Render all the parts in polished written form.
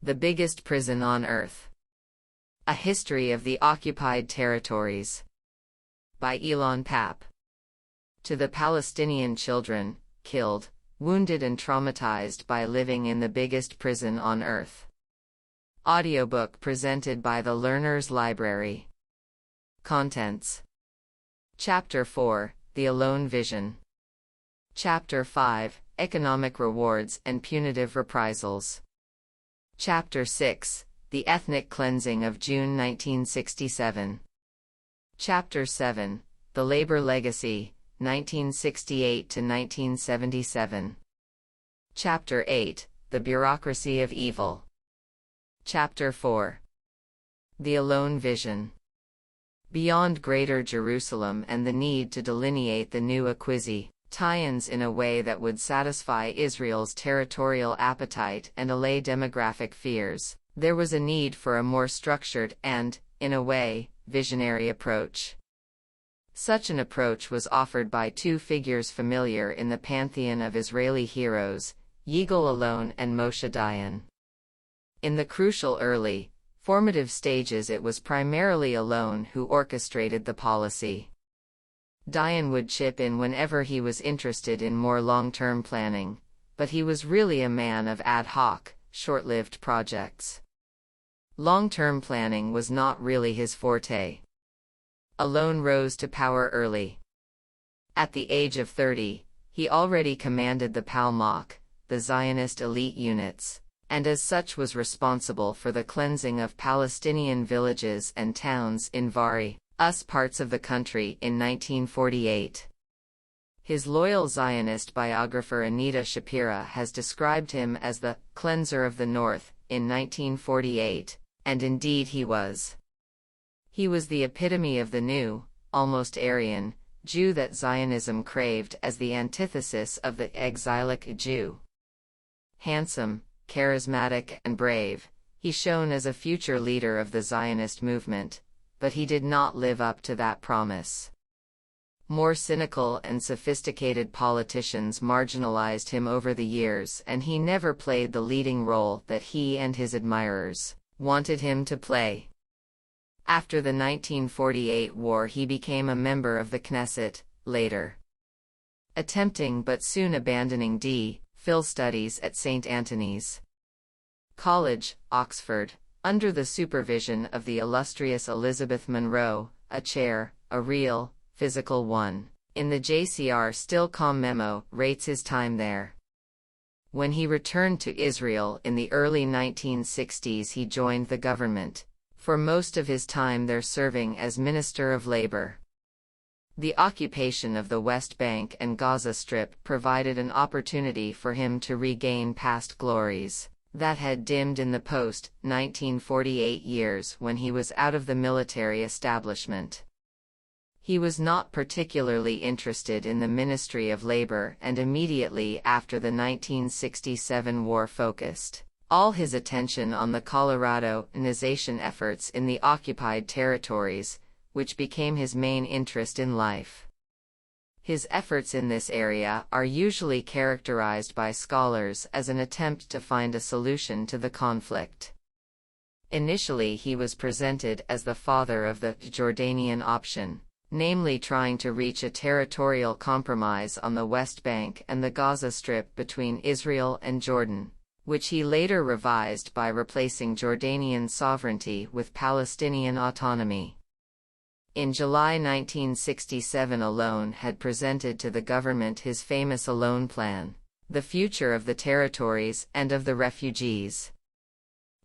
The Biggest Prison on Earth. A History of the Occupied Territories. By Ilan Pappe. To the Palestinian children, killed, wounded and traumatized by living in the biggest prison on earth. Audiobook presented by the Learner's Library. Contents. Chapter 4, The Alon Vision. Chapter 5, Economic Rewards and Punitive Reprisals. Chapter 6, The Ethnic Cleansing of June 1967. Chapter 7, The Labor Legacy, 1968 to 1977. Chapter 8, The Bureaucracy of Evil. Chapter 4, The Alon Vision. Beyond Greater Jerusalem and the need to delineate the new Aquizi, tie-ins in a way that would satisfy Israel's territorial appetite and allay demographic fears, there was a need for a more structured and, in a way, visionary approach. Such an approach was offered by two figures familiar in the pantheon of Israeli heroes, Yigal Allon and Moshe Dayan. In the crucial early, formative stages it was primarily Allon who orchestrated the policy. Dayan would chip in whenever he was interested in more long-term planning, but he was really a man of ad hoc, short-lived projects. Long-term planning was not really his forte. Allon rose to power early. At the age of 30, he already commanded the Palmach, the Zionist elite units, and as such was responsible for the cleansing of Palestinian villages and towns in various parts of the country in 1948. His loyal Zionist biographer Anita Shapira has described him as the cleanser of the North in 1948, and indeed he was. He was the epitome of the new, almost Aryan, Jew that Zionism craved as the antithesis of the exilic Jew. Handsome, charismatic, and brave, he shone as a future leader of the Zionist movement, but he did not live up to that promise. More cynical and sophisticated politicians marginalized him over the years, and he never played the leading role that he and his admirers wanted him to play. After the 1948 war he became a member of the Knesset, later attempting but soon abandoning D.Phil studies at St. Antony's College, Oxford, under the supervision of the illustrious Elizabeth Monroe, a chair, a real, physical one, in the JCR Still-Com memo, rates his time there. When he returned to Israel in the early 1960s he joined the government, for most of his time there serving as Minister of Labor. The occupation of the West Bank and Gaza Strip provided an opportunity for him to regain past glories that had dimmed in the post-1948 years when he was out of the military establishment. He was not particularly interested in the Ministry of Labor and immediately after the 1967 war focused all his attention on the Colorado-nization efforts in the occupied territories, which became his main interest in life. His efforts in this area are usually characterized by scholars as an attempt to find a solution to the conflict. Initially he was presented as the father of the Jordanian option, namely trying to reach a territorial compromise on the West Bank and the Gaza Strip between Israel and Jordan, which he later revised by replacing Jordanian sovereignty with Palestinian autonomy. In July 1967 Allon had presented to the government his famous Allon Plan, the future of the territories and of the refugees.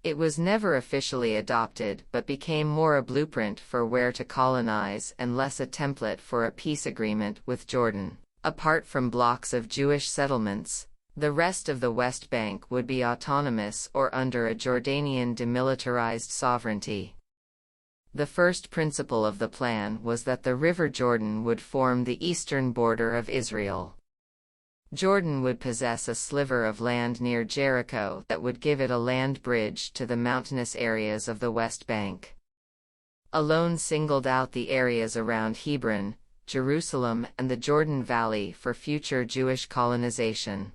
It was never officially adopted but became more a blueprint for where to colonize and less a template for a peace agreement with Jordan. Apart from blocks of Jewish settlements, the rest of the West Bank would be autonomous or under a Jordanian demilitarized sovereignty. The first principle of the plan was that the River Jordan would form the eastern border of Israel. Jordan would possess a sliver of land near Jericho that would give it a land bridge to the mountainous areas of the West Bank. Allon singled out the areas around Hebron, Jerusalem, and the Jordan Valley for future Jewish colonization.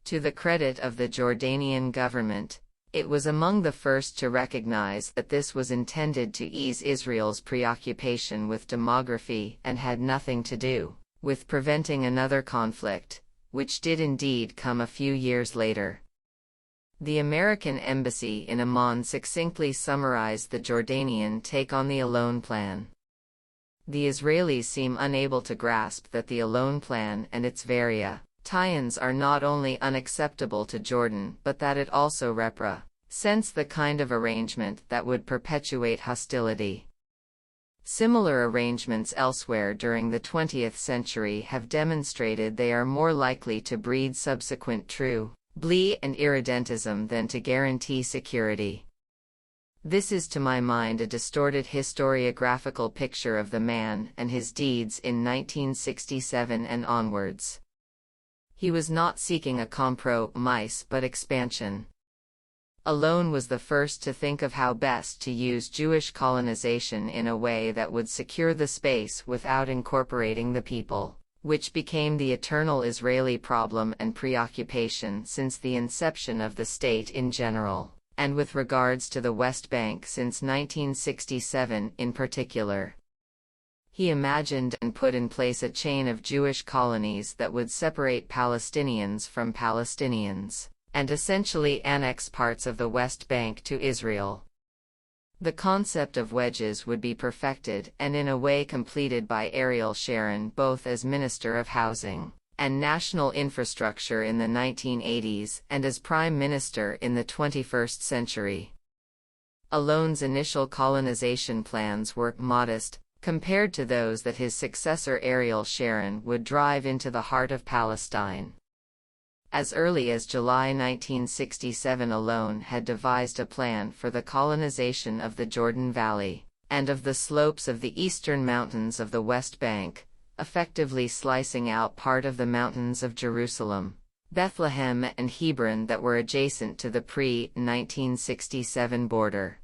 To the credit of the Jordanian government, It was among the first to recognize that this was intended to ease Israel's preoccupation with demography and had nothing to do with preventing another conflict, which did indeed come a few years later. The American embassy in Amman succinctly summarized the Jordanian take on the Alon plan. The Israelis seem unable to grasp that the Alon plan and its tie-ins are not only unacceptable to Jordan but that it also represents the kind of arrangement that would perpetuate hostility. Similar arrangements elsewhere during the 20th century have demonstrated they are more likely to breed subsequent true blee and irredentism than to guarantee security. This is to my mind a distorted historiographical picture of the man and his deeds in 1967 and onwards. He was not seeking a compromise but expansion. Alon was the first to think of how best to use Jewish colonization in a way that would secure the space without incorporating the people, which became the eternal Israeli problem and preoccupation since the inception of the state in general, and with regards to the West Bank since 1967 in particular. He imagined and put in place a chain of Jewish colonies that would separate Palestinians from Palestinians, and essentially annex parts of the West Bank to Israel. The concept of wedges would be perfected and in a way completed by Ariel Sharon both as Minister of Housing and National Infrastructure in the 1980s and as Prime Minister in the 21st century. Alon's initial colonization plans were modest, compared to those that his successor Ariel Sharon would drive into the heart of Palestine. As early as July 1967 Alon had devised a plan for the colonization of the Jordan Valley, and of the slopes of the eastern mountains of the West Bank, effectively slicing out part of the mountains of Jerusalem, Bethlehem and Hebron that were adjacent to the pre-1967 border.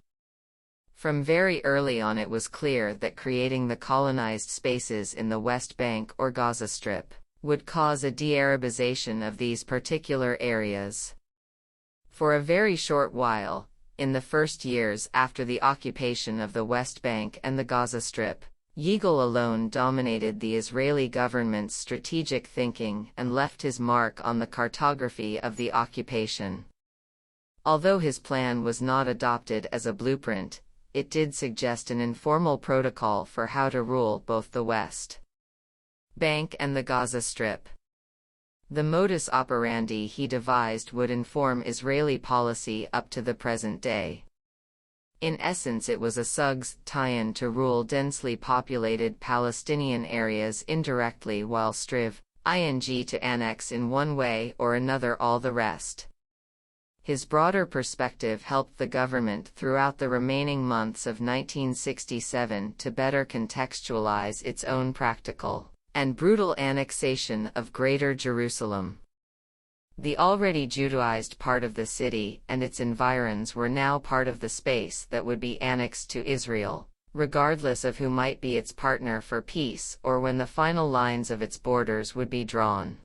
From very early on it was clear that creating the colonized spaces in the West Bank or Gaza Strip would cause a de-Arabization of these particular areas. For a very short while, in the first years after the occupation of the West Bank and the Gaza Strip, Yigal Alon dominated the Israeli government's strategic thinking and left his mark on the cartography of the occupation. Although his plan was not adopted as a blueprint, it did suggest an informal protocol for how to rule both the West Bank and the Gaza Strip. The modus operandi he devised would inform Israeli policy up to the present day. In essence, it was a SUG's tie-in to rule densely populated Palestinian areas indirectly while striving to annex in one way or another all the rest. His broader perspective helped the government throughout the remaining months of 1967 to better contextualize its own practical and brutal annexation of Greater Jerusalem. The already Judaized part of the city and its environs were now part of the space that would be annexed to Israel, regardless of who might be its partner for peace or when the final lines of its borders would be drawn.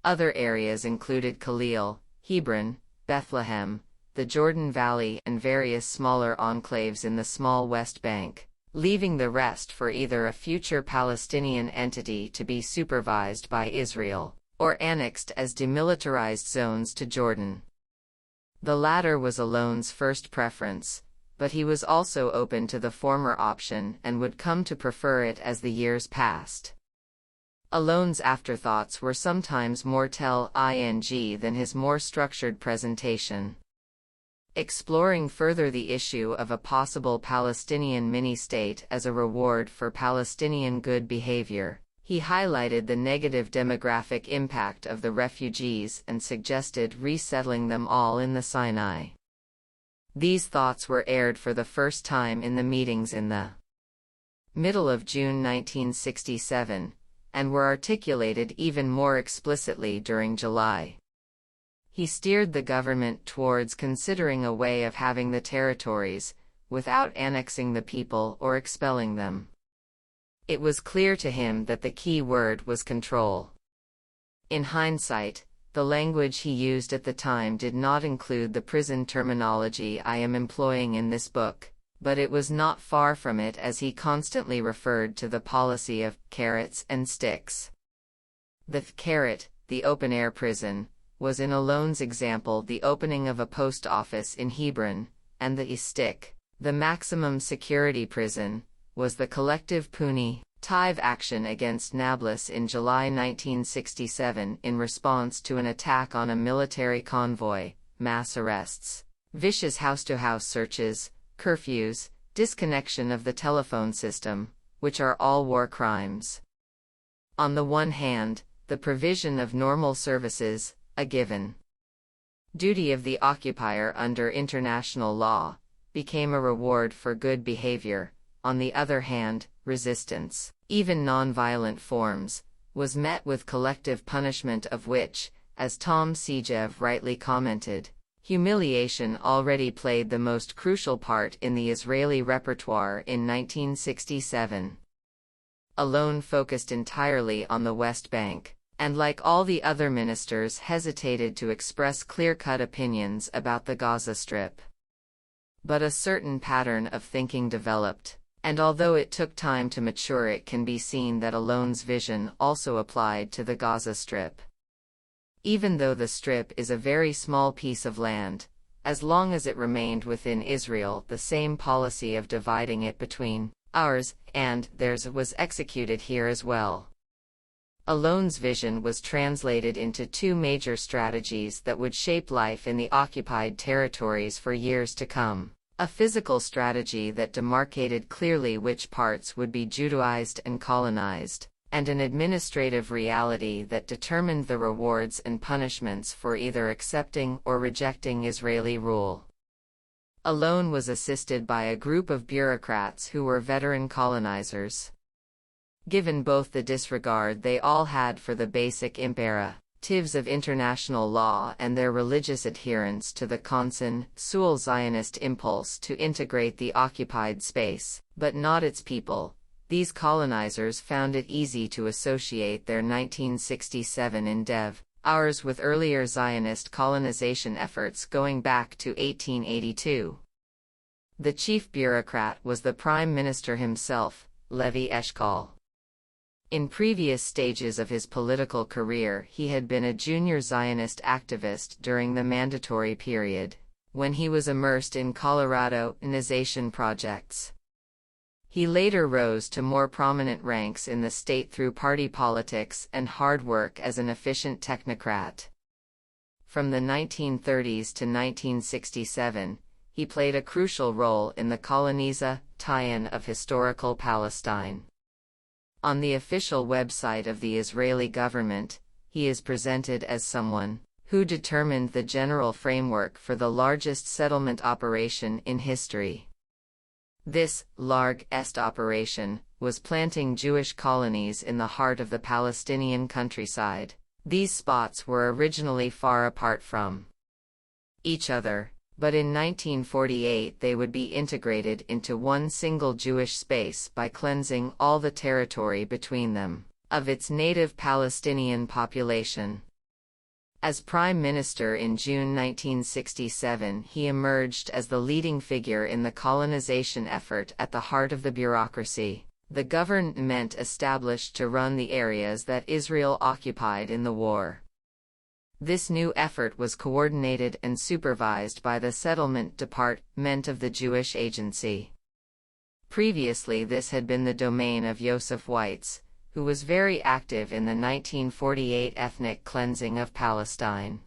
Other areas included Khalil, Hebron, Bethlehem, the Jordan Valley and various smaller enclaves in the small West Bank, leaving the rest for either a future Palestinian entity to be supervised by Israel, or annexed as demilitarized zones to Jordan. The latter was Alon's first preference, but he was also open to the former option and would come to prefer it as the years passed. Alon's afterthoughts were sometimes more tell-ing than his more structured presentation. Exploring further the issue of a possible Palestinian mini-state as a reward for Palestinian good behavior, he highlighted the negative demographic impact of the refugees and suggested resettling them all in the Sinai. These thoughts were aired for the first time in the meetings in the middle of June 1967, and were articulated even more explicitly during July. He steered the government towards considering a way of having the territories, without annexing the people or expelling them. It was clear to him that the key word was control. In hindsight, The language he used at the time did not include the prison terminology I am employing in this book, but it was not far from it, as he constantly referred to the policy of carrots and sticks. The carrot, the open-air prison, was in Alon's example the opening of a post office in Hebron, and the stick, the maximum security prison, was the collective Punitive action against Nablus in July 1967 in response to an attack on a military convoy, mass arrests, vicious house-to-house searches, curfews, disconnection of the telephone system, which are all war crimes. On the one hand, the provision of normal services, a given duty of the occupier under international law, became a reward for good behavior. On the other hand, resistance, even nonviolent forms, was met with collective punishment, of which, as Tom Sejev rightly commented, humiliation already played the most crucial part in the Israeli repertoire in 1967. Alon focused entirely on the West Bank, and like all the other ministers hesitated to express clear-cut opinions about the Gaza Strip. But a certain pattern of thinking developed, and although it took time to mature, it can be seen that Alon's vision also applied to the Gaza Strip. Even though the Strip is a very small piece of land, as long as it remained within Israel, the same policy of dividing it between ours and theirs was executed here as well. Alon's vision was translated into two major strategies that would shape life in the occupied territories for years to come. A physical strategy that demarcated clearly which parts would be Judaized and colonized, and an administrative reality that determined the rewards and punishments for either accepting or rejecting Israeli rule. Alon was assisted by a group of bureaucrats who were veteran colonizers. Given both the disregard they all had for the basic imperatives of international law and their religious adherence to the consensual Zionist impulse to integrate the occupied space, but not its people, these colonizers found it easy to associate their 1967 endeavors with earlier Zionist colonization efforts going back to 1882. The chief bureaucrat was the prime minister himself, Levi Eshkol. In previous stages of his political career, he had been a junior Zionist activist during the mandatory period, when he was immersed in Colorado-ization projects. He later rose to more prominent ranks in the state through party politics and hard work as an efficient technocrat. From the 1930s to 1967, he played a crucial role in the colonization of historical Palestine. On the official website of the Israeli government, he is presented as someone who determined the general framework for the largest settlement operation in history. This largest operation was planting Jewish colonies in the heart of the Palestinian countryside. These spots were originally far apart from each other, but in 1948 they would be integrated into one single Jewish space by cleansing all the territory between them of its native Palestinian population. As Prime Minister in June 1967, he emerged as the leading figure in the colonization effort at the heart of the bureaucracy, the government established to run the areas that Israel occupied in the war. This new effort was coordinated and supervised by the Settlement Department of the Jewish Agency. Previously this had been the domain of Yosef Weitz, who was very active in the 1948 ethnic cleansing of Palestine.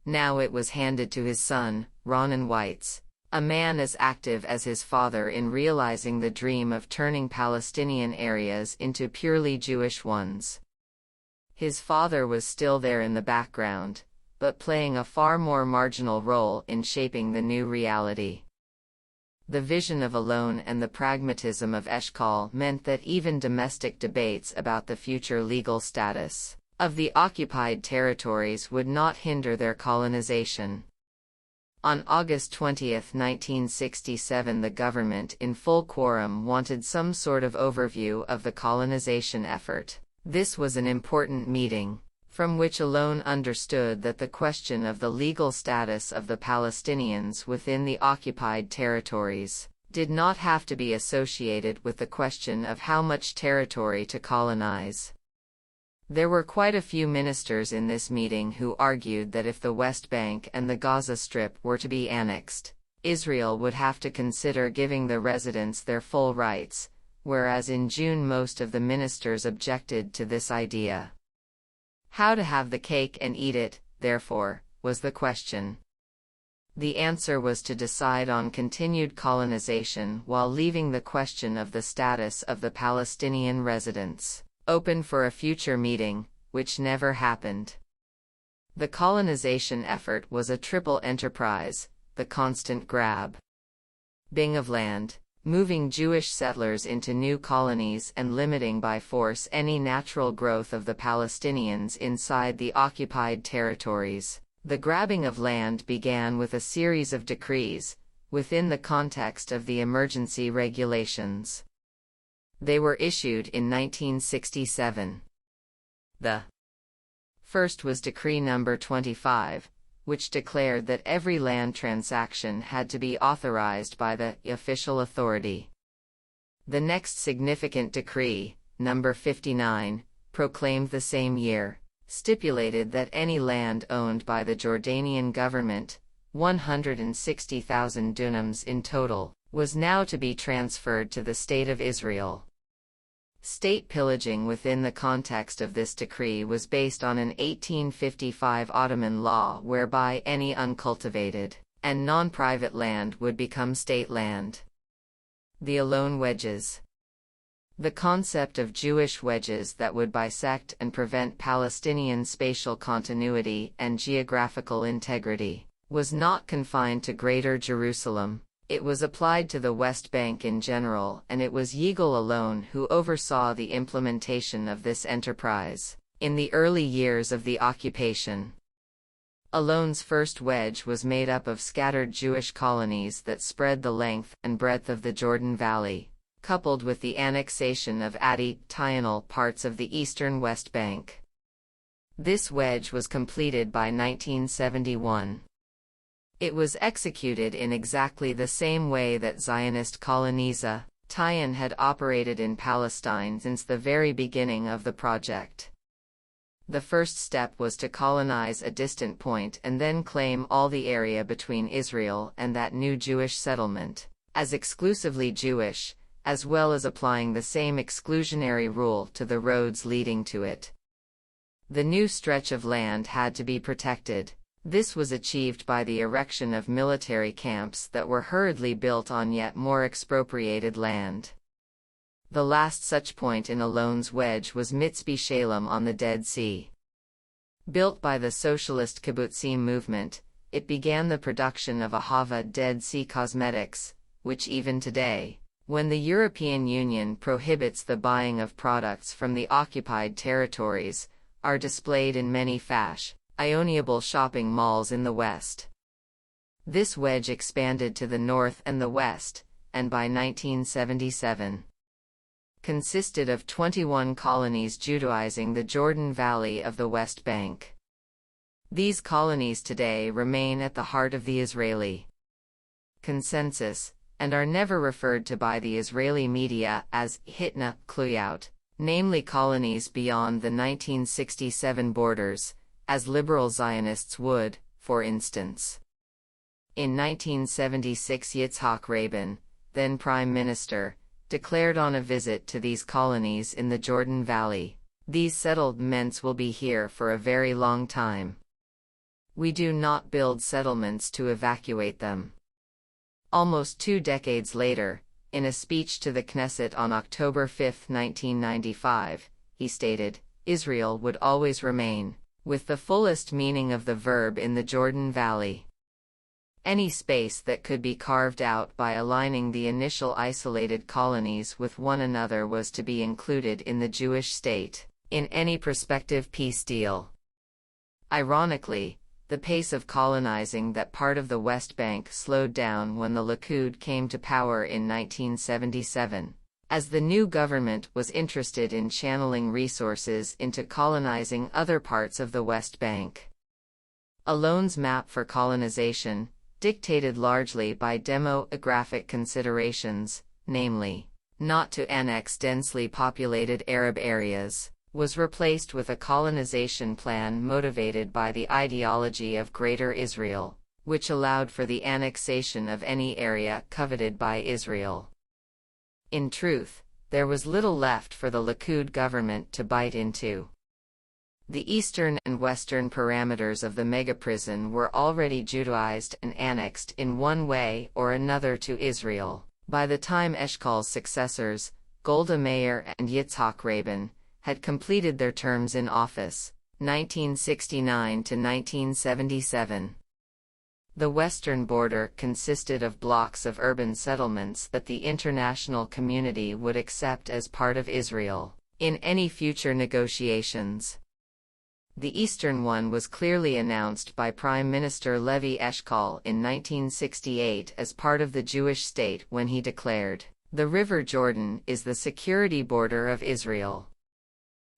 Now it was handed to his son, Ronen Weitz, a man as active as his father in realizing the dream of turning Palestinian areas into purely Jewish ones. His father was still there in the background, but playing a far more marginal role in shaping the new reality. The vision of Alon and the pragmatism of Eshkol meant that even domestic debates about the future legal status of the occupied territories would not hinder their colonization. On August 20, 1967, the government in full quorum wanted some sort of overview of the colonization effort. This was an important meeting, from which Alon understood that the question of the legal status of the Palestinians within the occupied territories did not have to be associated with the question of how much territory to colonize. There were quite a few ministers in this meeting who argued that if the West Bank and the Gaza Strip were to be annexed, Israel would have to consider giving the residents their full rights, whereas in June most of the ministers objected to this idea. How to have the cake and eat it, therefore, was the question. The answer was to decide on continued colonization while leaving the question of the status of the Palestinian residents open for a future meeting, which never happened. The colonization effort was a triple enterprise: the constant grabbing of land, moving Jewish settlers into new colonies, and limiting by force any natural growth of the Palestinians inside the occupied territories. The grabbing of land began with a series of decrees, within the context of the emergency regulations. They were issued in 1967. The first was Decree No. 25, which declared that every land transaction had to be authorized by the official authority. The next significant decree, No. 59, proclaimed the same year, stipulated that any land owned by the Jordanian government, 160,000 dunams in total, was now to be transferred to the State of Israel. State pillaging within the context of this decree was based on an 1855 Ottoman law whereby any uncultivated and non-private land would become state land. The Alon wedges. The concept of Jewish wedges that would bisect and prevent Palestinian spatial continuity and geographical integrity was not confined to Greater Jerusalem. It was applied to the West Bank in general, and it was Yigal Alon who oversaw the implementation of this enterprise in the early years of the occupation. Alon's first wedge was made up of scattered Jewish colonies that spread the length and breadth of the Jordan Valley, coupled with the annexation of auditory parts of the eastern West Bank. This wedge was completed by 1971. It was executed in exactly the same way that Zionist colonization had operated in Palestine since the very beginning of the project. The first step was to colonize a distant point and then claim all the area between Israel and that new Jewish settlement as exclusively Jewish, as well as applying the same exclusionary rule to the roads leading to it. The new stretch of land had to be protected. This was achieved by the erection of military camps that were hurriedly built on yet more expropriated land. The last such point in Alon's wedge was Mitzpe Shalem on the Dead Sea. Built by the socialist kibbutzim movement, it began the production of Ahava Dead Sea cosmetics, which even today, when the European Union prohibits the buying of products from the occupied territories, are displayed in many fashionable shopping malls in the West. This wedge expanded to the north and the west, and by 1977 consisted of 21 colonies Judaizing the Jordan Valley of the West Bank. These colonies today remain at the heart of the Israeli consensus, and are never referred to by the Israeli media as hitna kluyout, namely colonies beyond the 1967 borders, as liberal Zionists would, for instance. In 1976, Yitzhak Rabin, then Prime Minister, declared on a visit to these colonies in the Jordan Valley, "These settlements will be here for a very long time. We do not build settlements to evacuate them." Almost 2 decades later, in a speech to the Knesset on October 5, 1995, he stated, "Israel would always remain, with the fullest meaning of the verb, in the Jordan Valley. Any space that could be carved out by aligning the initial isolated colonies with one another was to be included in the Jewish state, in any prospective peace deal." Ironically, the pace of colonizing that part of the West Bank slowed down when the Likud came to power in 1977. as the new government was interested in channeling resources into colonizing other parts of the West Bank. Alon's map for colonization, dictated largely by demographic considerations, namely, not to annex densely populated Arab areas, was replaced with a colonization plan motivated by the ideology of Greater Israel, which allowed for the annexation of any area coveted by Israel. In truth, there was little left for the Likud government to bite into. The eastern and western parameters of the megaprison were already Judaized and annexed in one way or another to Israel. By the time Eshkol's successors, Golda Meir and Yitzhak Rabin, had completed their terms in office, 1969 to 1977. The western border consisted of blocks of urban settlements that the international community would accept as part of Israel in any future negotiations. The eastern one was clearly announced by Prime Minister Levi Eshkol in 1968 as part of the Jewish state when he declared, "The River Jordan is the security border of Israel."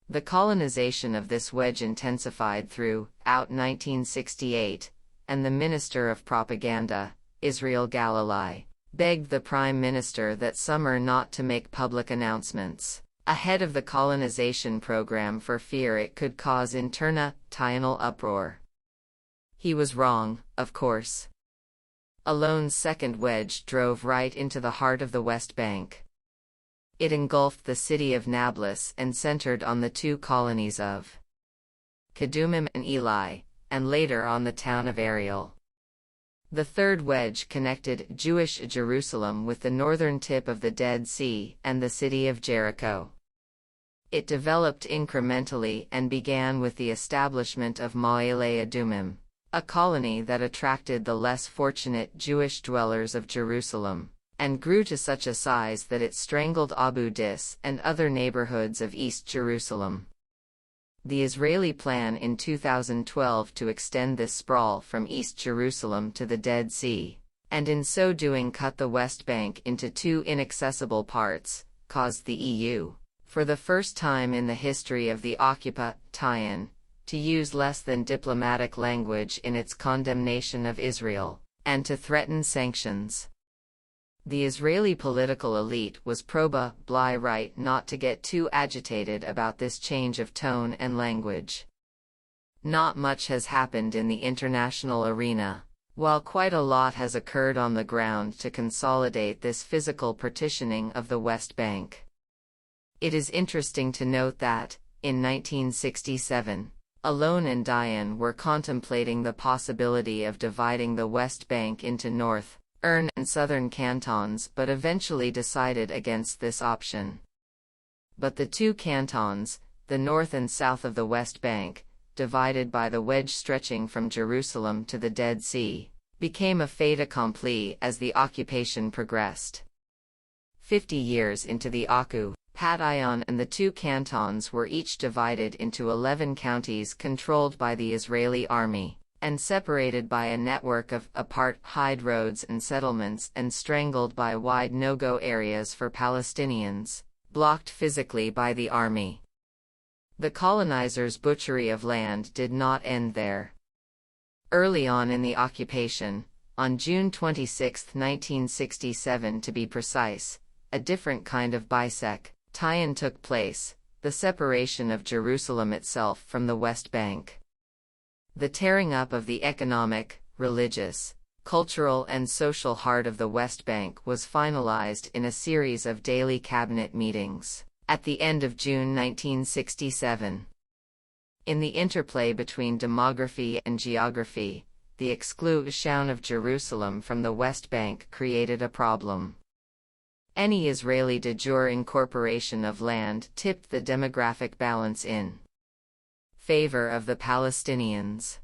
The colonization of this wedge intensified throughout 1968, and the Minister of Propaganda, Israel Galilee, begged the Prime Minister that summer not to make public announcements ahead of the colonization program for fear it could cause international uproar. He was wrong, of course. Alon's second wedge drove right into the heart of the West Bank. It engulfed the city of Nablus and centered on the two colonies of Kedumim and Eli, and later on the town of Ariel. The third wedge connected Jewish Jerusalem with the northern tip of the Dead Sea and the city of Jericho. It developed incrementally and began with the establishment of Ma'ale Adumim, a colony that attracted the less fortunate Jewish dwellers of Jerusalem, and grew to such a size that it strangled Abu Dis and other neighborhoods of East Jerusalem. The Israeli plan in 2012 to extend this sprawl from East Jerusalem to the Dead Sea, and in so doing cut the West Bank into two inaccessible parts, caused the EU, for the first time in the history of the occupation, to use less than diplomatic language in its condemnation of Israel, and to threaten sanctions. The Israeli political elite was probably right not to get too agitated about this change of tone and language. Not much has happened in the international arena, while quite a lot has occurred on the ground to consolidate this physical partitioning of the West Bank. It is interesting to note that, in 1967, Alon and Dayan were contemplating the possibility of dividing the West Bank into North, and southern cantons but eventually decided against this option. But the two cantons, the north and south of the West Bank, divided by the wedge stretching from Jerusalem to the Dead Sea, became a fait accompli as the occupation progressed. 50 years into the occupation, and the two cantons were each divided into 11 counties controlled by the Israeli army, and separated by a network of apartheid roads and settlements and strangled by wide no-go areas for Palestinians, blocked physically by the army. The colonizers' butchery of land did not end there. Early on in the occupation, on June 26, 1967 to be precise, a different kind of bisection took place, the separation of Jerusalem itself from the West Bank. The tearing up of the economic, religious, cultural and social heart of the West Bank was finalized in a series of daily cabinet meetings, at the end of June 1967. In the interplay between demography and geography, the exclusion of Jerusalem from the West Bank created a problem. Any Israeli de jure incorporation of land tipped the demographic balance in favor of the Palestinians.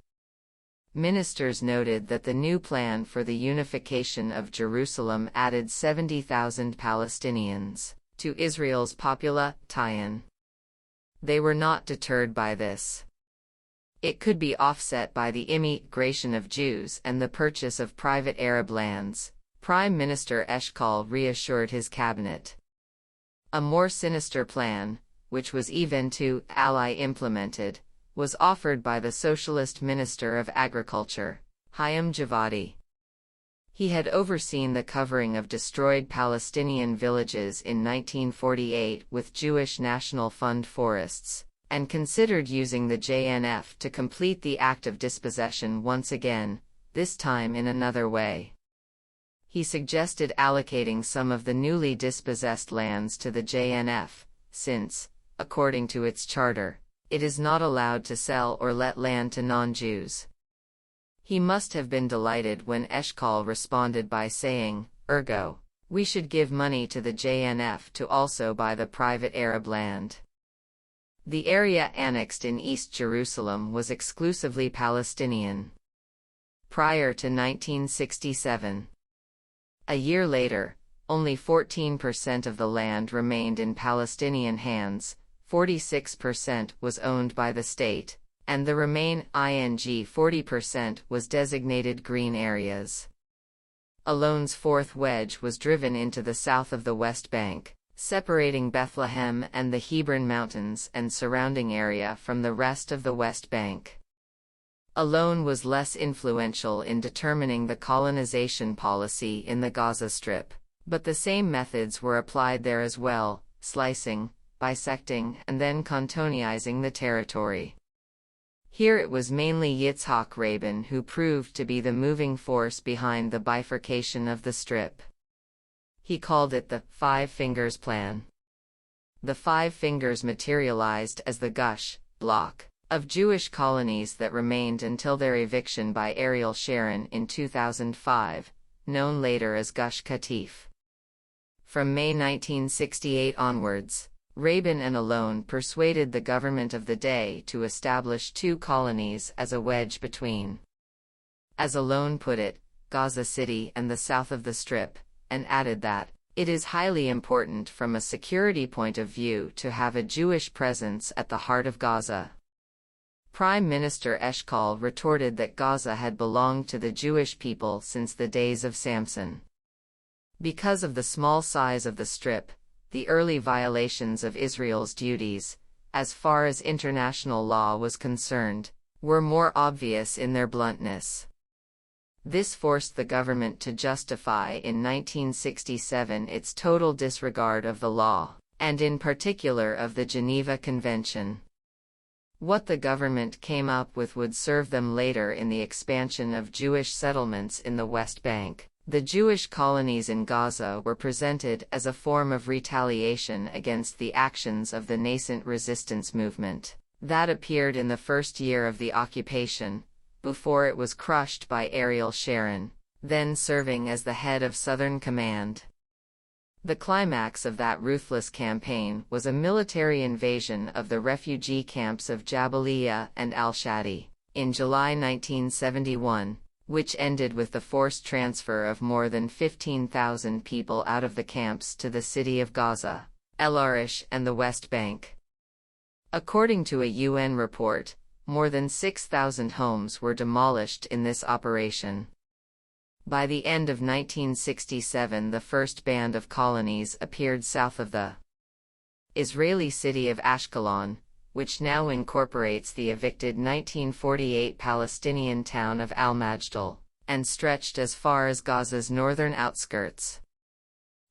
Ministers noted that the new plan for the unification of Jerusalem added 70,000 Palestinians to Israel's population. They were not deterred by this. It could be offset by the immigration of Jews and the purchase of private Arab lands, Prime Minister Eshkol reassured his cabinet. A more sinister plan, which was even to ally implemented, was offered by the Socialist Minister of Agriculture, Chaim Javadi. He had overseen the covering of destroyed Palestinian villages in 1948 with Jewish National Fund forests, and considered using the JNF to complete the act of dispossession once again, this time in another way. He suggested allocating some of the newly dispossessed lands to the JNF, since, according to its charter, it is not allowed to sell or let land to non-Jews. He must have been delighted when Eshkol responded by saying, "Ergo, we should give money to the JNF to also buy the private Arab land." The area annexed in East Jerusalem was exclusively Palestinian. Prior to 1967. A year later, only 14% of the land remained in Palestinian hands, 46% was owned by the state, and the remaining 40% was designated green areas. Alon's fourth wedge was driven into the south of the West Bank, separating Bethlehem and the Hebron Mountains and surrounding area from the rest of the West Bank. Alon was less influential in determining the colonization policy in the Gaza Strip, but the same methods were applied there as well, slicing, bisecting, and then cantonizing the territory. Here it was mainly Yitzhak Rabin who proved to be the moving force behind the bifurcation of the Strip. He called it the Five Fingers Plan. The Five Fingers materialized as the Gush block of Jewish colonies that remained until their eviction by Ariel Sharon in 2005, known later as Gush Katif. From May 1968 onwards, Rabin and Alon persuaded the government of the day to establish two colonies as a wedge between, as Alon put it, Gaza City and the south of the Strip, and added that, "It is highly important from a security point of view to have a Jewish presence at the heart of Gaza." Prime Minister Eshkol retorted that Gaza had belonged to the Jewish people since the days of Samson. Because of the small size of the Strip, the early violations of Israel's duties, as far as international law was concerned, were more obvious in their bluntness. This forced the government to justify in 1967 its total disregard of the law, and in particular of the Geneva Convention. What the government came up with would serve them later in the expansion of Jewish settlements in the West Bank. The Jewish colonies in Gaza were presented as a form of retaliation against the actions of the nascent resistance movement that appeared in the first year of the occupation, before it was crushed by Ariel Sharon, then serving as the head of Southern Command. The climax of that ruthless campaign was a military invasion of the refugee camps of Jabalia and al-Shadi in July 1971, which ended with the forced transfer of more than 15,000 people out of the camps to the city of Gaza, El Arish, and the West Bank. According to a UN report, more than 6,000 homes were demolished in this operation. By the end of 1967, the first band of colonies appeared south of the Israeli city of Ashkelon, which now incorporates the evicted 1948 Palestinian town of Al-Majdal, and stretched as far as Gaza's northern outskirts.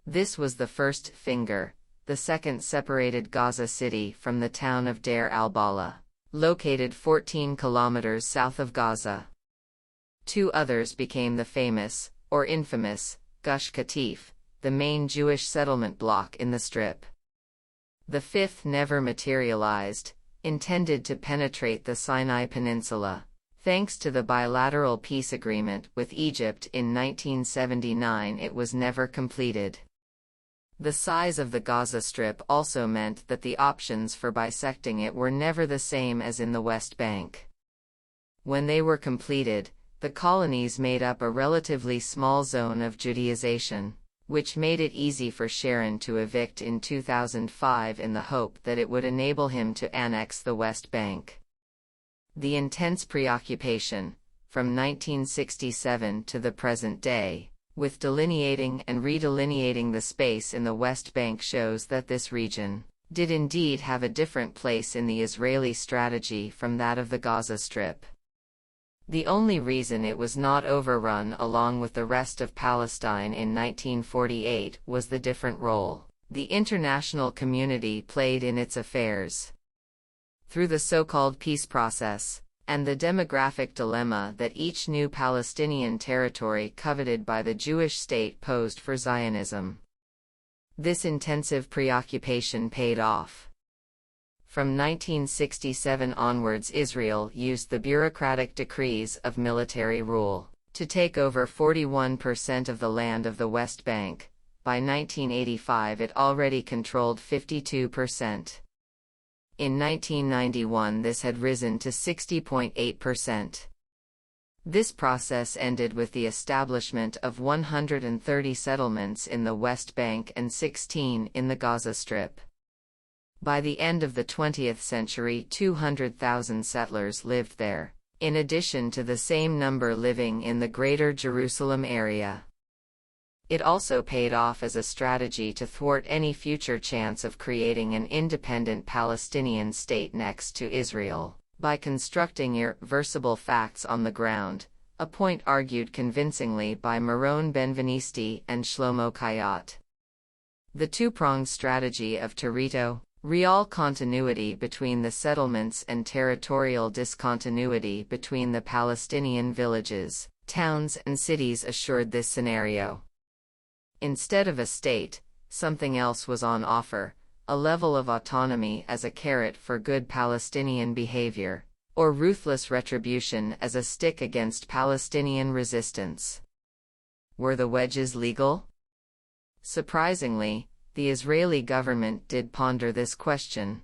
This was the first finger. The second separated Gaza City from the town of Deir al-Bala, located 14 kilometers south of Gaza. Two others became the famous, or infamous, Gush Katif, the main Jewish settlement block in the Strip. The fifth never materialized, intended to penetrate the Sinai Peninsula. Thanks to the bilateral peace agreement with Egypt in 1979, it was never completed. The size of the Gaza Strip also meant that the options for bisecting it were never the same as in the West Bank. When they were completed, the colonies made up a relatively small zone of Judaization, which made it easy for Sharon to evict in 2005 in the hope that it would enable him to annex the West Bank. The intense preoccupation, from 1967 to the present day, with delineating and redelineating the space in the West Bank shows that this region did indeed have a different place in the Israeli strategy from that of the Gaza Strip. The only reason it was not overrun along with the rest of Palestine in 1948 was the different role the international community played in its affairs. Through the so-called peace process, and the demographic dilemma that each new Palestinian territory coveted by the Jewish state posed for Zionism. This intensive preoccupation paid off. From 1967 onwards, Israel used the bureaucratic decrees of military rule to take over 41% of the land of the West Bank. By 1985 it already controlled 52%. In 1991 this had risen to 60.8%. This process ended with the establishment of 130 settlements in the West Bank and 16 in the Gaza Strip. By the end of the 20th century, 200,000 settlers lived there, in addition to the same number living in the Greater Jerusalem area. It also paid off as a strategy to thwart any future chance of creating an independent Palestinian state next to Israel, by constructing irreversible facts on the ground, a point argued convincingly by Meron Benvenisti and Shlomo Kayat. The two-pronged strategy of real continuity between the settlements and territorial discontinuity between the Palestinian villages, towns and cities assured this scenario. Instead of a state, something else was on offer, a level of autonomy as a carrot for good Palestinian behavior, or ruthless retribution as a stick against Palestinian resistance. Were the wedges legal? Surprisingly, the Israeli government did ponder this question.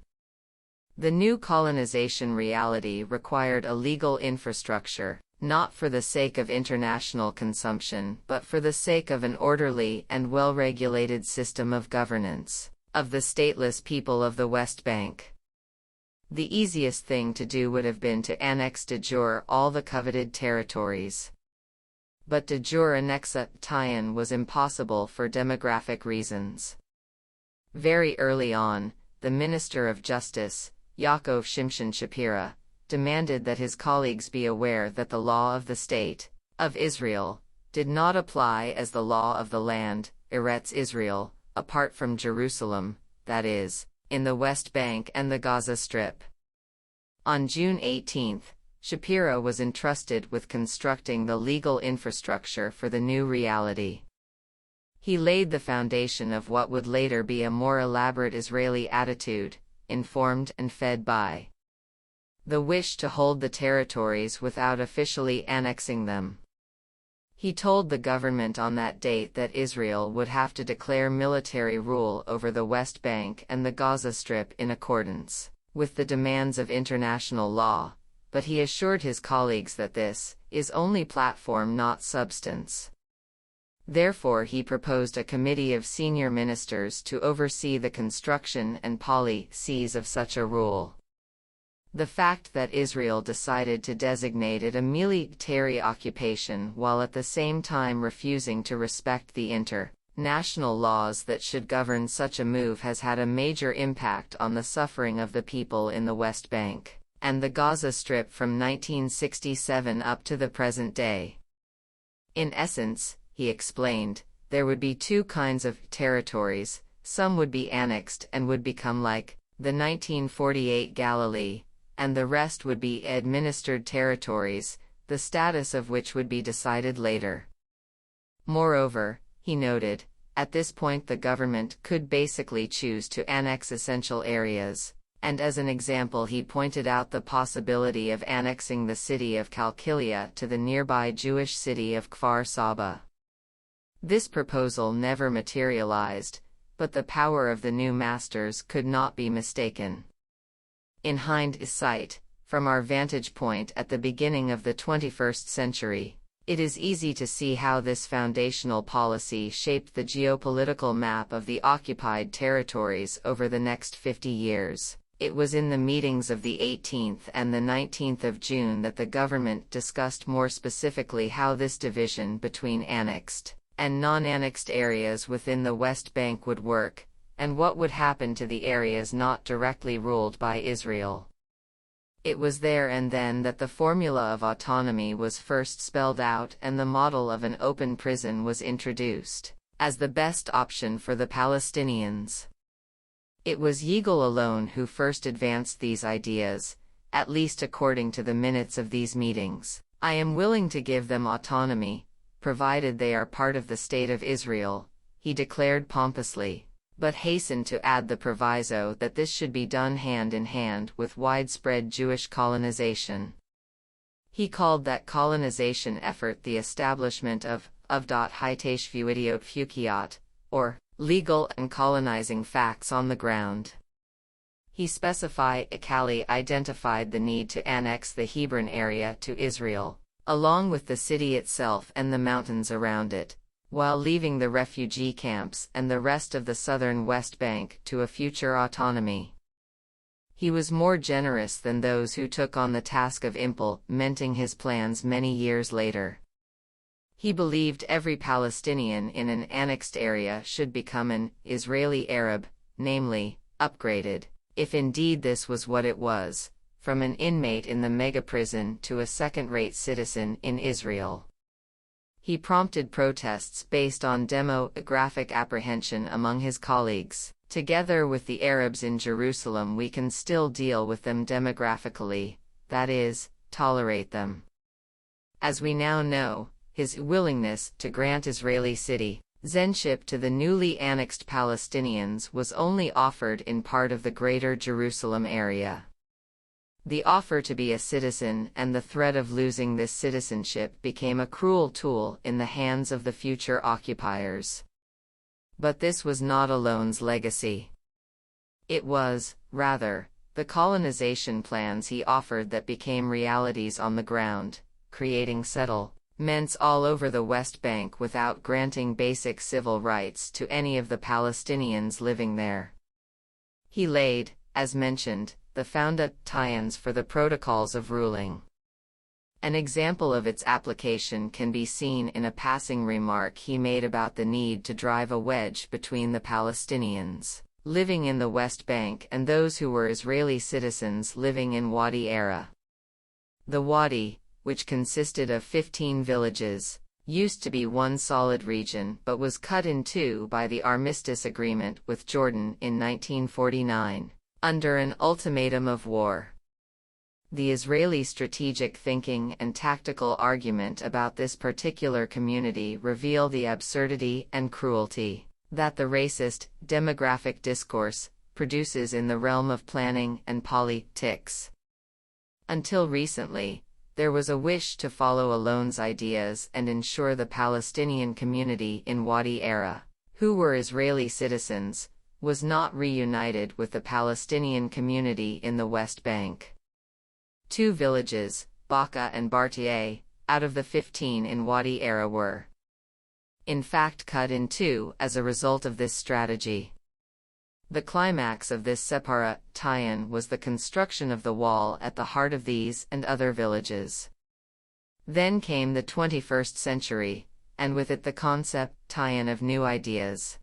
The new colonization reality required a legal infrastructure, not for the sake of international consumption but for the sake of an orderly and well-regulated system of governance of the stateless people of the West Bank. The easiest thing to do would have been to annex de jure all the coveted territories. But de jure annexation was impossible for demographic reasons. Very early on, the Minister of Justice, Yaakov Shimshon Shapira, demanded that his colleagues be aware that the law of the State of Israel did not apply as the law of the land, Eretz Israel, apart from Jerusalem, that is, in the West Bank and the Gaza Strip. On June 18, Shapira was entrusted with constructing the legal infrastructure for the new reality. He laid the foundation of what would later be a more elaborate Israeli attitude, informed and fed by the wish to hold the territories without officially annexing them. He told the government on that date that Israel would have to declare military rule over the West Bank and the Gaza Strip in accordance with the demands of international law, but he assured his colleagues that this is only platform, not substance. Therefore he proposed a committee of senior ministers to oversee the construction and policies of such a rule. The fact that Israel decided to designate it a military occupation while at the same time refusing to respect the international laws that should govern such a move has had a major impact on the suffering of the people in the West Bank and the Gaza Strip from 1967 up to the present day. In essence, he explained, there would be two kinds of territories: some would be annexed and would become like the 1948 Galilee, and the rest would be administered territories, the status of which would be decided later. Moreover, he noted, at this point the government could basically choose to annex essential areas, and as an example he pointed out the possibility of annexing the city of Qalqilia to the nearby Jewish city of Kfar Saba. This proposal never materialized, but the power of the new masters could not be mistaken. In hindsight, from our vantage point at the beginning of the 21st century, it is easy to see how this foundational policy shaped the geopolitical map of the occupied territories over the next 50 years. It was in the meetings of the 18th and the 19th of June that the government discussed more specifically how this division between annexed and non-annexed areas within the West Bank would work, and what would happen to the areas not directly ruled by Israel. It was there and then that the formula of autonomy was first spelled out and the model of an open prison was introduced, as the best option for the Palestinians. It was Yigal alone who first advanced these ideas, at least according to the minutes of these meetings. "I am willing to give them autonomy, provided they are part of the State of Israel," he declared pompously, but hastened to add the proviso that this should be done hand in hand with widespread Jewish colonization. He called that colonization effort the establishment of Avdat or legal and colonizing facts on the ground. He identified the need to annex the Hebron area to Israel, along with the city itself and the mountains around it, while leaving the refugee camps and the rest of the southern West Bank to a future autonomy. He was more generous than those who took on the task of implementing his plans many years later. He believed every Palestinian in an annexed area should become an Israeli Arab, namely, upgraded, if indeed this was what it was, from an inmate in the mega-prison to a second-rate citizen in Israel. He prompted protests based on demographic apprehension among his colleagues. "Together with the Arabs in Jerusalem we can still deal with them demographically, that is, tolerate them." As we now know, his willingness to grant Israeli citizenship to the newly annexed Palestinians was only offered in part of the Greater Jerusalem area. The offer to be a citizen and the threat of losing this citizenship became a cruel tool in the hands of the future occupiers. But this was not Alon's legacy. It was, rather, the colonization plans he offered that became realities on the ground, creating settlements all over the West Bank without granting basic civil rights to any of the Palestinians living there. He laid, as mentioned, the foundations for the protocols of ruling. An example of its application can be seen in a passing remark he made about the need to drive a wedge between the Palestinians living in the West Bank and those who were Israeli citizens living in Wadi Era. The Wadi, which consisted of 15 villages, used to be one solid region but was cut in two by the armistice agreement with Jordan in 1949. Under an ultimatum of war. The Israeli strategic thinking and tactical argument about this particular community reveal the absurdity and cruelty that the racist, demographic discourse produces in the realm of planning and politics. Until recently, there was a wish to follow Alon's ideas and ensure the Palestinian community in Wadi Era, who were Israeli citizens, was not reunited with the Palestinian community in the West Bank. 2 villages, Baka and Bartieh, out of the 15 in Wadi Era were, in fact, cut in two as a result of this strategy. The climax of this separation was the construction of the wall at the heart of these and other villages. Then came the 21st century, and with it the concept of new ideas.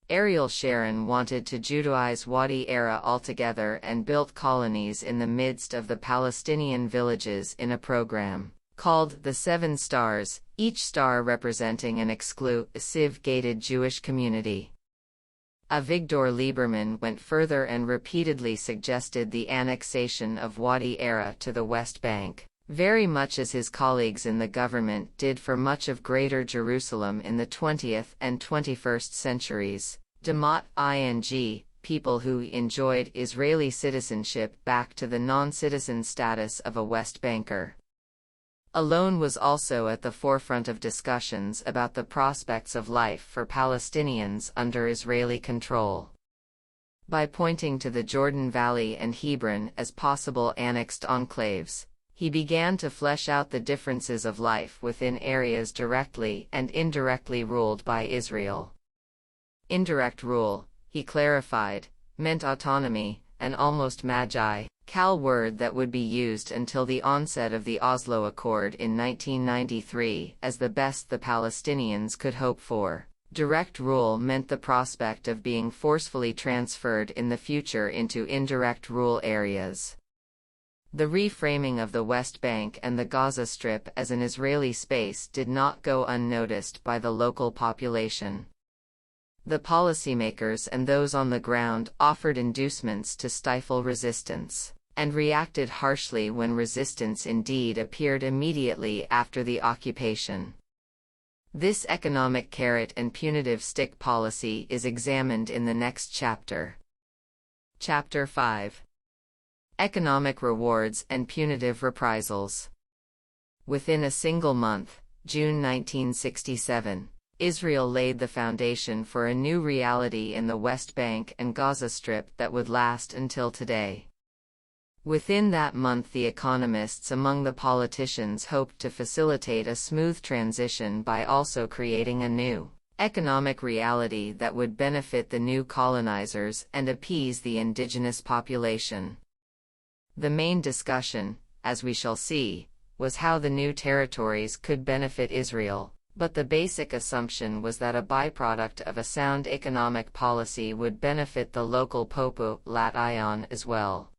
Ariel Sharon wanted to Judaize Wadi Era altogether and built colonies in the midst of the Palestinian villages in a program called the 7 Stars, each star representing an exclusive gated Jewish community. Avigdor Lieberman went further and repeatedly suggested the annexation of Wadi Era to the West Bank, very much as his colleagues in the government did for much of Greater Jerusalem in the 20th and 21st centuries. People who enjoyed Israeli citizenship back to the non-citizen status of a West Banker. Alon was also at the forefront of discussions about the prospects of life for Palestinians under Israeli control. By pointing to the Jordan Valley and Hebron as possible annexed enclaves, he began to flesh out the differences of life within areas directly and indirectly ruled by Israel. Indirect rule, he clarified, meant autonomy, an almost magi word that would be used until the onset of the Oslo Accord in 1993 as the best the Palestinians could hope for. Direct rule meant the prospect of being forcefully transferred in the future into indirect rule areas. The reframing of the West Bank and the Gaza Strip as an Israeli space did not go unnoticed by the local population. The policymakers and those on the ground offered inducements to stifle resistance, and reacted harshly when resistance indeed appeared immediately after the occupation. This economic carrot and punitive stick policy is examined in the next chapter. Chapter 5. Economic rewards and punitive reprisals. Within a single month, June 1967, Israel laid the foundation for a new reality in the West Bank and Gaza Strip that would last until today. Within that month, the economists among the politicians hoped to facilitate a smooth transition by also creating a new economic reality that would benefit the new colonizers and appease the indigenous population. The main discussion, as we shall see, was how the new territories could benefit Israel, but the basic assumption was that a byproduct of a sound economic policy would benefit the local population as well.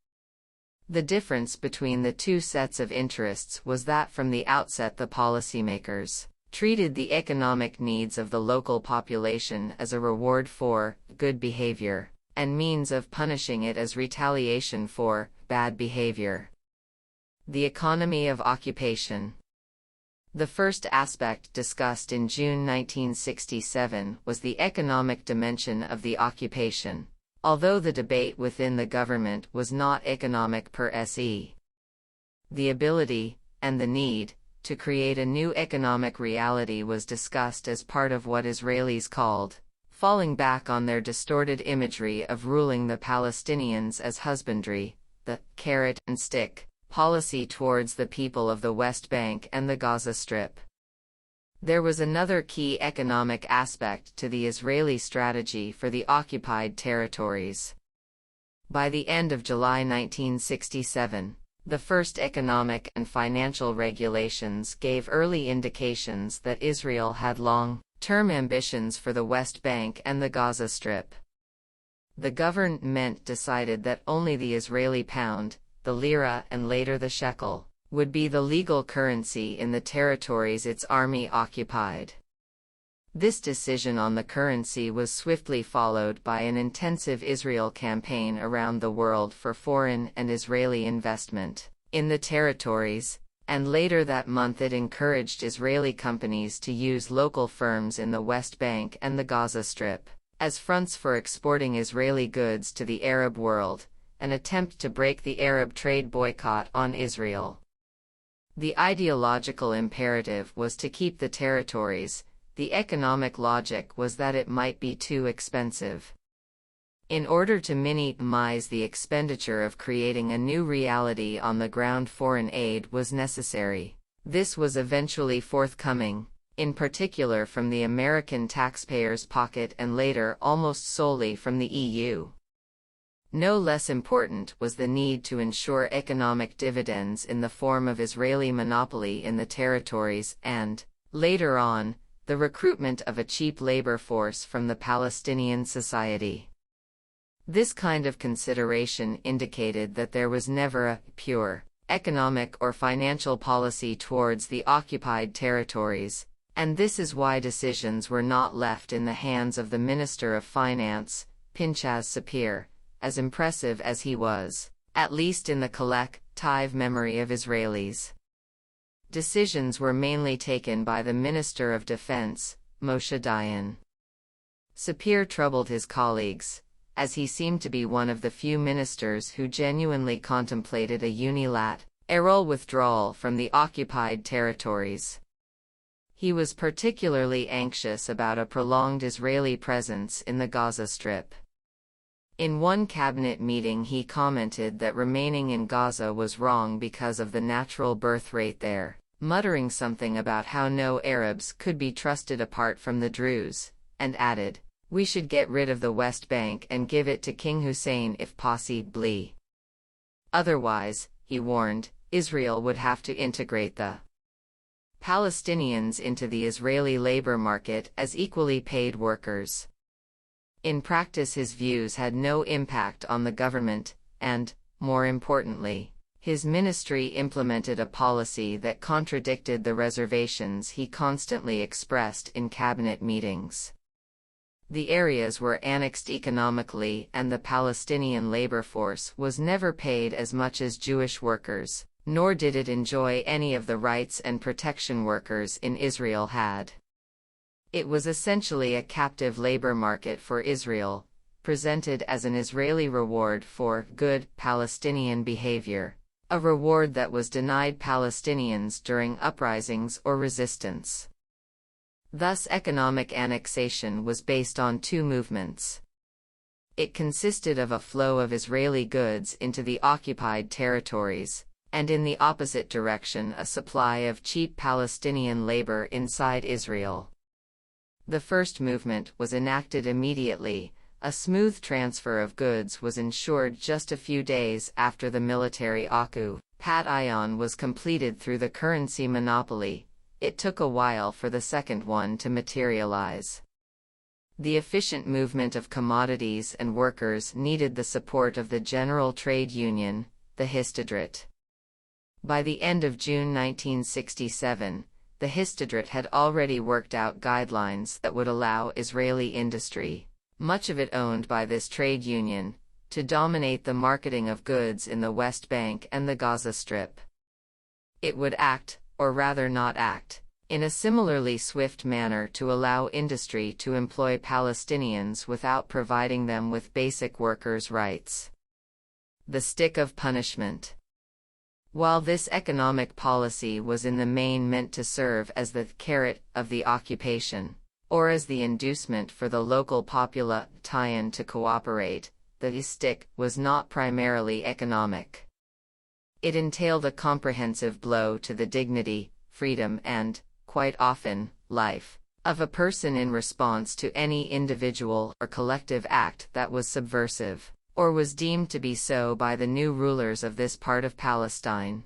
The difference between the two sets of interests was that from the outset the policymakers treated the economic needs of the local population as a reward for good behavior, and means of punishing it as retaliation for bad behavior. The economy of occupation. The first aspect discussed in June 1967 was the economic dimension of the occupation, although the debate within the government was not economic per se. The ability, and the need, to create a new economic reality was discussed as part of what Israelis called falling back on their distorted imagery of ruling the Palestinians as husbandry, the carrot and stick policy towards the people of the West Bank and the Gaza Strip. There was another key economic aspect to the Israeli strategy for the occupied territories. By the end of July 1967, the first economic and financial regulations gave early indications that Israel had long-term ambitions for the West Bank and the Gaza Strip. The government decided that only the Israeli pound, the lira and later the shekel, would be the legal currency in the territories its army occupied. This decision on the currency was swiftly followed by an intensive Israel campaign around the world for foreign and Israeli investment in the territories, and later that month it encouraged Israeli companies to use local firms in the West Bank and the Gaza Strip as fronts for exporting Israeli goods to the Arab world, an attempt to break the Arab trade boycott on Israel. The ideological imperative was to keep the territories. The economic logic was that it might be too expensive. In order to minimize the expenditure of creating a new reality on the ground, foreign aid was necessary. This was eventually forthcoming, in particular from the American taxpayer's pocket and later almost solely from the EU. No less important was the need to ensure economic dividends in the form of Israeli monopoly in the territories and, later on, the recruitment of a cheap labor force from the Palestinian society. This kind of consideration indicated that there was never a pure economic or financial policy towards the occupied territories, and this is why decisions were not left in the hands of the Minister of Finance, Pinchas Sapir, as impressive as he was, at least in the collective memory of Israelis. Decisions were mainly taken by the Minister of Defense, Moshe Dayan. Sapir troubled his colleagues, as he seemed to be one of the few ministers who genuinely contemplated a unilateral withdrawal from the occupied territories. He was particularly anxious about a prolonged Israeli presence in the Gaza Strip. In one cabinet meeting he commented that remaining in Gaza was wrong because of the natural birth rate there, muttering something about how no Arabs could be trusted apart from the Druze, and added, "We should get rid of the West Bank and give it to King Hussein if possible." Otherwise, he warned, Israel would have to integrate the Palestinians into the Israeli labor market as equally paid workers. In practice, his views had no impact on the government, and, more importantly, his ministry implemented a policy that contradicted the reservations he constantly expressed in cabinet meetings. The areas were annexed economically, and the Palestinian labor force was never paid as much as Jewish workers, nor did it enjoy any of the rights and protection workers in Israel had. It was essentially a captive labor market for Israel, presented as an Israeli reward for good Palestinian behavior, a reward that was denied Palestinians during uprisings or resistance. Thus, economic annexation was based on two movements. It consisted of a flow of Israeli goods into the occupied territories, and in the opposite direction, a supply of cheap Palestinian labor inside Israel. The first movement was enacted immediately. A smooth transfer of goods was ensured just a few days after the military occupation was completed through the currency monopoly. It took a while for the second one to materialize. The efficient movement of commodities and workers needed the support of the General Trade Union, the Histadrut. By the end of June 1967, the Histadrut had already worked out guidelines that would allow Israeli industry, much of it owned by this trade union, to dominate the marketing of goods in the West Bank and the Gaza Strip. It would act, or rather not act, in a similarly swift manner to allow industry to employ Palestinians without providing them with basic workers' rights. The stick of punishment. While this economic policy was in the main meant to serve as the carrot of the occupation, or as the inducement for the local population to cooperate, the stick was not primarily economic. It entailed a comprehensive blow to the dignity, freedom and, quite often, life of a person in response to any individual or collective act that was subversive, or was deemed to be so by the new rulers of this part of Palestine.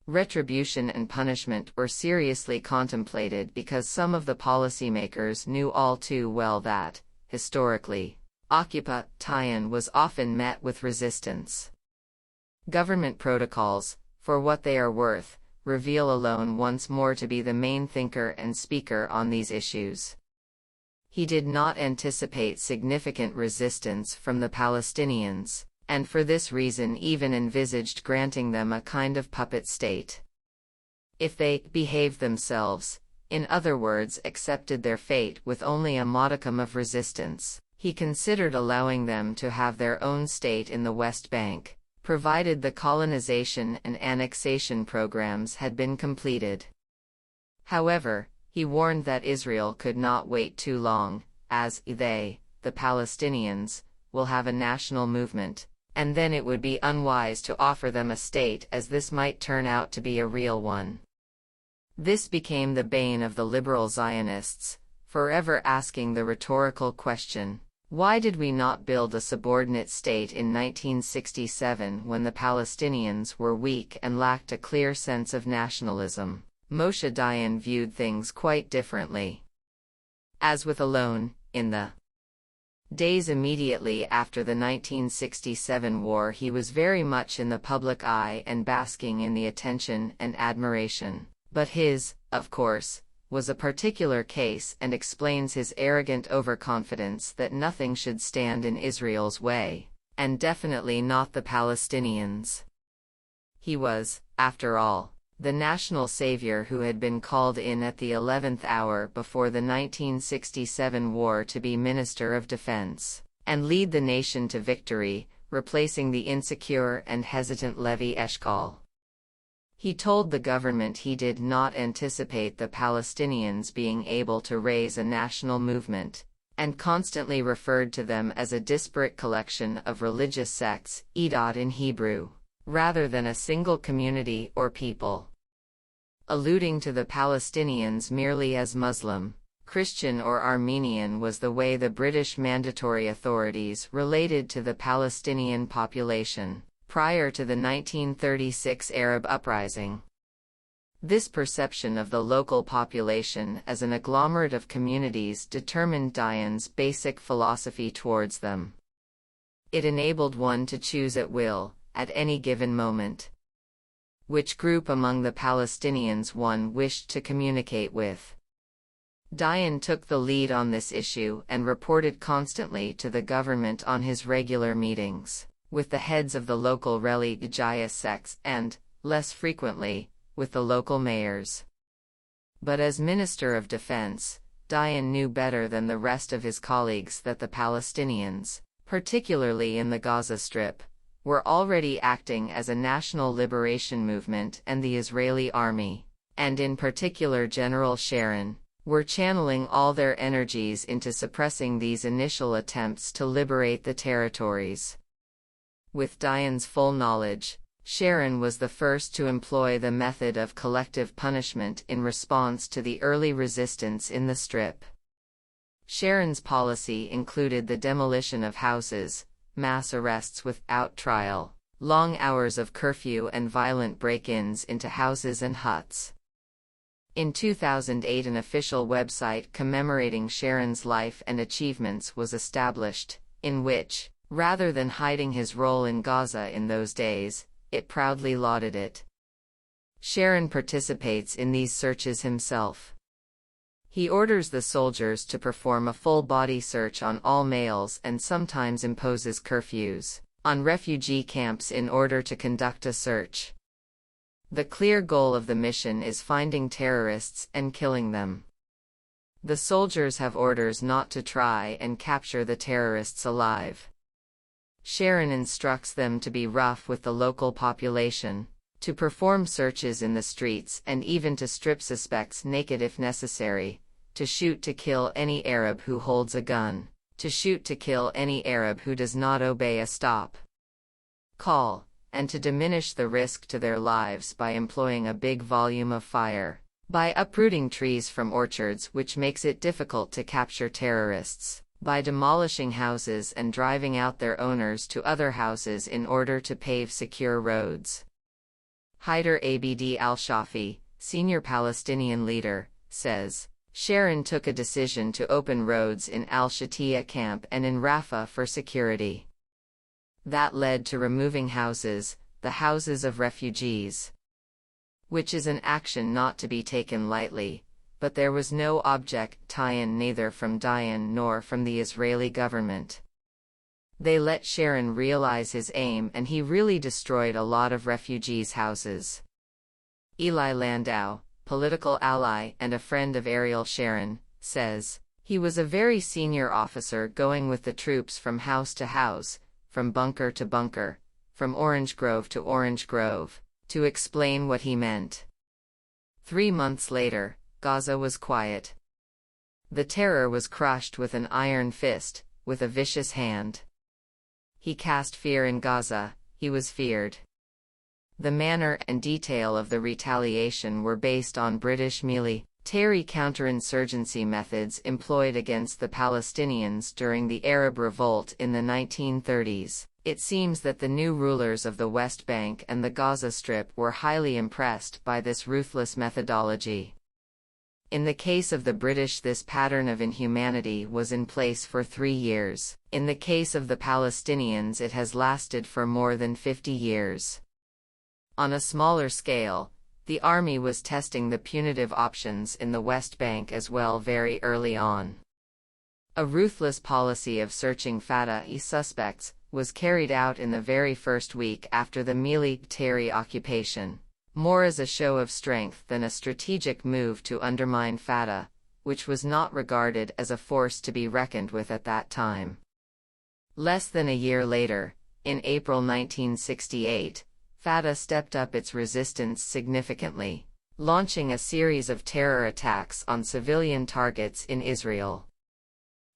Retribution and punishment were seriously contemplated because some of the policymakers knew all too well that, historically, occupation was often met with resistance. Government protocols, for what they are worth, reveal Alon once more to be the main thinker and speaker on these issues. He did not anticipate significant resistance from the Palestinians, and for this reason even envisaged granting them a kind of puppet state. If they behaved themselves, in other words accepted their fate with only a modicum of resistance, he considered allowing them to have their own state in the West Bank, provided the colonization and annexation programs had been completed. However, he warned that Israel could not wait too long, as they, the Palestinians, will have a national movement, and then it would be unwise to offer them a state, as this might turn out to be a real one. This became the bane of the liberal Zionists, forever asking the rhetorical question, why did we not build a subordinate state in 1967 when the Palestinians were weak and lacked a clear sense of nationalism? Moshe Dayan viewed things quite differently. As with Alon, in the days immediately after the 1967 war, he was very much in the public eye and basking in the attention and admiration. But his, of course, was a particular case and explains his arrogant overconfidence that nothing should stand in Israel's way, and definitely not the Palestinians. He was, after all, the national savior who had been called in at the 11th hour before the 1967 war to be Minister of Defense, and lead the nation to victory, replacing the insecure and hesitant Levi Eshkol. He told the government he did not anticipate the Palestinians being able to raise a national movement, and constantly referred to them as a disparate collection of religious sects, erudite in Hebrew, rather than a single community or people. Alluding to the Palestinians merely as Muslim, Christian or Armenian was the way the British Mandatory Authorities related to the Palestinian population, prior to the 1936 Arab uprising. This perception of the local population as an agglomerate of communities determined Dayan's basic philosophy towards them. It enabled one to choose at will, at any given moment, which group among the Palestinians one wished to communicate with. Dayan took the lead on this issue and reported constantly to the government on his regular meetings with the heads of the local religious sects and, less frequently, with the local mayors. But as Minister of Defense, Dayan knew better than the rest of his colleagues that the Palestinians, particularly in the Gaza Strip, were already acting as a national liberation movement, and the Israeli army, and in particular General Sharon, were channeling all their energies into suppressing these initial attempts to liberate the territories. With Dayan's full knowledge, Sharon was the first to employ the method of collective punishment in response to the early resistance in the Strip. Sharon's policy included the demolition of houses, mass arrests without trial, long hours of curfew, and violent break-ins into houses and huts. In 2008, an official website commemorating Sharon's life and achievements was established, in which, rather than hiding his role in Gaza in those days, it proudly lauded it. Sharon participates in these searches himself. He orders the soldiers to perform a full-body search on all males and sometimes imposes curfews on refugee camps in order to conduct a search. The clear goal of the mission is finding terrorists and killing them. The soldiers have orders not to try and capture the terrorists alive. Sharon instructs them to be rough with the local population, to perform searches in the streets, and even to strip suspects naked if necessary, to shoot to kill any Arab who holds a gun, to shoot to kill any Arab who does not obey a stop call, and to diminish the risk to their lives by employing a big volume of fire, by uprooting trees from orchards, which makes it difficult to capture terrorists, by demolishing houses and driving out their owners to other houses in order to pave secure roads. Haider Abd al-Shafi, senior Palestinian leader, says, Sharon took a decision to open roads in al-Shatiya camp and in Rafah for security. That led to removing houses, the houses of refugees, which is an action not to be taken lightly, but there was no objection neither from Dayan nor from the Israeli government. They let Sharon realize his aim, and he really destroyed a lot of refugees' houses. Eli Landau, political ally and a friend of Ariel Sharon, says, he was a very senior officer, going with the troops from house to house, from bunker to bunker, from Orange Grove to Orange Grove, to explain what he meant. 3 months later, Gaza was quiet. The terror was crushed with an iron fist, with a vicious hand. He cast fear in Gaza, he was feared. The manner and detail of the retaliation were based on British military counterinsurgency methods employed against the Palestinians during the Arab Revolt in the 1930s. It seems that the new rulers of the West Bank and the Gaza Strip were highly impressed by this ruthless methodology. In the case of the British, this pattern of inhumanity was in place for 3 years. In the case of the Palestinians, it has lasted for more than 50 years. On a smaller scale, the army was testing the punitive options in the West Bank as well very early on. A ruthless policy of searching Fatah suspects was carried out in the very first week after the military occupation, more as a show of strength than a strategic move to undermine Fatah, which was not regarded as a force to be reckoned with at that time. Less than a year later, in April 1968, Fatah stepped up its resistance significantly, launching a series of terror attacks on civilian targets in Israel.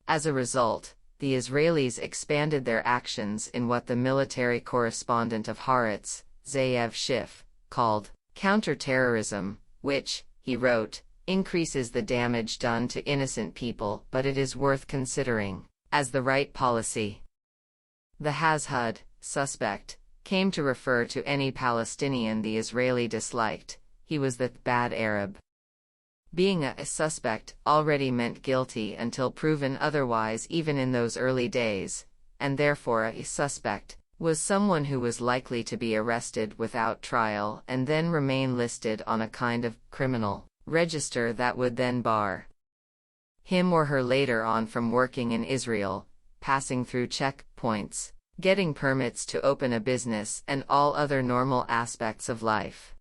As a result, the Israelis expanded their actions in what the military correspondent of Haaretz, Ze'ev Schiff, called counter-terrorism, which, he wrote, increases the damage done to innocent people, but it is worth considering as the right policy. The Hazhud suspect came to refer to any Palestinian the Israeli disliked. He was the bad Arab. Being a suspect already meant guilty until proven otherwise even in those early days, and therefore a suspect was someone who was likely to be arrested without trial and then remain listed on a kind of criminal register that would then bar him or her later on from working in Israel, passing through checkpoints, getting permits to open a business, and all other normal aspects of life.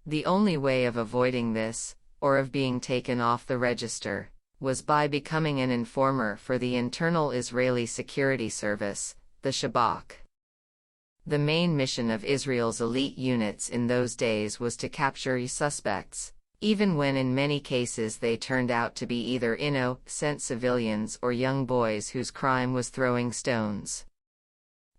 The only way of avoiding this, or of being taken off the register, was by becoming an informer for the internal Israeli security service, the Shabak. The main mission of Israel's elite units in those days was to capture suspects, even when in many cases they turned out to be either innocent civilians or young boys whose crime was throwing stones.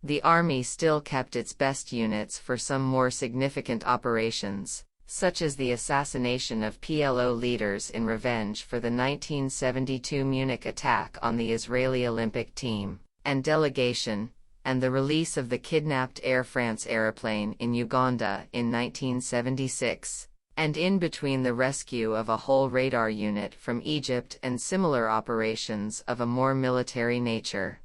The army still kept its best units for some more significant operations, such as the assassination of PLO leaders in revenge for the 1972 Munich attack on the Israeli Olympic team and delegation, and the release of the kidnapped Air France aeroplane in Uganda in 1976, and in between the rescue of a whole radar unit from Egypt and similar operations of a more military nature.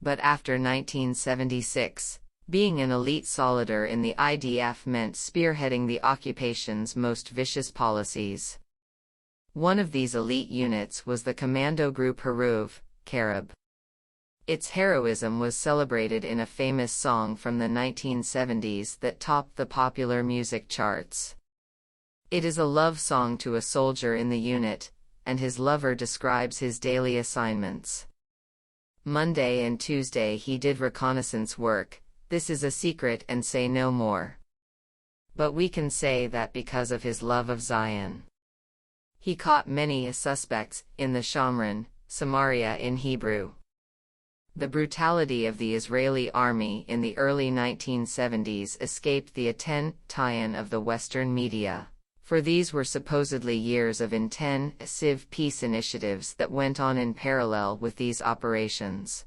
But after 1976, being an elite solider in the IDF meant spearheading the occupation's most vicious policies. One of these elite units was the Commando Group Haruv, Karib. Its heroism was celebrated in a famous song from the 1970s that topped the popular music charts. It is a love song to a soldier in the unit, and his lover describes his daily assignments. Monday and Tuesday he did reconnaissance work. This is a secret and say no more. But we can say that because of his love of Zion. He caught many suspects in the Shomron, Samaria in Hebrew. The brutality of the Israeli army in the early 1970s escaped the attention of the Western media, for these were supposedly years of intensive peace initiatives that went on in parallel with these operations.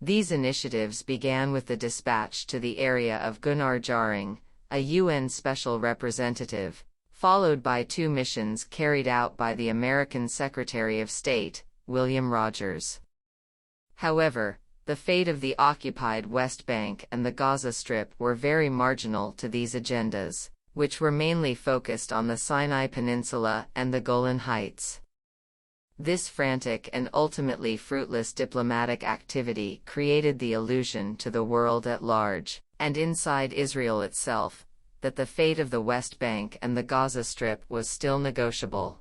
These initiatives began with the dispatch to the area of Gunnar Jarring, a UN special representative, followed by 2 missions carried out by the American Secretary of State, William Rogers. However, the fate of the occupied West Bank and the Gaza Strip were very marginal to these agendas, which were mainly focused on the Sinai Peninsula and the Golan Heights. This frantic and ultimately fruitless diplomatic activity created the illusion to the world at large, and inside Israel itself, that the fate of the West Bank and the Gaza Strip was still negotiable.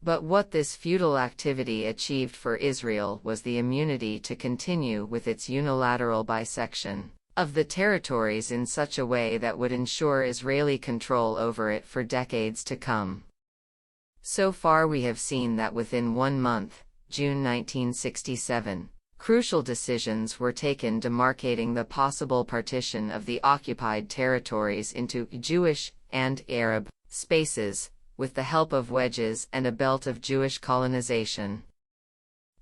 But what this futile activity achieved for Israel was the immunity to continue with its unilateral bisection of the territories in such a way that would ensure Israeli control over it for decades to come. So far we have seen that within 1 month, June 1967, crucial decisions were taken demarcating the possible partition of the occupied territories into Jewish and Arab spaces, with the help of wedges and a belt of Jewish colonization.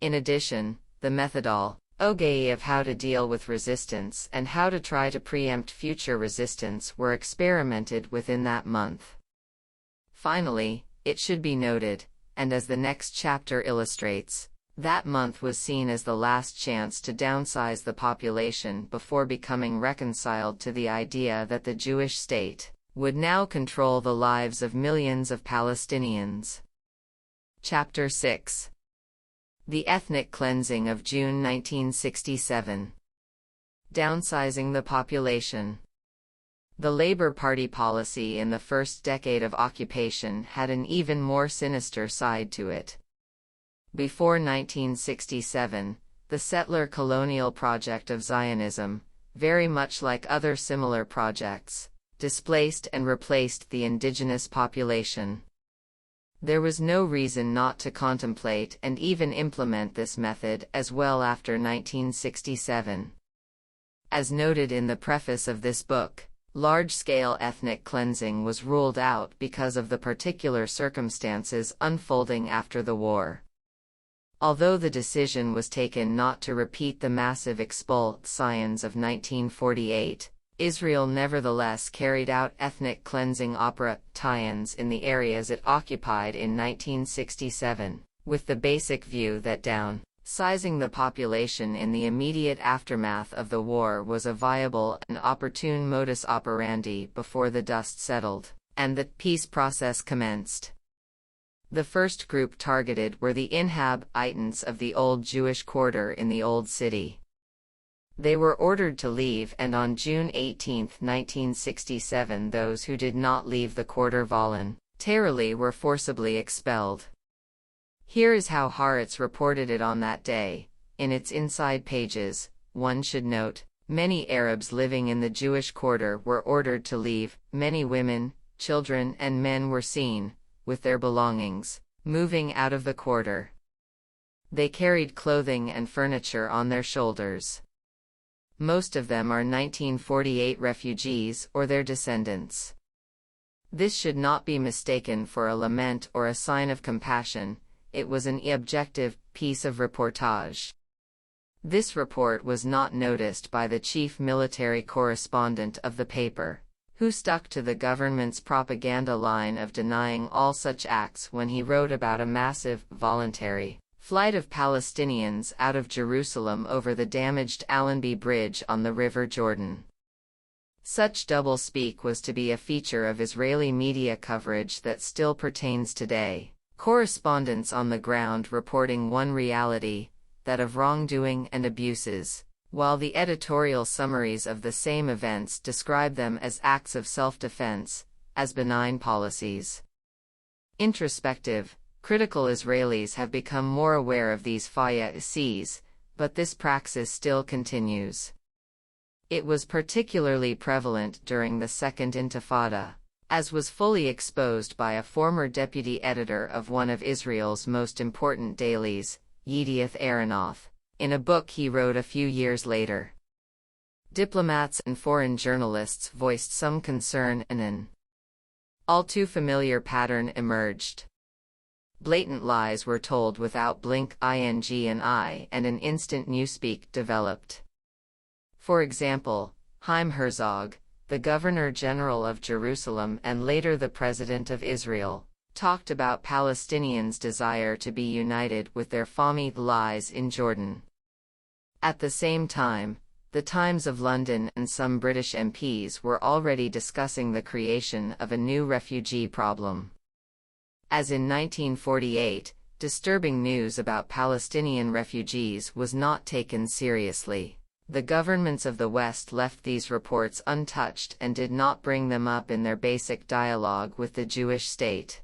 In addition, the methodology of how to deal with resistance and how to try to preempt future resistance were experimented within that month. Finally, it should be noted, and as the next chapter illustrates, that month was seen as the last chance to downsize the population before becoming reconciled to the idea that the Jewish state would now control the lives of millions of Palestinians. Chapter 6. The Ethnic Cleansing of June 1967. Downsizing the population. The Labour Party policy in the first decade of occupation had an even more sinister side to it. Before 1967, the settler colonial project of Zionism, very much like other similar projects, displaced and replaced the indigenous population. There was no reason not to contemplate and even implement this method as well after 1967. As noted in the preface of this book, large-scale ethnic cleansing was ruled out because of the particular circumstances unfolding after the war. Although the decision was taken not to repeat the massive expulsions of 1948, Israel nevertheless carried out ethnic cleansing operations in the areas it occupied in 1967, with the basic view that downsizing the population in the immediate aftermath of the war was a viable and opportune modus operandi before the dust settled and the peace process commenced. The first group targeted were the inhabitants of the old Jewish quarter in the Old City. They were ordered to leave, and on June 18, 1967, those who did not leave the quarter voluntarily were forcibly expelled. Here is how Haaretz reported it on that day. In its inside pages, one should note, many Arabs living in the Jewish quarter were ordered to leave. Many women, children, and men were seen, with their belongings, moving out of the quarter. They carried clothing and furniture on their shoulders. Most of them are 1948 refugees or their descendants. This should not be mistaken for a lament or a sign of compassion. It was an objective piece of reportage. This report was not noticed by the chief military correspondent of the paper, who stuck to the government's propaganda line of denying all such acts when he wrote about a massive, voluntary flight of Palestinians out of Jerusalem over the damaged Allenby Bridge on the River Jordan. Such double-speak was to be a feature of Israeli media coverage that still pertains today. Correspondents on the ground reporting one reality, that of wrongdoing and abuses, while the editorial summaries of the same events describe them as acts of self-defense, as benign policies. Introspective, critical Israelis have become more aware of these fallacies, but this praxis still continues. It was particularly prevalent during the Second Intifada, as was fully exposed by a former deputy editor of one of Israel's most important dailies, Yedioth Ahronoth, in a book he wrote a few years later. Diplomats and foreign journalists voiced some concern, and an all too familiar pattern emerged. Blatant lies were told without blink ing and eye, and an instant newspeak developed. For example, Chaim Herzog, the Governor-General of Jerusalem and later the President of Israel, talked about Palestinians' desire to be united with their allies in Jordan. At the same time, the Times of London and some British MPs were already discussing the creation of a new refugee problem. As in 1948, disturbing news about Palestinian refugees was not taken seriously. The governments of the West left these reports untouched and did not bring them up in their basic dialogue with the Jewish state.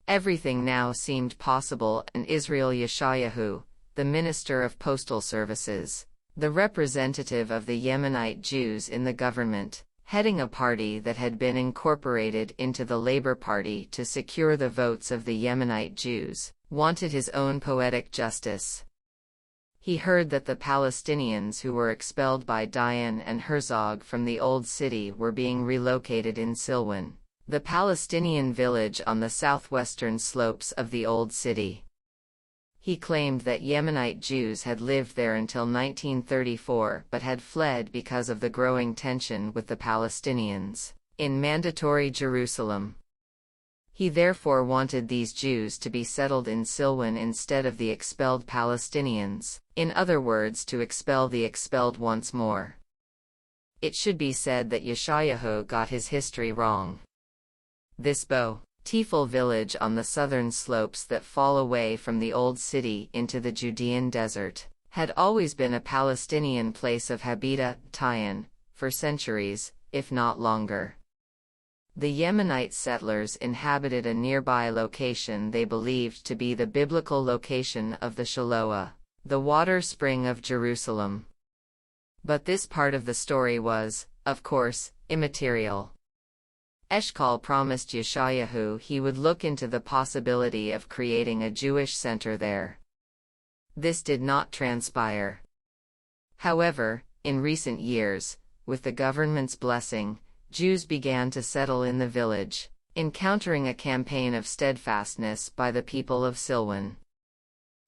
Everything now seemed possible, and Israel Yeshayahu, the Minister of Postal Services, the representative of the Yemenite Jews in the government, heading a party that had been incorporated into the Labour Party to secure the votes of the Yemenite Jews, wanted his own poetic justice. He heard that the Palestinians who were expelled by Dayan and Herzog from the Old City were being relocated in Silwan, the Palestinian village on the southwestern slopes of the Old City. He claimed that Yemenite Jews had lived there until 1934 but had fled because of the growing tension with the Palestinians in Mandatory Jerusalem. He therefore wanted these Jews to be settled in Silwan instead of the expelled Palestinians, in other words, to expel the expelled once more. It should be said that Yeshayahu got his history wrong. This Tifel village on the southern slopes that fall away from the Old City into the Judean desert had always been a Palestinian place of habitation for centuries, if not longer. The Yemenite settlers inhabited a nearby location they believed to be the biblical location of the Shiloah, the water spring of Jerusalem. But this part of the story was, of course, immaterial. Eshkol promised Yeshayahu he would look into the possibility of creating a Jewish center there. This did not transpire. However, in recent years, with the government's blessing, Jews began to settle in the village, encountering a campaign of steadfastness by the people of Silwan.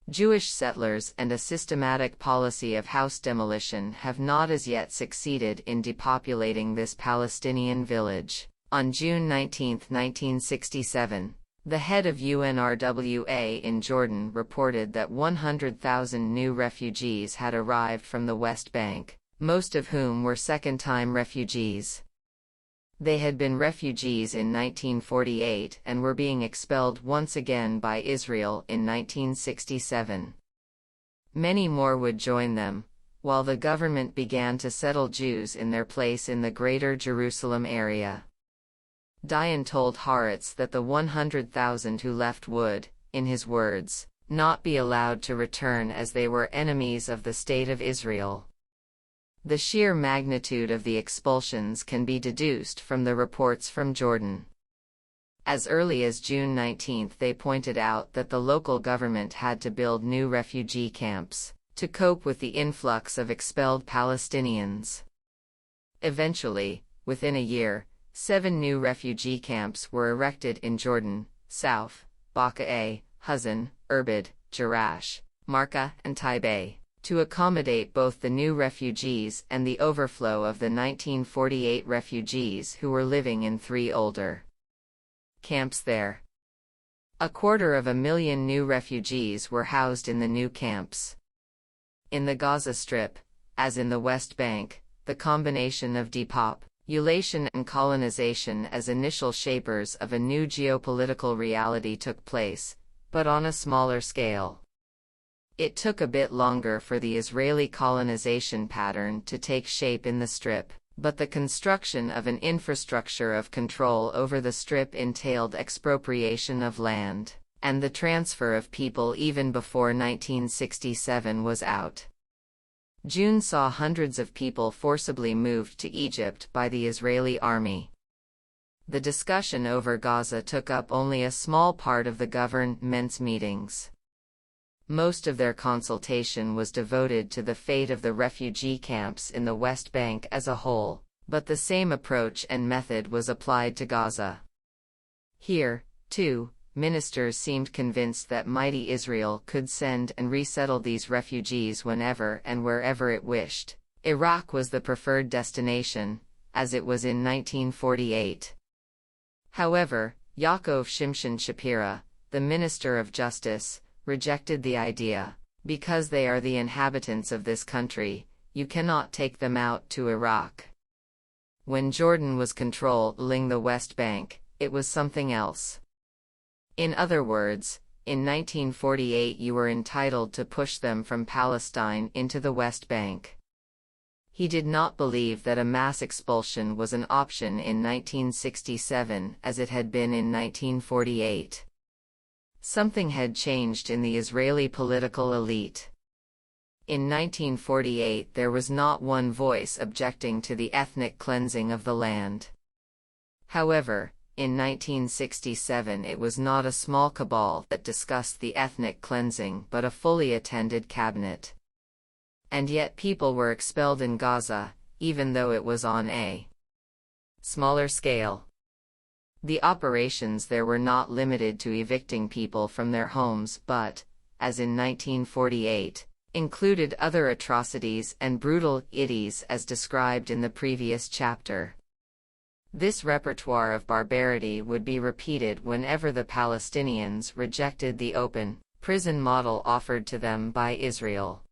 Jewish settlers and a systematic policy of house demolition have not as yet succeeded in depopulating this Palestinian village. On June 19, 1967, the head of UNRWA in Jordan reported that 100,000 new refugees had arrived from the West Bank, most of whom were second-time refugees. They had been refugees in 1948 and were being expelled once again by Israel in 1967. Many more would join them, while the government began to settle Jews in their place in the Greater Jerusalem area. Dayan told Haaretz that the 100,000 who left would, in his words, not be allowed to return as they were enemies of the State of Israel. The sheer magnitude of the expulsions can be deduced from the reports from Jordan. As early as June 19, they pointed out that the local government had to build new refugee camps to cope with the influx of expelled Palestinians. Eventually, within a year, 7 new refugee camps were erected in Jordan, South, Baqaa, Huzn, Irbid, Jerash, Marka, and Taibeh, to accommodate both the new refugees and the overflow of the 1948 refugees who were living in 3 older camps there. 250,000 new refugees were housed in the new camps. In the Gaza Strip, as in the West Bank, the combination of depopulation and colonization as initial shapers of a new geopolitical reality took place, but on a smaller scale. It took a bit longer for the Israeli colonization pattern to take shape in the Strip, but the construction of an infrastructure of control over the Strip entailed expropriation of land, and the transfer of people even before 1967 was out. June saw hundreds of people forcibly moved to Egypt by the Israeli army. The discussion over Gaza took up only a small part of the government's meetings. Most of their consultation was devoted to the fate of the refugee camps in the West Bank as a whole, but the same approach and method was applied to Gaza. Here, too, ministers seemed convinced that mighty Israel could send and resettle these refugees whenever and wherever it wished. Iraq was the preferred destination, as it was in 1948. However, Yaakov Shimshon Shapira, the Minister of Justice, rejected the idea. Because they are the inhabitants of this country, you cannot take them out to Iraq. When Jordan was controlling the West Bank, it was something else. In other words, in 1948 you were entitled to push them from Palestine into the West Bank. He did not believe that a mass expulsion was an option in 1967 as it had been in 1948. Something had changed in the Israeli political elite. In 1948 there was not one voice objecting to the ethnic cleansing of the land. However, in 1967 it was not a small cabal that discussed the ethnic cleansing but a fully attended cabinet. And yet people were expelled in Gaza, even though it was on a smaller scale. The operations there were not limited to evicting people from their homes but, as in 1948, included other atrocities and brutal idiocies as described in the previous chapter. This repertoire of barbarity would be repeated whenever the Palestinians rejected the open prison model offered to them by Israel.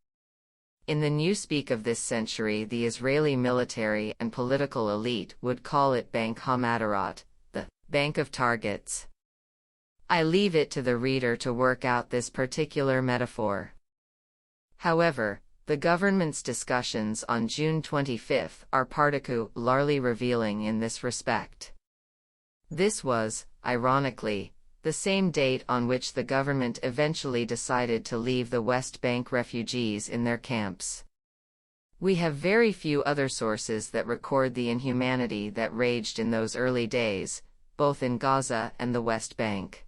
In the newspeak of this century, the Israeli military and political elite would call it Bank HaMatarot, the bank of targets. I leave it to the reader to work out this particular metaphor. However, the government's discussions on June 25 are particularly revealing in this respect. This was, ironically, the same date on which the government eventually decided to leave the West Bank refugees in their camps. We have very few other sources that record the inhumanity that raged in those early days, both in Gaza and the West Bank.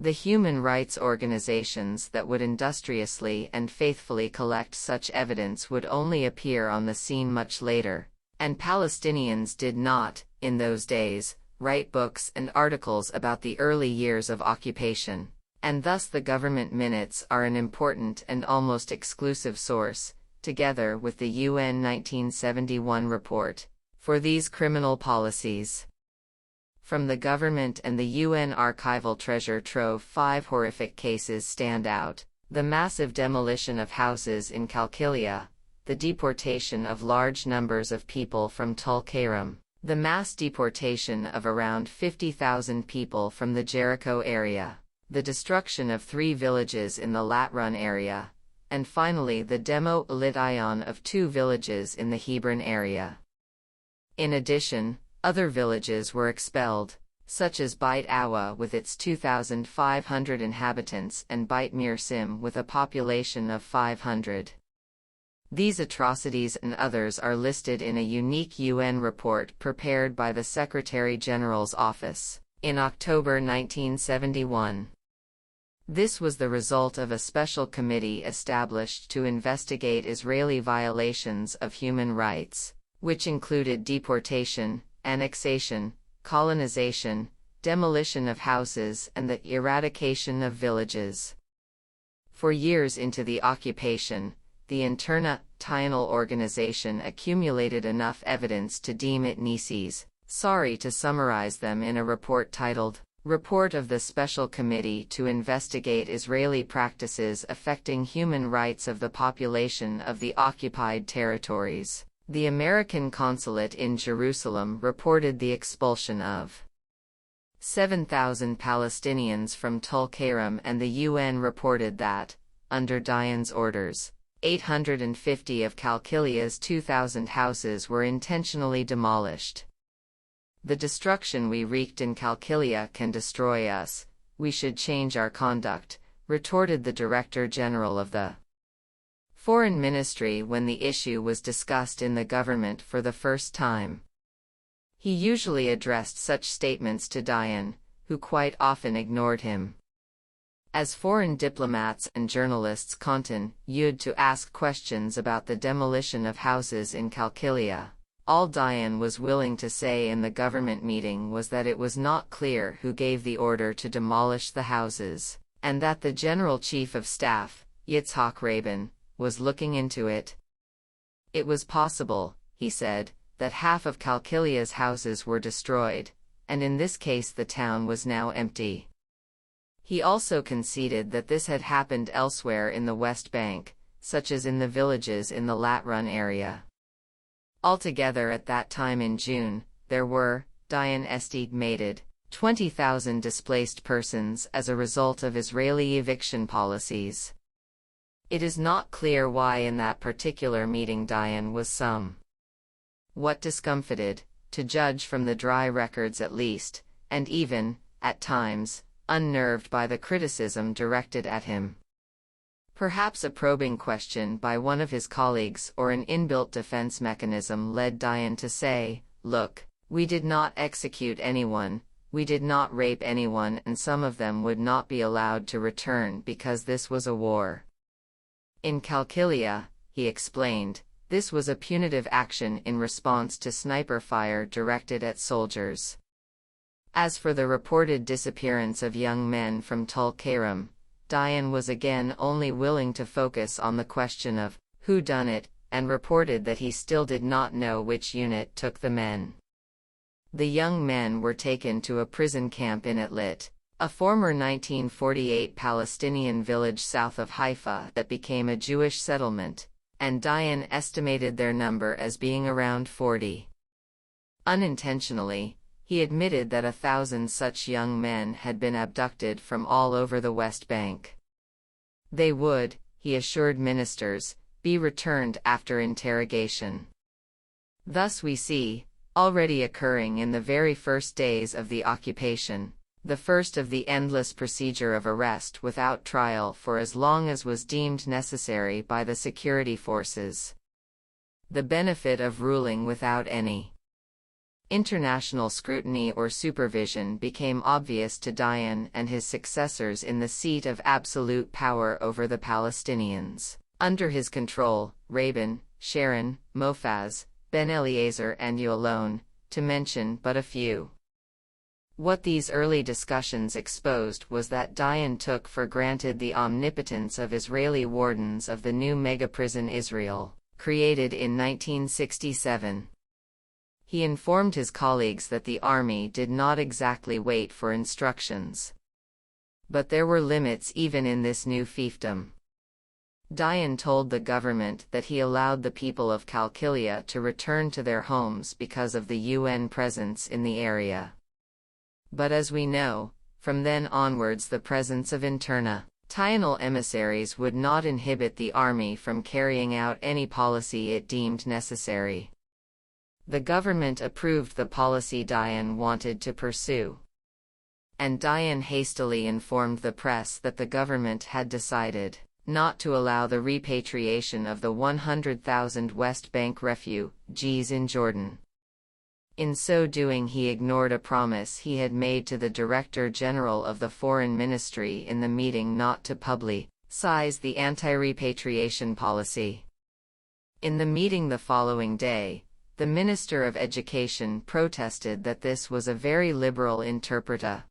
The human rights organizations that would industriously and faithfully collect such evidence would only appear on the scene much later, and Palestinians did not, in those days, write books and articles about the early years of occupation. and thus the government minutes are an important and almost exclusive source, together with the UN 1971 report, for these criminal policies. From the government and the UN archival treasure trove, 5 horrific cases stand out: the massive demolition of houses in Qalqilia, the deportation of large numbers of people from Tulkarem, the mass deportation of around 50,000 people from the Jericho area, the destruction of 3 villages in the Latrun area, and finally the demolition of 2 villages in the Hebron area. In addition, other villages were expelled, such as Beit Awa with its 2,500 inhabitants and Beit Mirsim with a population of 500. These atrocities and others are listed in a unique UN report prepared by the Secretary-General's Office in October 1971. This was the result of a special committee established to investigate Israeli violations of human rights, which included deportation, annexation, colonization, demolition of houses, and the eradication of villages. For years into the occupation, the International Organization accumulated enough evidence to deem it necessary to summarize them in a report titled, Report of the Special Committee to Investigate Israeli Practices Affecting Human Rights of the Population of the Occupied Territories. The American consulate in Jerusalem reported the expulsion of 7,000 Palestinians from Tulkarem, and the UN reported that, under Dayan's orders, 850 of Qalqilia's 2,000 houses were intentionally demolished. The destruction we wreaked in Qalqilia can destroy us. We should change our conduct, retorted the Director General of the Foreign Ministry when the issue was discussed in the government for the first time. He usually addressed such statements to Dayan, who quite often ignored him. As foreign diplomats and journalists continued to ask questions about the demolition of houses in Qalqilia, all Dayan was willing to say in the government meeting was that it was not clear who gave the order to demolish the houses, and that the General Chief of Staff, Yitzhak Rabin, was looking into it. It was possible, he said, that half of Qalqilia's houses were destroyed, and in this case the town was now empty. He also conceded that this had happened elsewhere in the West Bank, such as in the villages in the Latrun area. Altogether at that time in June, there were, Dayan estimated, 20,000 displaced persons as a result of Israeli eviction policies. It is not clear why in that particular meeting Dayan was somewhat discomfited, to judge from the dry records at least, and even, at times, unnerved by the criticism directed at him. Perhaps a probing question by one of his colleagues or an inbuilt defense mechanism led Dayan to say, "Look, we did not execute anyone, we did not rape anyone, and some of them would not be allowed to return because this was a war." In Qalqilia, he explained, this was a punitive action in response to sniper fire directed at soldiers. As for the reported disappearance of young men from Tulkarem, Dayan was again only willing to focus on the question of who done it, and reported that he still did not know which unit took the men. The young men were taken to a prison camp in Etlit, a former 1948 Palestinian village south of Haifa that became a Jewish settlement, and Dayan estimated their number as being around 40. Unintentionally, he admitted that 1,000 such young men had been abducted from all over the West Bank. They would, he assured ministers, be returned after interrogation. Thus we see, already occurring in the very first days of the occupation, the first of the endless procedure of arrest without trial for as long as was deemed necessary by the security forces. The benefit of ruling without any international scrutiny or supervision became obvious to Dayan and his successors in the seat of absolute power over the Palestinians. Under his control, Rabin, Sharon, Mofaz, Ben Eliezer and Yalon, to mention but a few. What these early discussions exposed was that Dayan took for granted the omnipotence of Israeli wardens of the new megaprison Israel, created in 1967. He informed his colleagues that the army did not exactly wait for instructions. But there were limits even in this new fiefdom. Dayan told the government that he allowed the people of Qalqilia to return to their homes because of the UN presence in the area. But as we know, from then onwards the presence of international emissaries would not inhibit the army from carrying out any policy it deemed necessary. The government approved the policy Dayan wanted to pursue. And Dayan hastily informed the press that the government had decided not to allow the repatriation of the 100,000 West Bank refugees in Jordan. In so doing, he ignored a promise he had made to the Director General of the Foreign Ministry in the meeting not to publicize the anti-repatriation policy. In the meeting the following day, the Minister of Education protested that this was a very liberal interpretation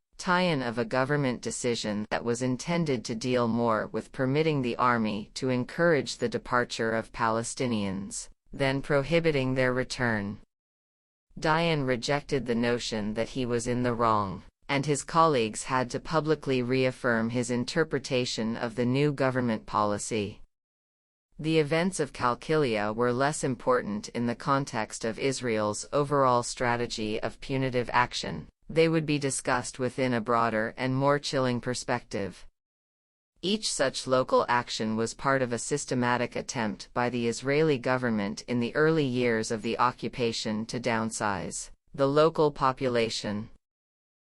of a government decision that was intended to deal more with permitting the army to encourage the departure of Palestinians than prohibiting their return. Dayan rejected the notion that he was in the wrong, and his colleagues had to publicly reaffirm his interpretation of the new government policy. The events of Qalqilia were less important in the context of Israel's overall strategy of punitive action. They would be discussed within a broader and more chilling perspective. Each such local action was part of a systematic attempt by the Israeli government in the early years of the occupation to downsize the local population.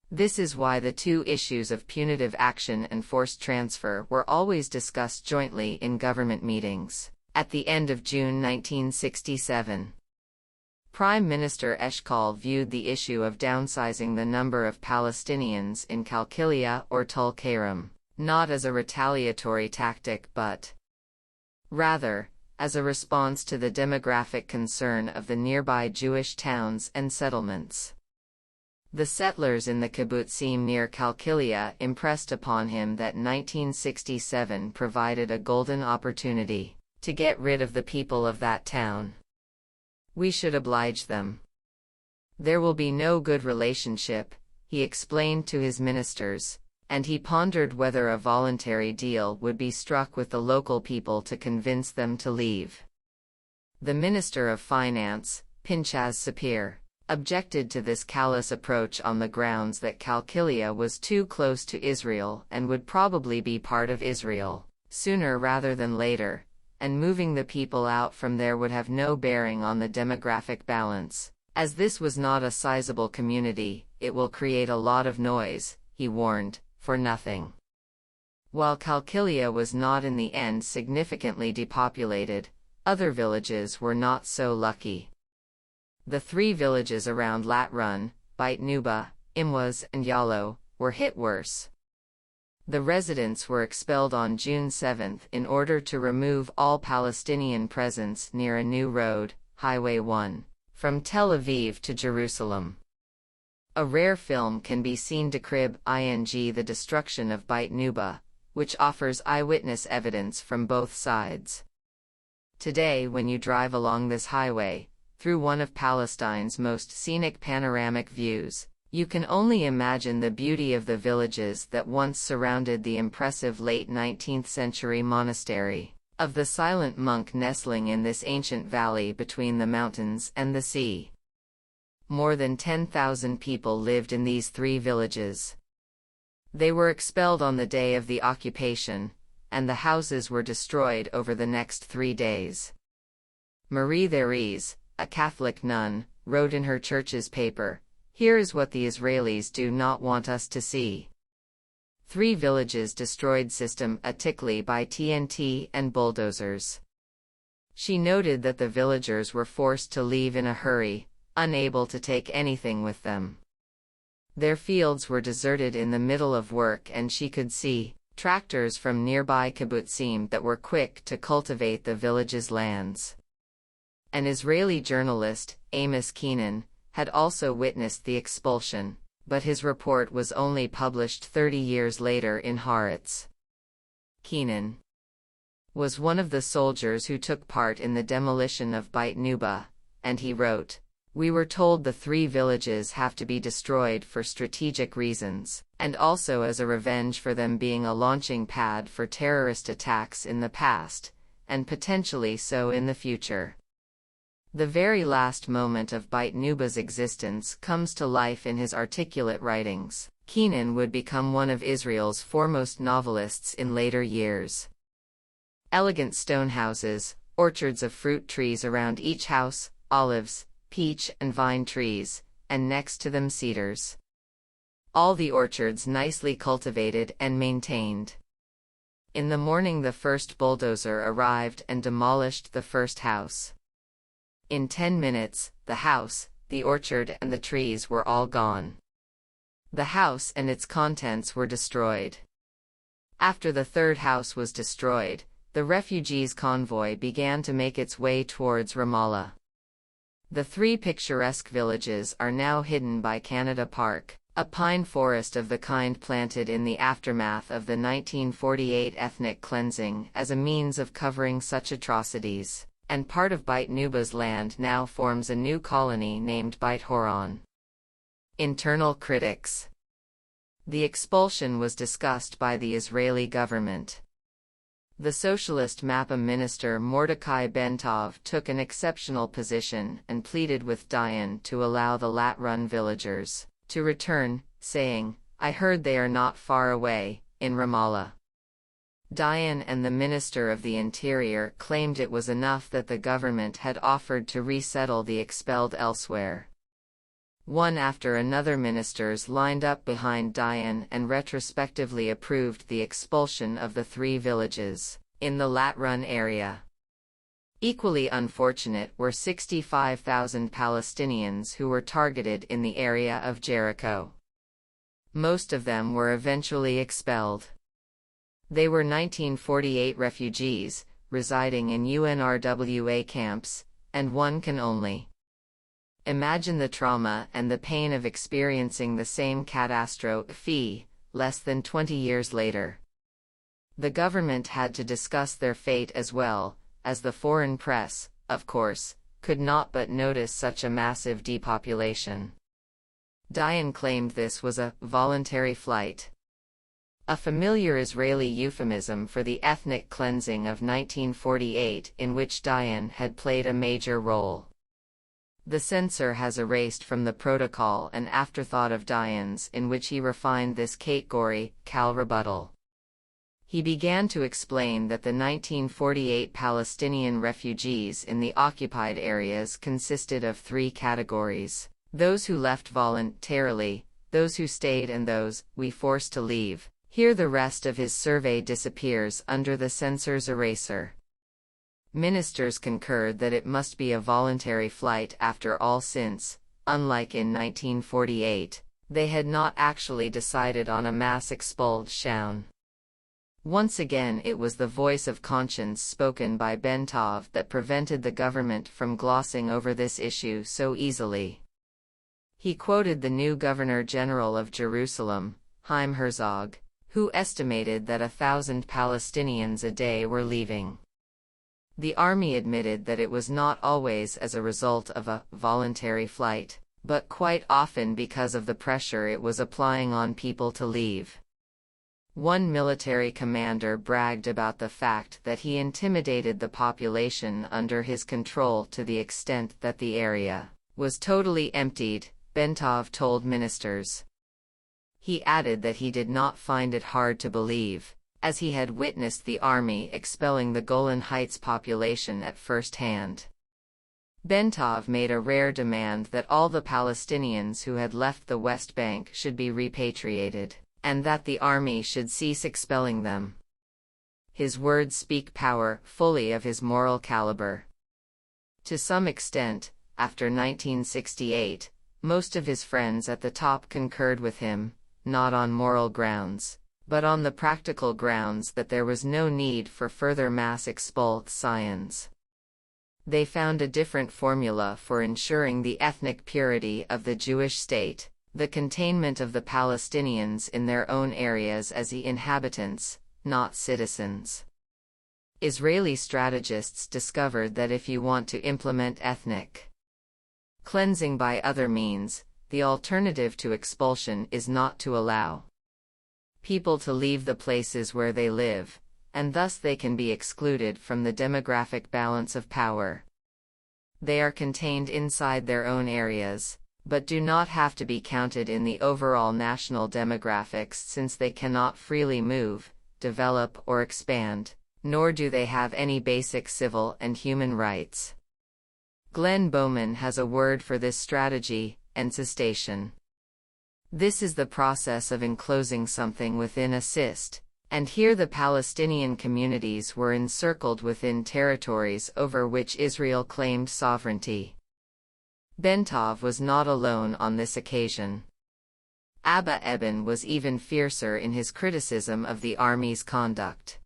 This is why the two issues of punitive action and forced transfer were always discussed jointly in government meetings. At the end of June 1967, Prime Minister Eshkol viewed the issue of downsizing the number of Palestinians in Qalqilia or Tulkarem not as a retaliatory tactic but rather as a response to the demographic concern of the nearby Jewish towns and settlements. The settlers in the kibbutzim near Qalqilia impressed upon him that 1967 provided a golden opportunity to get rid of the people of that town. We should oblige them. There will be no good relationship, he explained to his ministers, and he pondered whether a voluntary deal would be struck with the local people to convince them to leave. The Minister of Finance, Pinchas Sapir, objected to this callous approach on the grounds that Qalqilia was too close to Israel and would probably be part of Israel sooner rather than later, and moving the people out from there would have no bearing on the demographic balance. As this was not a sizable community, it will create a lot of noise, he warned, for nothing. While Qalqilia was not in the end significantly depopulated, other villages were not so lucky. The three villages around Latrun, Beit Nuba, Imwaz, and Yalo, were hit worse. The residents were expelled on June 7 in order to remove all Palestinian presence near a new road, Highway 1, from Tel Aviv to Jerusalem. A rare film can be seen describing the destruction of Beit Nuba, which offers eyewitness evidence from both sides. Today, when you drive along this highway, through one of Palestine's most scenic panoramic views, you can only imagine the beauty of the villages that once surrounded the impressive late 19th century monastery of the silent monk nestling in this ancient valley between the mountains and the sea. More than 10,000 people lived in these three villages. They were expelled on the day of the occupation, and the houses were destroyed over the next 3 days. Marie Therese, a Catholic nun, wrote in her church's paper, "Here is what the Israelis do not want us to see. 3 villages destroyed systematically by TNT and bulldozers." She noted that the villagers were forced to leave in a hurry, unable to take anything with them. Their fields were deserted in the middle of work, and she could see tractors from nearby kibbutzim that were quick to cultivate the village's lands. An Israeli journalist, Amos Keenan, had also witnessed the expulsion, but his report was only published 30 years later in Haaretz. Kenan was one of the soldiers who took part in the demolition of Beit Nuba, and he wrote, "We were told the 3 villages have to be destroyed for strategic reasons, and also as a revenge for them being a launching pad for terrorist attacks in the past, and potentially so in the future." The very last moment of Beit Nuba's existence comes to life in his articulate writings. Kenan would become one of Israel's foremost novelists in later years. Elegant stone houses, orchards of fruit trees around each house, olives, peach and vine trees, and next to them cedars. All the orchards nicely cultivated and maintained. In the morning the first bulldozer arrived and demolished the first house. In 10 minutes, the house, the orchard and the trees were all gone. The house and its contents were destroyed. After the third house was destroyed, the refugees' convoy began to make its way towards Ramallah. The 3 picturesque villages are now hidden by Canada Park, a pine forest of the kind planted in the aftermath of the 1948 ethnic cleansing as a means of covering such atrocities, and part of Beit Nuba's land now forms a new colony named Beit Horon. Internal critics. The expulsion was discussed by the Israeli government. The socialist Mappa minister Mordechai Bentov took an exceptional position and pleaded with Dayan to allow the Lat-run villagers to return, saying, "I heard they are not far away, in Ramallah." Dayan and the Minister of the Interior claimed it was enough that the government had offered to resettle the expelled elsewhere. One after another ministers lined up behind Dayan and retrospectively approved the expulsion of the 3 villages in the Lat-run area. Equally unfortunate were 65,000 Palestinians who were targeted in the area of Jericho. Most of them were eventually expelled. They were 1948 refugees, residing in UNRWA camps, and one can only imagine the trauma and the pain of experiencing the same catastrophe, less than 20 years later. The government had to discuss their fate as well, as the foreign press, of course, could not but notice such a massive depopulation. Dayan claimed this was a voluntary flight, a familiar Israeli euphemism for the ethnic cleansing of 1948 in which Dayan had played a major role. The censor has erased from the protocol an afterthought of Dayan's in which he refined this category, cal rebuttal. He began to explain that the 1948 Palestinian refugees in the occupied areas consisted of 3 categories: those who left voluntarily, those who stayed and those we forced to leave. Here the rest of his survey disappears under the censor's eraser. Ministers concurred that it must be a voluntary flight after all since, unlike in 1948, they had not actually decided on a mass expulsion. Once again it was the voice of conscience spoken by Bentov that prevented the government from glossing over this issue so easily. He quoted the new Governor-General of Jerusalem, Chaim Herzog, who estimated that 1,000 Palestinians a day were leaving. The army admitted that it was not always as a result of a voluntary flight, but quite often because of the pressure it was applying on people to leave. One military commander bragged about the fact that he intimidated the population under his control to the extent that the area was totally emptied, Bentov told ministers. He added that he did not find it hard to believe, as he had witnessed the army expelling the Golan Heights population at first hand. Bentov made a rare demand that all the Palestinians who had left the West Bank should be repatriated, and that the army should cease expelling them. His words speak power fully of his moral caliber. To some extent, after 1968, most of his friends at the top concurred with him, not on moral grounds, but on the practical grounds that there was no need for further mass expulsions. They found a different formula for ensuring the ethnic purity of the Jewish state, the containment of the Palestinians in their own areas as the inhabitants, not citizens. Israeli strategists discovered that if you want to implement ethnic cleansing by other means, the alternative to expulsion is not to allow people to leave the places where they live, and thus they can be excluded from the demographic balance of power. They are contained inside their own areas, but do not have to be counted in the overall national demographics since they cannot freely move, develop or expand, nor do they have any basic civil and human rights. Glenn Bowman has a word for this strategy: encystation. This is the process of enclosing something within a cyst, and here the Palestinian communities were encircled within territories over which Israel claimed sovereignty. Bentov was not alone on this occasion. Abba Eban was even fiercer in his criticism of the army's conduct.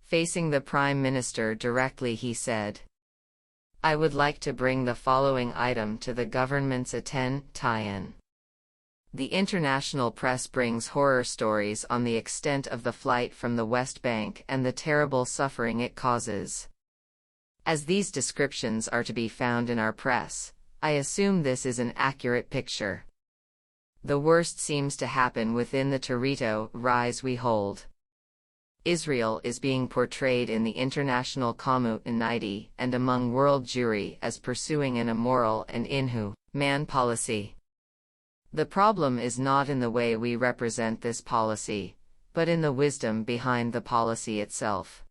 Facing the Prime Minister directly, he said, "I would like to bring the following item to the government's attention. The international press brings horror stories on the extent of the flight from the West Bank and the terrible suffering it causes. As these descriptions are to be found in our press, I assume this is an accurate picture. The worst seems to happen within the territories we hold. Israel is being portrayed in the international community and among world Jewry as pursuing an immoral and inhuman policy. The problem is not in the way we represent this policy, but in the wisdom behind the policy itself."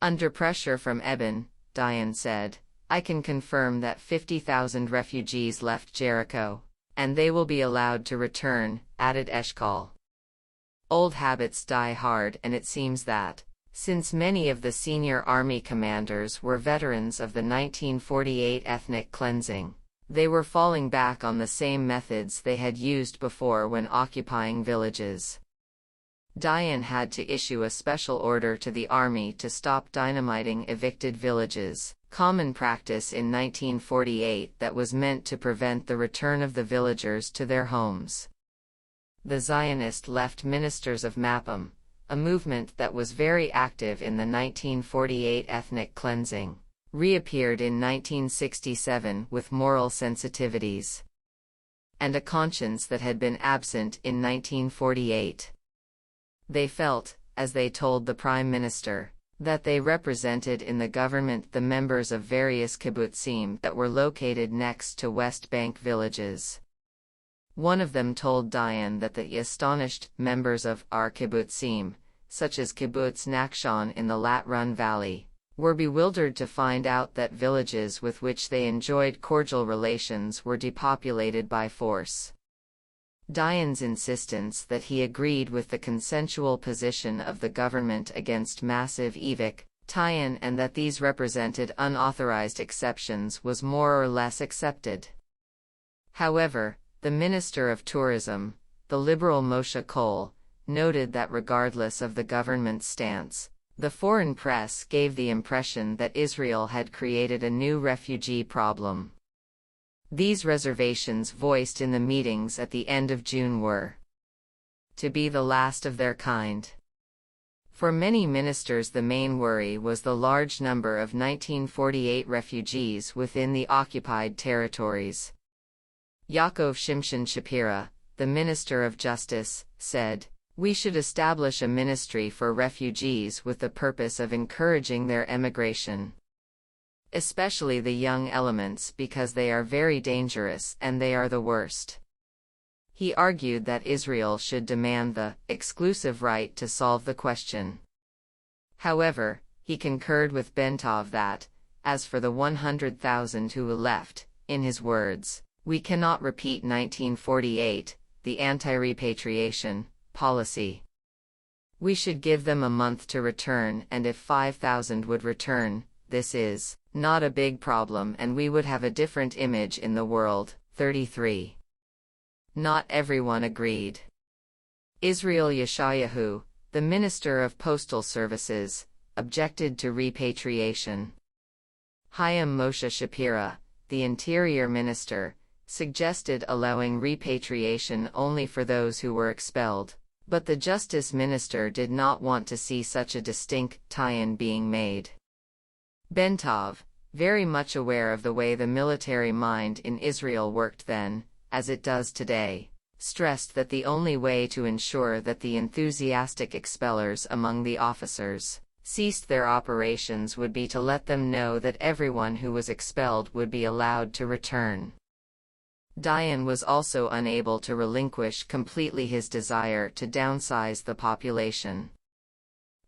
Under pressure from Eban, Dayan said, "I can confirm that 50,000 refugees left Jericho, and they will be allowed to return," added Eshkol. Old habits die hard, and it seems that, since many of the senior army commanders were veterans of the 1948 ethnic cleansing, they were falling back on the same methods they had used before when occupying villages. Dayan had to issue a special order to the army to stop dynamiting evicted villages, common practice in 1948 that was meant to prevent the return of the villagers to their homes. The Zionist left ministers of Mapam, a movement that was very active in the 1948 ethnic cleansing, reappeared in 1967 with moral sensitivities and a conscience that had been absent in 1948. They felt, as they told the Prime Minister, that they represented in the government the members of various kibbutzim that were located next to West Bank villages. One of them told Dayan that the astonished members of our kibbutzim, such as Kibbutz Nachshon in the Lat Run Valley, were bewildered to find out that villages with which they enjoyed cordial relations were depopulated by force. Dayan's insistence that he agreed with the consensual position of the government against massive eviction and that these represented unauthorized exceptions was more or less accepted. However, the Minister of Tourism, the liberal Moshe Kol, noted that regardless of the government's stance, the foreign press gave the impression that Israel had created a new refugee problem. These reservations voiced in the meetings at the end of June were to be the last of their kind. For many ministers, the main worry was the large number of 1948 refugees within the occupied territories. Yaakov Shimshon Shapira, the Minister of Justice, said, "We should establish a ministry for refugees with the purpose of encouraging their emigration, especially the young elements, because they are very dangerous and they are the worst." He argued that Israel should demand the exclusive right to solve the question. However, he concurred with Bentov that, as for the 100,000 who left, in his words, "We cannot repeat 1948, the anti-repatriation policy. We should give them a month to return, and if 5,000 would return, this is not a big problem and we would have a different image in the world." 33. Not everyone agreed. Israel Yeshayahu, the Minister of Postal Services, objected to repatriation. Chaim Moshe Shapira, the Interior Minister, suggested allowing repatriation only for those who were expelled, but the justice minister did not want to see such a distinct tie-in being made. Bentov, very much aware of the way the military mind in Israel worked then, as it does today, stressed that the only way to ensure that the enthusiastic expellers among the officers ceased their operations would be to let them know that everyone who was expelled would be allowed to return. Dayan was also unable to relinquish completely his desire to downsize the population.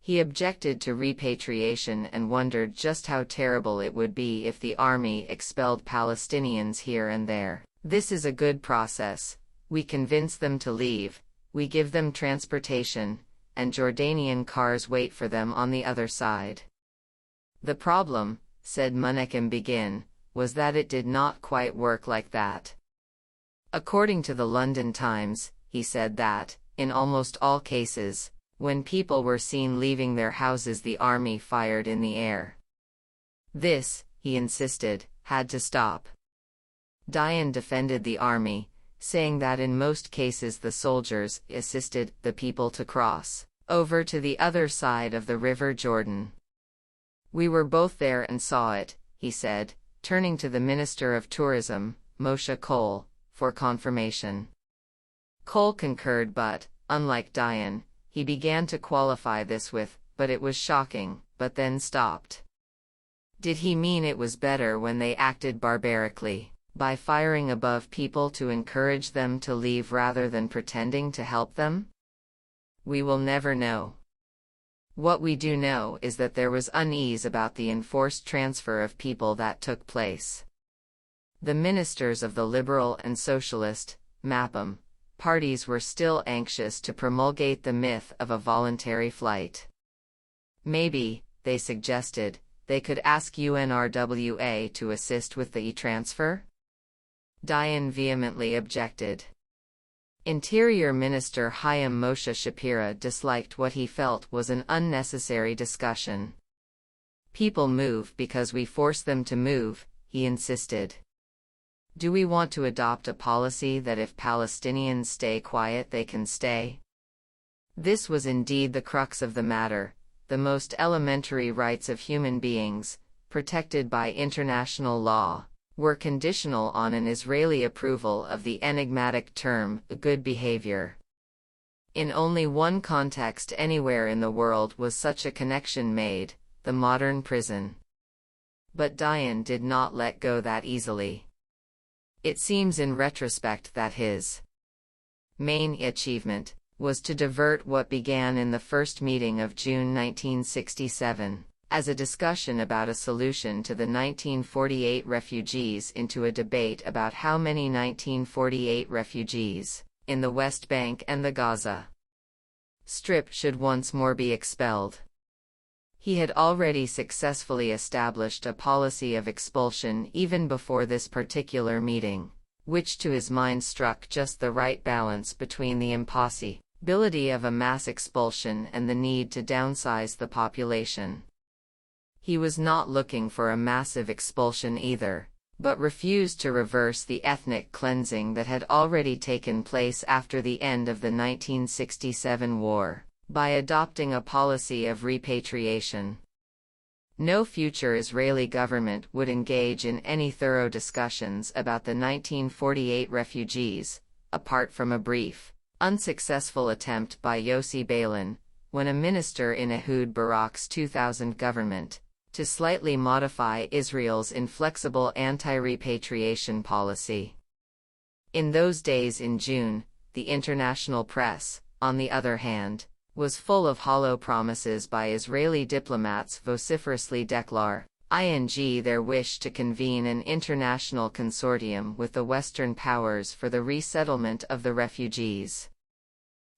He objected to repatriation and wondered just how terrible it would be if the army expelled Palestinians here and there. This is a good process. We convince them to leave, we give them transportation, and Jordanian cars wait for them on the other side. The problem, said Menachem Begin, was that it did not quite work like that. According to the London Times, he said that, in almost all cases, when people were seen leaving their houses, the army fired in the air. This, he insisted, had to stop. Dayan defended the army, saying that in most cases the soldiers assisted the people to cross over to the other side of the River Jordan. We were both there and saw it, he said, turning to the Minister of Tourism, Moshe Kol, for confirmation. Kol concurred, but, unlike Dayan, he began to qualify this with, "But it was shocking," but then stopped. Did he mean it was better when they acted barbarically, by firing above people to encourage them to leave rather than pretending to help them? We will never know. What we do know is that there was unease about the enforced transfer of people that took place. The ministers of the Liberal and Socialist, MAPM, parties were still anxious to promulgate the myth of a voluntary flight. Maybe, they suggested, they could ask UNRWA to assist with the e-transfer? Dayan vehemently objected. Interior Minister Chaim Moshe Shapira disliked what he felt was an unnecessary discussion. People move because we force them to move, he insisted. Do we want to adopt a policy that if Palestinians stay quiet they can stay? This was indeed the crux of the matter, the most elementary rights of human beings, protected by international law, were conditional on an Israeli approval of the enigmatic term, good behavior. In only one context anywhere in the world was such a connection made, the modern prison. But Dayan did not let go that easily. It seems in retrospect that his main achievement was to divert what began in the first meeting of June 1967, as a discussion about a solution to the 1948 refugees into a debate about how many 1948 refugees, in the West Bank and the Gaza Strip should once more be expelled. He had already successfully established a policy of expulsion even before this particular meeting, which to his mind struck just the right balance between the impossibility of a mass expulsion and the need to downsize the population. He was not looking for a massive expulsion either, but refused to reverse the ethnic cleansing that had already taken place after the end of the 1967 war, by adopting a policy of repatriation. No future Israeli government would engage in any thorough discussions about the 1948 refugees, apart from a brief, unsuccessful attempt by Yossi Beilin, when a minister in Ehud Barak's 2000 government, to slightly modify Israel's inflexible anti-repatriation policy. In those days in June, the international press, on the other hand, was full of hollow promises by Israeli diplomats vociferously declaring their wish to convene an international consortium with the Western powers for the resettlement of the refugees.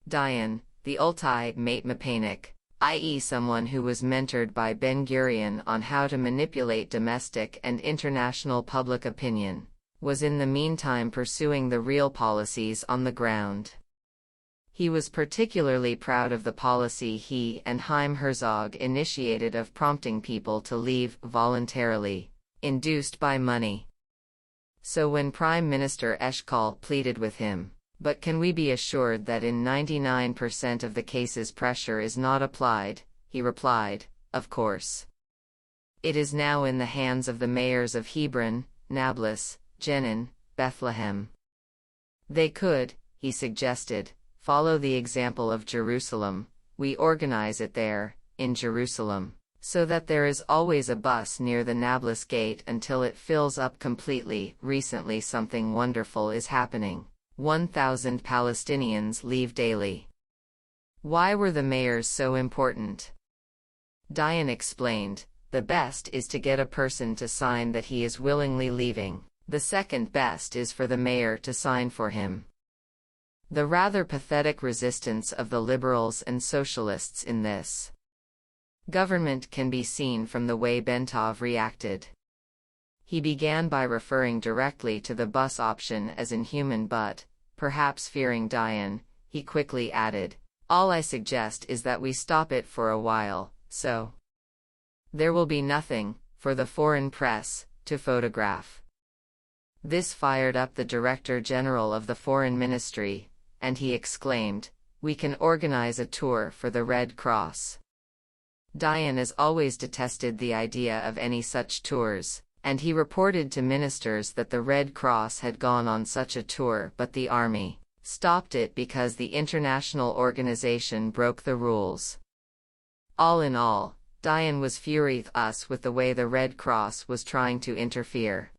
Dayan, the ultimate mechanic, i.e. someone who was mentored by Ben-Gurion on how to manipulate domestic and international public opinion, was in the meantime pursuing the real policies on the ground. He was particularly proud of the policy he and Chaim Herzog initiated of prompting people to leave voluntarily, induced by money. So when Prime Minister Eshkol pleaded with him, "But can we be assured that in 99% of the cases pressure is not applied?" he replied, "Of course. It is now in the hands of the mayors of Hebron, Nablus, Jenin, Bethlehem. They could," he suggested, "follow the example of Jerusalem. We organize it there, in Jerusalem, so that there is always a bus near the Nablus gate until it fills up completely." Recently something wonderful is happening. 1,000 Palestinians leave daily. Why were the mayors so important? Dayan explained, "The best is to get a person to sign that he is willingly leaving. The second best is for the mayor to sign for him." The rather pathetic resistance of the liberals and socialists in this government can be seen from the way Bentov reacted. He began by referring directly to the bus option as inhuman, but, perhaps fearing Dayan, he quickly added, "All I suggest is that we stop it for a while, so there will be nothing, for the foreign press, to photograph." This fired up the Director General of the Foreign Ministry, and he exclaimed, "We can organize a tour for the Red Cross." Dayan has always detested the idea of any such tours, and he reported to ministers that the Red Cross had gone on such a tour, but the army stopped it because the international organization broke the rules. All in all, Dayan was furious with the way the Red Cross was trying to interfere.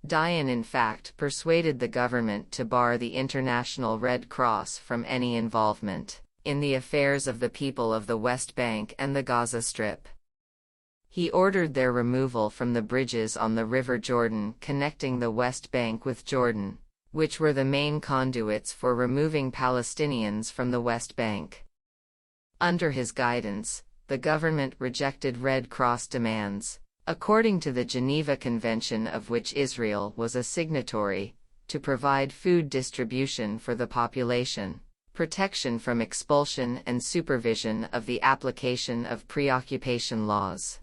Dayan in fact persuaded the government to bar the International Red Cross from any involvement in the affairs of the people of the West Bank and the Gaza Strip. He ordered their removal from the bridges on the River Jordan connecting the West Bank with Jordan, which were the main conduits for removing Palestinians from the West Bank. Under his guidance, the government rejected Red Cross demands, according to the Geneva Convention of which Israel was a signatory, to provide food distribution for the population, protection from expulsion and supervision of the application of pre-occupation laws.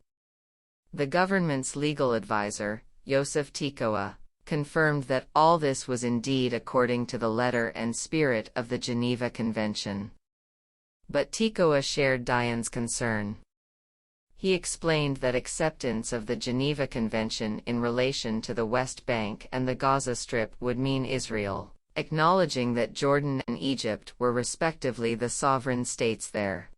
The government's legal advisor, Yosef Tekoa, confirmed that all this was indeed according to the letter and spirit of the Geneva Convention. But Tekoa shared Dayan's concern. He explained that acceptance of the Geneva Convention in relation to the West Bank and the Gaza Strip would mean Israel acknowledging that Jordan and Egypt were respectively the sovereign states there.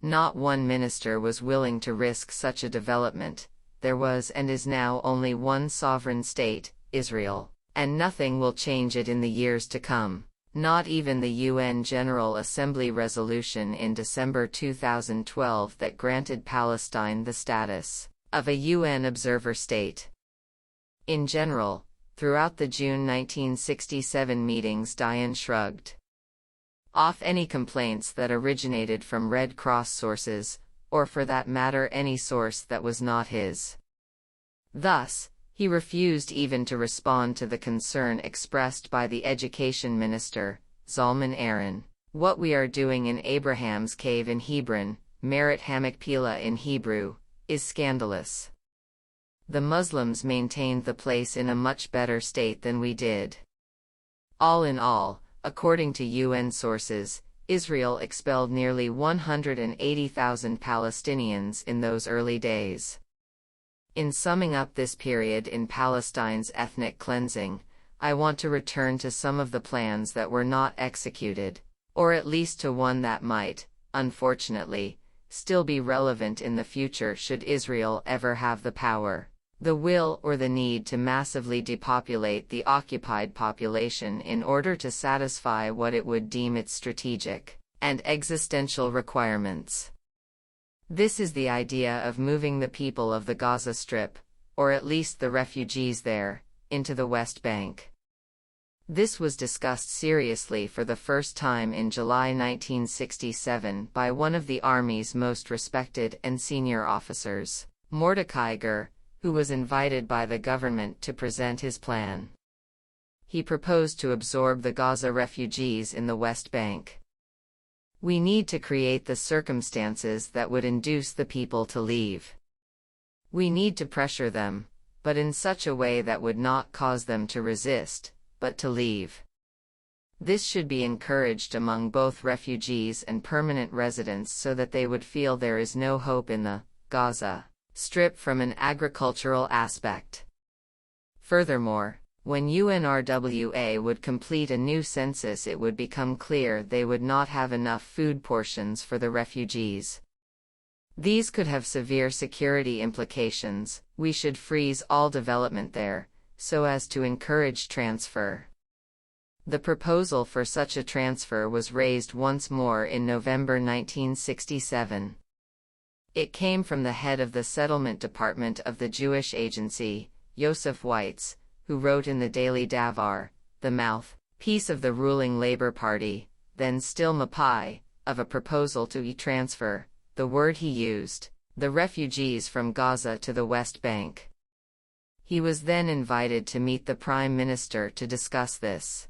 Not one minister was willing to risk such a development. There was and is now only one sovereign state, Israel, and nothing will change it in the years to come. Not even the UN General Assembly resolution in December 2012 that granted Palestine the status of a UN observer state. In general, throughout the June 1967 meetings, Dayan shrugged off any complaints that originated from Red Cross sources, or for that matter any source that was not his. Thus, he refused even to respond to the concern expressed by the Education Minister, Zalman Aaron. "What we are doing in Abraham's Cave in Hebron, Merit Hamikpila in Hebrew, is scandalous. The Muslims maintained the place in a much better state than we did." All in all, according to UN sources, Israel expelled nearly 180,000 Palestinians in those early days. In summing up this period in Palestine's ethnic cleansing, I want to return to some of the plans that were not executed, or at least to one that might, unfortunately, still be relevant in the future should Israel ever have the power, the will or the need to massively depopulate the occupied population in order to satisfy what it would deem its strategic and existential requirements. This is the idea of moving the people of the Gaza Strip, or at least the refugees there, into the West Bank. This was discussed seriously for the first time in July 1967 by one of the Army's most respected and senior officers, Mordecai Ger, who was invited by the government to present his plan. He proposed to absorb the Gaza refugees in the West Bank. "We need to create the circumstances that would induce the people to leave. We need to pressure them, but in such a way that would not cause them to resist, but to leave. This should be encouraged among both refugees and permanent residents so that they would feel there is no hope in the Gaza Strip from an agricultural aspect. Furthermore, when UNRWA would complete a new census, it would become clear they would not have enough food portions for the refugees. These could have severe security implications. We should freeze all development there, so as to encourage transfer. The proposal for such a transfer was raised once more in November 1967. It came from the head of the settlement department of the Jewish Agency, Yosef Weitz, who wrote in the Daily Davar, the mouthpiece of the ruling Labor Party, then still Mapai, of a proposal to transfer, the word he used, the refugees from Gaza to the West Bank. He was then invited to meet the Prime Minister to discuss this.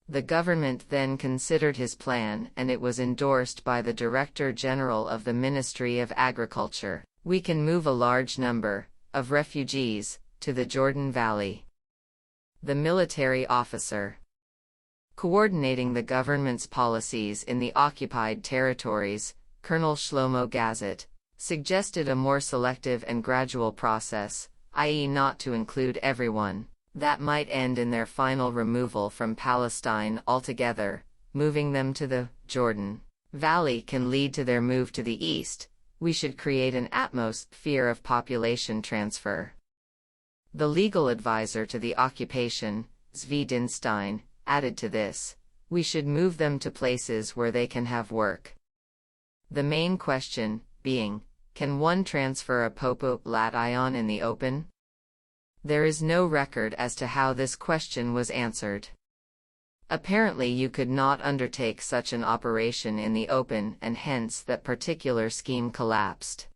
The government then considered his plan and it was endorsed by the Director General of the Ministry of Agriculture. We can move a large number of refugees to the Jordan Valley. The military officer coordinating the government's policies in the occupied territories, Colonel Shlomo Gazet, suggested a more selective and gradual process, i.e. not to include everyone. That might end in their final removal from Palestine altogether. Moving them to the Jordan Valley can lead to their move to the east. We should create an atmosphere of population transfer. The legal advisor to the occupation, Zvi Dinstein, added to this, we should move them to places where they can have work. The main question being, can one transfer a population in the open? There is no record as to how this question was answered. Apparently you could not undertake such an operation in the open and hence that particular scheme collapsed.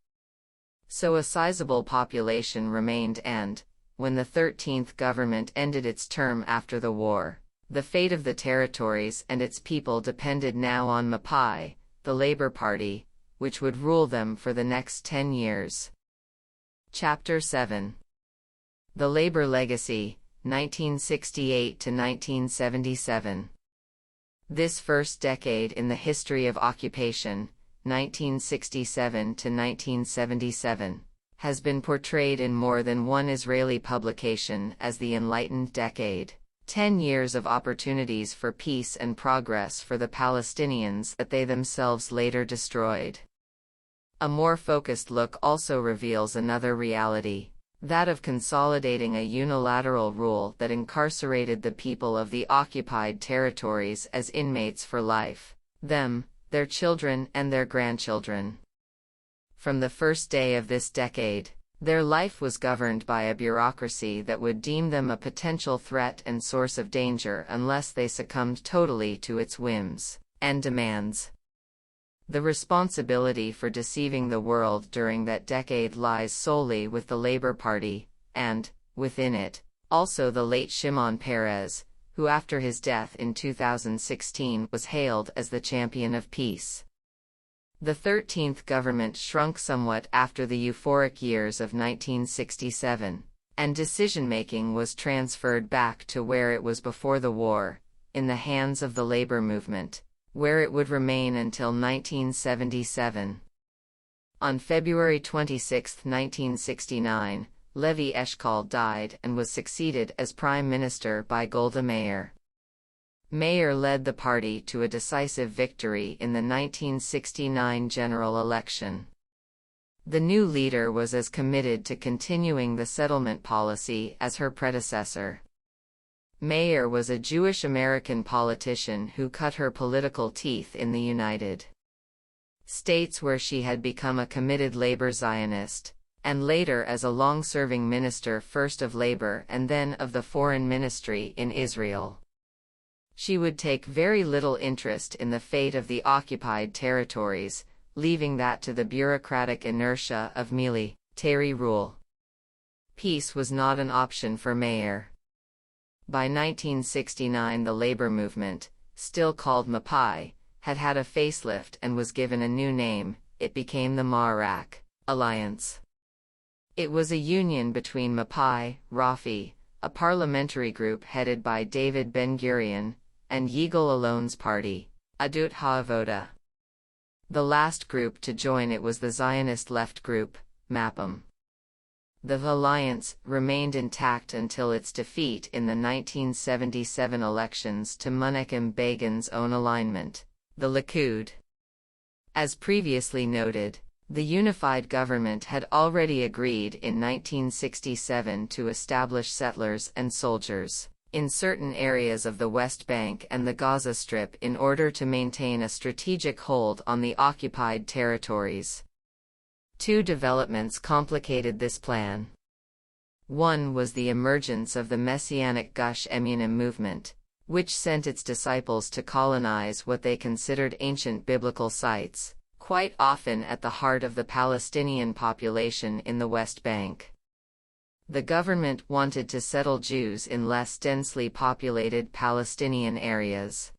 So a sizable population remained and, when the 13th government ended its term after the war, the fate of the territories and its people depended now on Mapai, the Labour Party, which would rule them for the next 10 years. Chapter 7. The Labor Legacy, 1968 to 1977. This first decade in the history of occupation, 1967 to 1977, has been portrayed in more than one Israeli publication as the Enlightened Decade. 10 years of opportunities for peace and progress for the Palestinians that they themselves later destroyed. A more focused look also reveals another reality, that of consolidating a unilateral rule that incarcerated the people of the occupied territories as inmates for life, them, their children and their grandchildren. From the first day of this decade, their life was governed by a bureaucracy that would deem them a potential threat and source of danger unless they succumbed totally to its whims and demands. The responsibility for deceiving the world during that decade lies solely with the Labour Party, and, within it, also the late Shimon Peres, who after his death in 2016 was hailed as the champion of peace. The 13th government shrunk somewhat after the euphoric years of 1967, and decision-making was transferred back to where it was before the war, in the hands of the labor movement, where it would remain until 1977. On February 26, 1969, Levi Eshkol died and was succeeded as Prime Minister by Golda Meir. Meir led the party to a decisive victory in the 1969 general election. The new leader was as committed to continuing the settlement policy as her predecessor. Meir was a Jewish-American politician who cut her political teeth in the United States, where she had become a committed labor Zionist, and later as a long-serving minister first of labor and then of the foreign ministry in Israel. She would take very little interest in the fate of the occupied territories, leaving that to the bureaucratic inertia of military rule. Peace was not an option for Meir. By 1969 the labor movement, still called Mapai, had had a facelift and was given a new name. It became the Ma'arak Alliance. It was a union between Mapai, Rafi, a parliamentary group headed by David Ben-Gurion, and Yigal Alon's party, Adut HaAvoda. The last group to join it was the Zionist left group, Mapam. The alliance remained intact until its defeat in the 1977 elections to Menachem Begin's own alignment, the Likud. As previously noted, the unified government had already agreed in 1967 to establish settlers and soldiers in certain areas of the West Bank and the Gaza Strip in order to maintain a strategic hold on the occupied territories. Two developments complicated this plan. One was the emergence of the Messianic Gush Emunim movement, which sent its disciples to colonize what they considered ancient biblical sites, quite often at the heart of the Palestinian population in the West Bank. The government wanted to settle Jews in less densely populated Palestinian areas.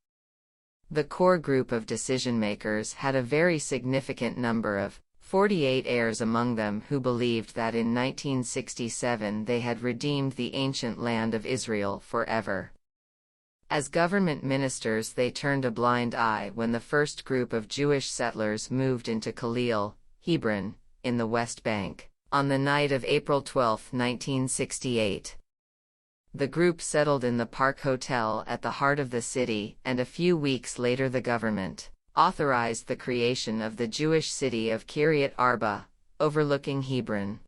The core group of decision-makers had a very significant number of 48 heirs among them who believed that in 1967 they had redeemed the ancient land of Israel forever. As government ministers, they turned a blind eye when the first group of Jewish settlers moved into Khalil, Hebron, in the West Bank, on the night of April 12, 1968. The group settled in the Park Hotel at the heart of the city, and a few weeks later the government authorized the creation of the Jewish city of Kiryat Arba, overlooking Hebron.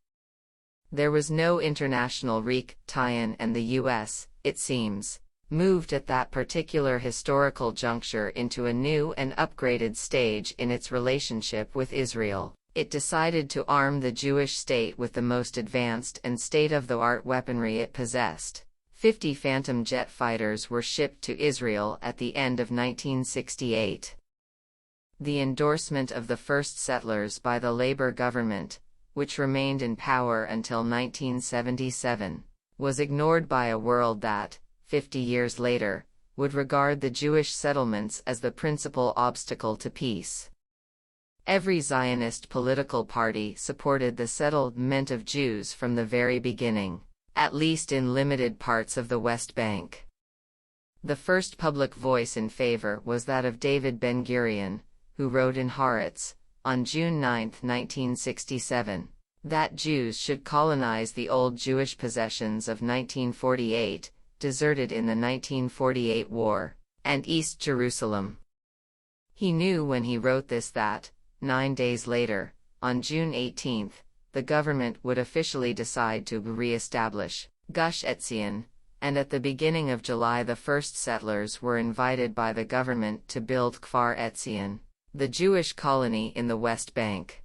There was no international tie-in, and the U.S., it seems, moved at that particular historical juncture into a new and upgraded stage in its relationship with Israel. It decided to arm the Jewish state with the most advanced and state-of-the-art weaponry it possessed. 50 Phantom jet fighters were shipped to Israel at the end of 1968. The endorsement of the first settlers by the Labour government, which remained in power until 1977, was ignored by a world that, 50 years later, would regard the Jewish settlements as the principal obstacle to peace. Every Zionist political party supported the settlement of Jews from the very beginning, at least in limited parts of the West Bank. The first public voice in favor was that of David Ben-Gurion, who wrote in Haaretz, on June 9, 1967, that Jews should colonize the old Jewish possessions of 1948, deserted in the 1948 war, and East Jerusalem. He knew when he wrote this that, 9 days later, on June 18, the government would officially decide to re-establish Gush Etzion, and at the beginning of July the first settlers were invited by the government to build Kfar Etzion, the Jewish colony in the West Bank.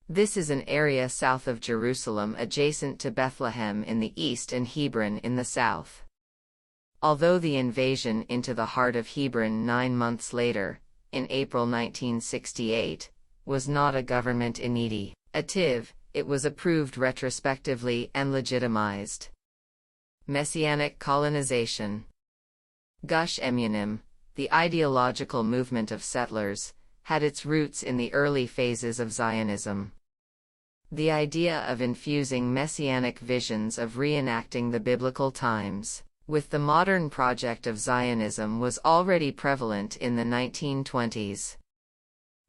This is an area south of Jerusalem adjacent to Bethlehem in the east and Hebron in the south. Although the invasion into the heart of Hebron 9 months later, in April 1968, was not a government initiative, it was approved retrospectively and legitimized. Messianic colonization. Gush Emunim, the ideological movement of settlers, had its roots in the early phases of Zionism. The idea of infusing messianic visions of reenacting the biblical times with the modern project of Zionism was already prevalent in the 1920s.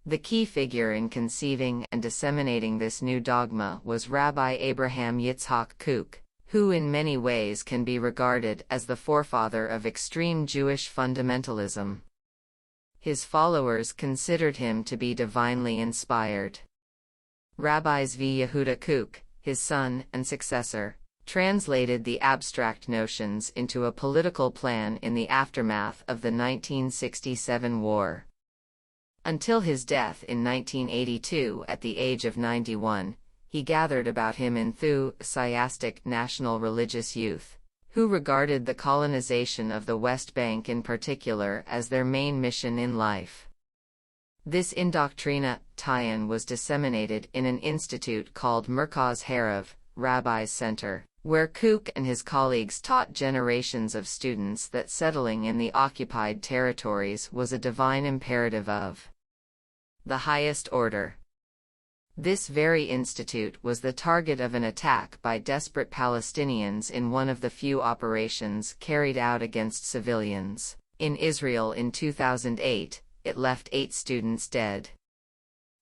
The key figure in conceiving and disseminating this new dogma was Rabbi Abraham Yitzhak Kook, who in many ways can be regarded as the forefather of extreme Jewish fundamentalism. His followers considered him to be divinely inspired. Rabbi Zvi Yehuda Kook, his son and successor, translated the abstract notions into a political plan in the aftermath of the 1967 war. Until his death in 1982 at the age of 91, he gathered about him enthusiastic national religious youth, who regarded the colonization of the West Bank in particular as their main mission in life. This indoctrination was disseminated in an institute called Merkaz Harav, Rabbi's Center, where Kook and his colleagues taught generations of students that settling in the occupied territories was a divine imperative of the highest order. This very institute was the target of an attack by desperate Palestinians in one of the few operations carried out against civilians. In Israel in 2008, it left 8 students dead.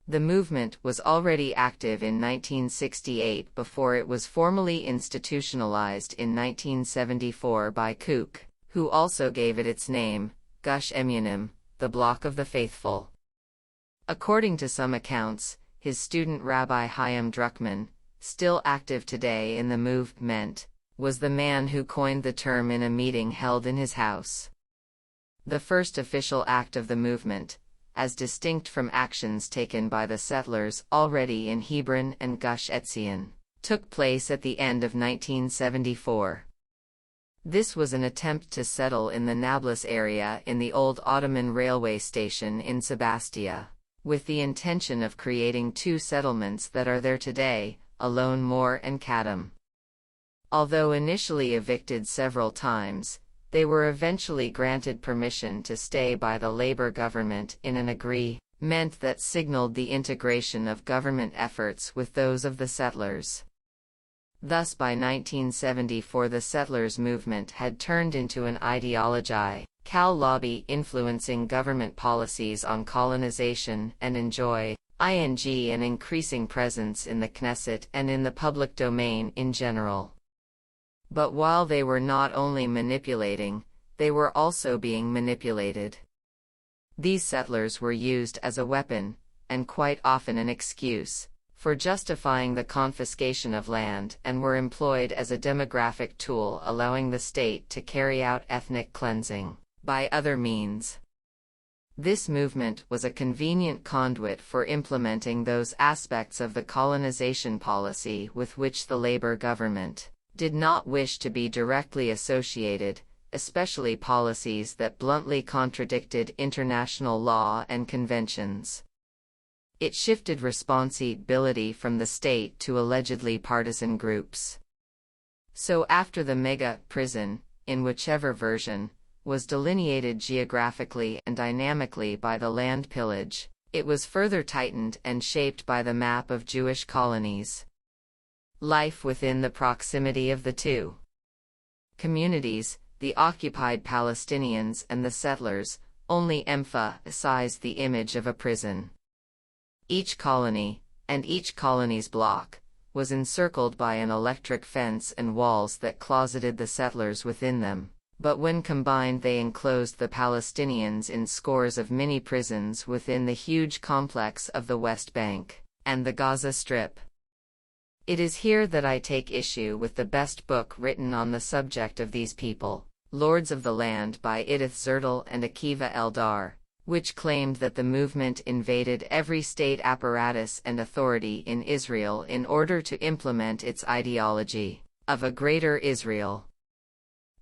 The movement was already active in 1968 before it was formally institutionalized in 1974 by Kook, who also gave it its name, Gush Emunim, the Block of the Faithful. According to some accounts, his student Rabbi Chaim Druckmann, still active today in the movement, was the man who coined the term in a meeting held in his house. The first official act of the movement, as distinct from actions taken by the settlers already in Hebron and Gush Etzion, took place at the end of 1974. This was an attempt to settle in the Nablus area in the old Ottoman railway station in Sebastia, with the intention of creating 2 settlements that are there today, Alon Mor and Kadam. Although initially evicted several times, they were eventually granted permission to stay by the Labour government in an agreement that signaled the integration of government efforts with those of the settlers. Thus by 1974 the settlers' movement had turned into an ideology, Cal lobby influencing government policies on colonization and enjoy an increasing presence in the Knesset and in the public domain in general. But while they were not only manipulating, they were also being manipulated. These settlers were used as a weapon, and quite often an excuse, for justifying the confiscation of land, and were employed as a demographic tool allowing the state to carry out ethnic cleansing by other means. This movement was a convenient conduit for implementing those aspects of the colonization policy with which the Labour government did not wish to be directly associated, especially policies that bluntly contradicted international law and conventions. It shifted responsibility from the state to allegedly partisan groups. So after the mega prison, in whichever version, was delineated geographically and dynamically by the land pillage, it was further tightened and shaped by the map of Jewish colonies. Life within the proximity of the 2 communities, the occupied Palestinians and the settlers, only emphasized the image of a prison. Each colony, and each colony's block, was encircled by an electric fence and walls that closeted the settlers within them, but when combined they enclosed the Palestinians in scores of mini-prisons within the huge complex of the West Bank and the Gaza Strip. It is here that I take issue with the best book written on the subject of these people, Lords of the Land by Edith Zertel and Akiva Eldar, which claimed that the movement invaded every state apparatus and authority in Israel in order to implement its ideology of a greater Israel.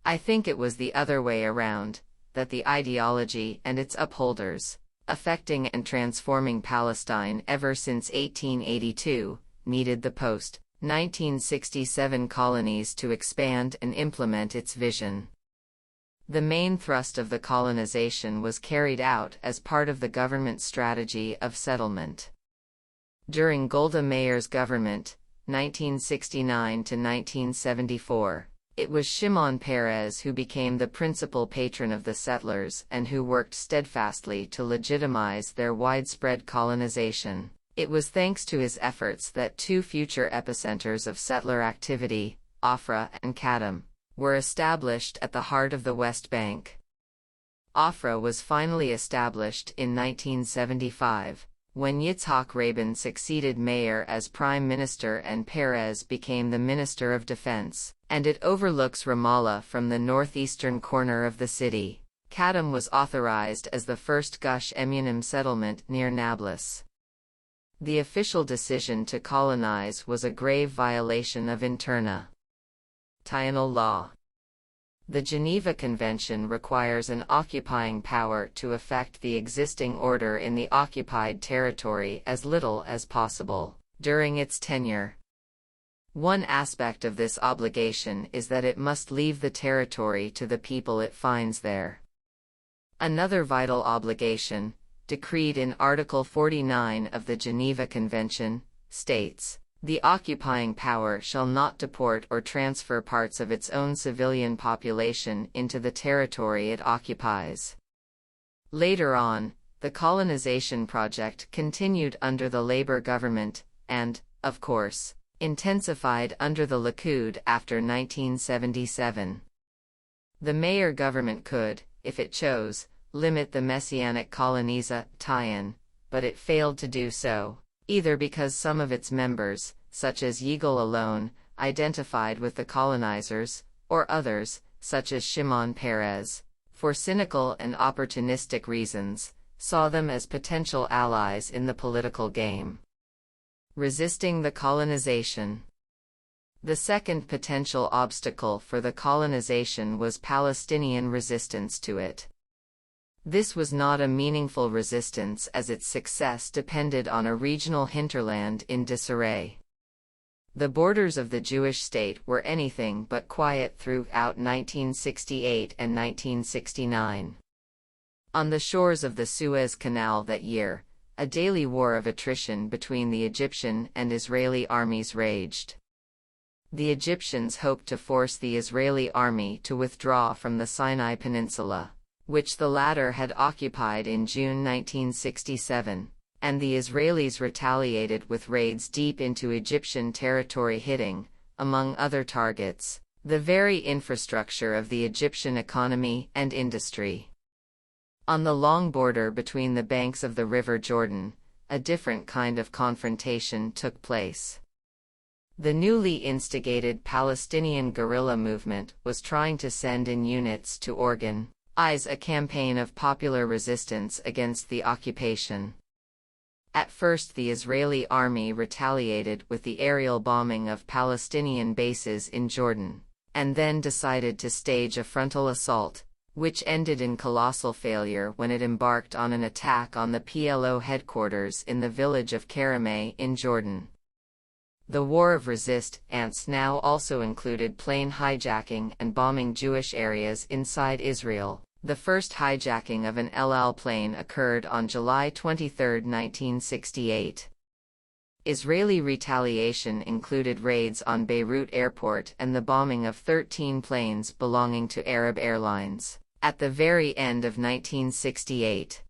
I think it was the other way around, that the ideology and its upholders, affecting and transforming Palestine ever since 1882, needed the post-1967 colonies to expand and implement its vision. The main thrust of the colonization was carried out as part of the government strategy of settlement. During Golda Meir's government, 1969 to 1974, it was Shimon Peres who became the principal patron of the settlers and who worked steadfastly to legitimize their widespread colonization. It was thanks to his efforts that 2 future epicenters of settler activity, Afra and Kadam, were established at the heart of the West Bank. Afra was finally established in 1975, when Yitzhak Rabin succeeded Meir as prime minister and Peres became the minister of defense, and it overlooks Ramallah from the northeastern corner of the city. Kadam was authorized as the first Gush Emunim settlement near Nablus. The official decision to colonize was a grave violation of international law. The Geneva Convention requires an occupying power to affect the existing order in the occupied territory as little as possible during its tenure. One aspect of this obligation is that it must leave the territory to the people it finds there. Another vital obligation, decreed in Article 49 of the Geneva Convention, states, "The occupying power shall not deport or transfer parts of its own civilian population into the territory it occupies." Later on, the colonization project continued under the Labour government, and, of course, intensified under the Likud after 1977. The Mayor government could, if it chose, limit the Messianic coloniza-tie-in, but it failed to do so, either because some of its members, such as Yigal Allon, identified with the colonizers, or others, such as Shimon Peres, for cynical and opportunistic reasons, saw them as potential allies in the political game. Resisting the colonization. The second potential obstacle for the colonization was Palestinian resistance to it. This was not a meaningful resistance as its success depended on a regional hinterland in disarray. The borders of the Jewish state were anything but quiet throughout 1968 and 1969. On the shores of the Suez Canal that year, a daily war of attrition between the Egyptian and Israeli armies raged. The Egyptians hoped to force the Israeli army to withdraw from the Sinai Peninsula, which the latter had occupied in June 1967, and the Israelis retaliated with raids deep into Egyptian territory, hitting, among other targets, the very infrastructure of the Egyptian economy and industry. On the long border between the banks of the River Jordan, a different kind of confrontation took place. The newly instigated Palestinian guerrilla movement was trying to send in units to organize a campaign of popular resistance against the occupation. At first, the Israeli army retaliated with the aerial bombing of Palestinian bases in Jordan, and then decided to stage a frontal assault, which ended in colossal failure when it embarked on an attack on the PLO headquarters in the village of Karameh in Jordan. The war of resistance now also included plane hijacking and bombing Jewish areas inside Israel. The first hijacking of an El Al plane occurred on July 23, 1968. Israeli retaliation included raids on Beirut airport and the bombing of 13 planes belonging to Arab Airlines at the very end of 1968.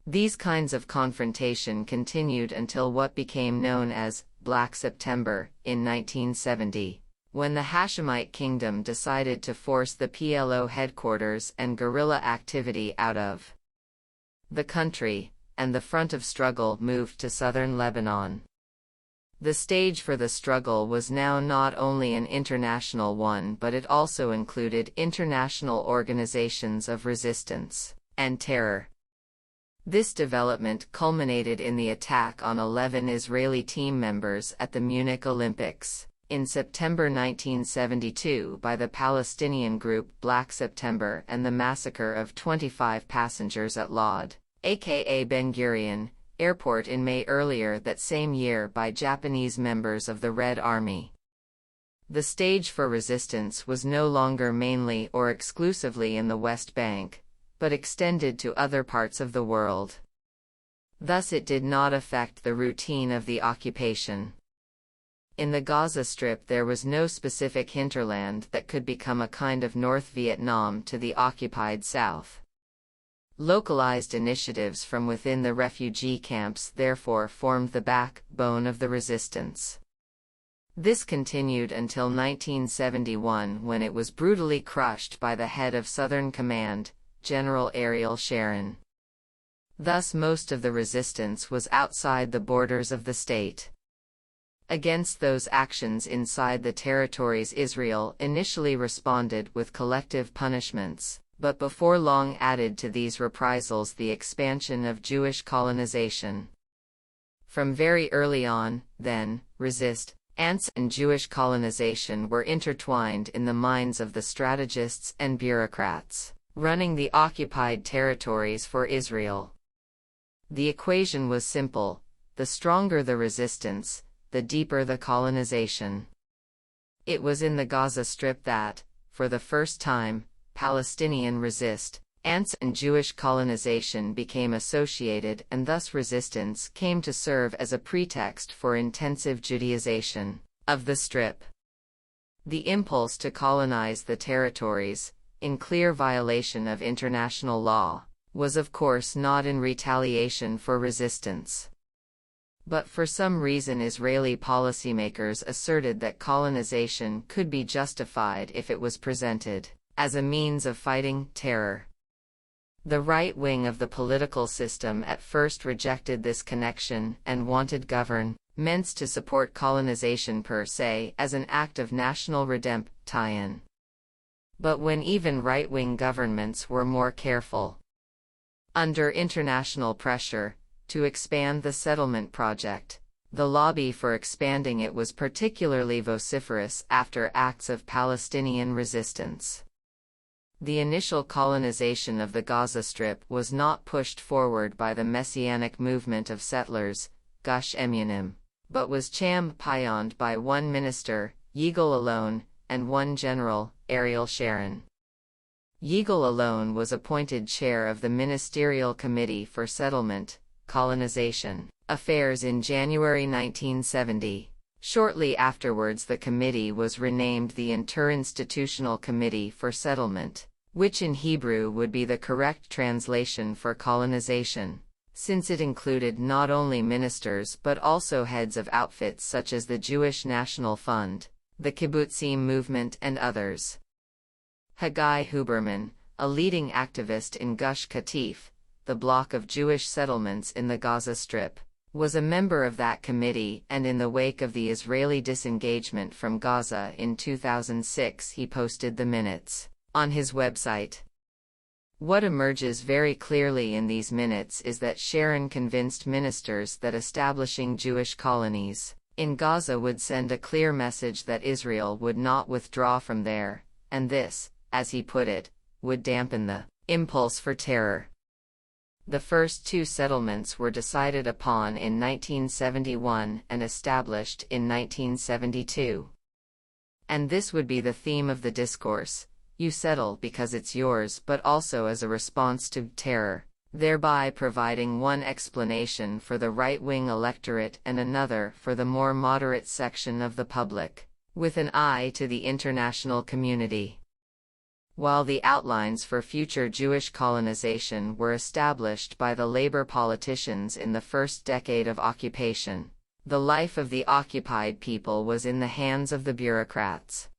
These kinds of confrontation continued until what became known as Black September in 1970, when the Hashemite kingdom decided to force the PLO headquarters and guerrilla activity out of the country, and the front of struggle moved to southern Lebanon. The stage for the struggle was now not only an international one, but it also included international organizations of resistance and terror. This development culminated in the attack on 11 Israeli team members at the Munich Olympics in September 1972 by the Palestinian group Black September, and the massacre of 25 passengers at Lod, aka Ben Gurion, airport in May earlier that same year by Japanese members of the Red Army. The stage for resistance was no longer mainly or exclusively in the West Bank, but extended to other parts of the world. Thus it did not affect the routine of the occupation. In the Gaza Strip there was no specific hinterland that could become a kind of North Vietnam to the occupied South. Localized initiatives from within the refugee camps therefore formed the backbone of the resistance. This continued until 1971, when it was brutally crushed by the head of Southern Command, General Ariel Sharon. Thus most of the resistance was outside the borders of the state. Against those actions inside the territories, Israel initially responded with collective punishments, but before long added to these reprisals the expansion of Jewish colonization. From very early on, then, resistance and Jewish colonization were intertwined in the minds of the strategists and bureaucrats running the occupied territories for Israel. The equation was simple: the stronger the resistance, the deeper the colonization. It was in the Gaza Strip that, for the first time, Palestinian resistance Ants and Jewish colonization became associated, and thus resistance came to serve as a pretext for intensive Judaization of the Strip. The impulse to colonize the territories, in clear violation of international law, was of course not in retaliation for resistance. But for some reason Israeli policymakers asserted that colonization could be justified if it was presented as a means of fighting terror. The right wing of the political system at first rejected this connection and wanted governments to support colonization per se as an act of national redemption. But when even right-wing governments were more careful, under international pressure, to expand the settlement project, the lobby for expanding it was particularly vociferous after acts of Palestinian resistance. The initial colonization of the Gaza Strip was not pushed forward by the messianic movement of settlers, Gush Emunim, but was championed by one minister, Yigal Alon, and one general, Ariel Sharon. Yigal Alon was appointed chair of the Ministerial Committee for Settlement, Colonization Affairs in January 1970. Shortly afterwards the committee was renamed the Interinstitutional Committee for Settlement, which in Hebrew would be the correct translation for colonization, since it included not only ministers but also heads of outfits such as the Jewish National Fund, the Kibbutzim movement and others. Haggai Huberman, a leading activist in Gush Katif, the bloc of Jewish settlements in the Gaza Strip, was a member of that committee, and in the wake of the Israeli disengagement from Gaza in 2006 he posted the minutes on his website. What emerges very clearly in these minutes is that Sharon convinced ministers that establishing Jewish colonies in Gaza would send a clear message that Israel would not withdraw from there, and this, as he put it, would dampen the impulse for terror. The first two settlements were decided upon in 1971 and established in 1972. And this would be the theme of the discourse: you settle because it's yours, but also as a response to terror, thereby providing one explanation for the right-wing electorate and another for the more moderate section of the public, with an eye to the international community. While the outlines for future Jewish colonization were established by the labor politicians in the first decade of occupation, the life of the occupied people was in the hands of the bureaucrats.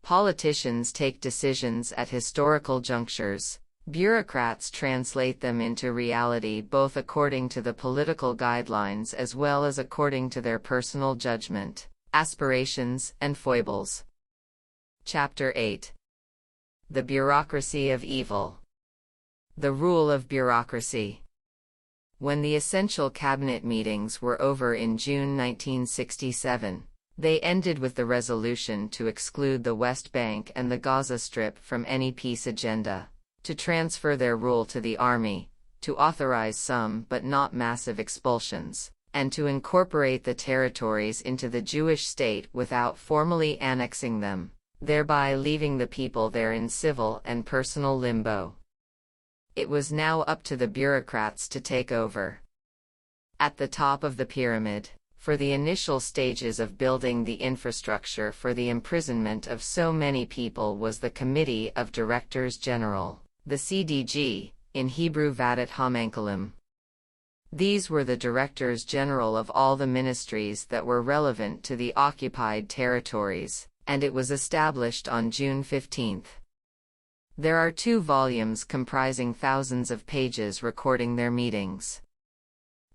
Politicians take decisions at historical junctures. Bureaucrats translate them into reality both according to the political guidelines as well as according to their personal judgment, aspirations, and foibles. Chapter 8. The Bureaucracy of Evil. The Rule of Bureaucracy. When the essential cabinet meetings were over in June 1967, they ended with the resolution to exclude the West Bank and the Gaza Strip from any peace agenda, to transfer their rule to the army, to authorize some but not massive expulsions, and to incorporate the territories into the Jewish state without formally annexing them, thereby leaving the people there in civil and personal limbo. It was now up to the bureaucrats to take over. At the top of the pyramid, for the initial stages of building the infrastructure for the imprisonment of so many people, was the Committee of Directors General, the CDG, in Hebrew Vadat HaMankalim. These were the directors general of all the ministries that were relevant to the occupied territories, and it was established on June 15. There are 2 volumes comprising thousands of pages recording their meetings.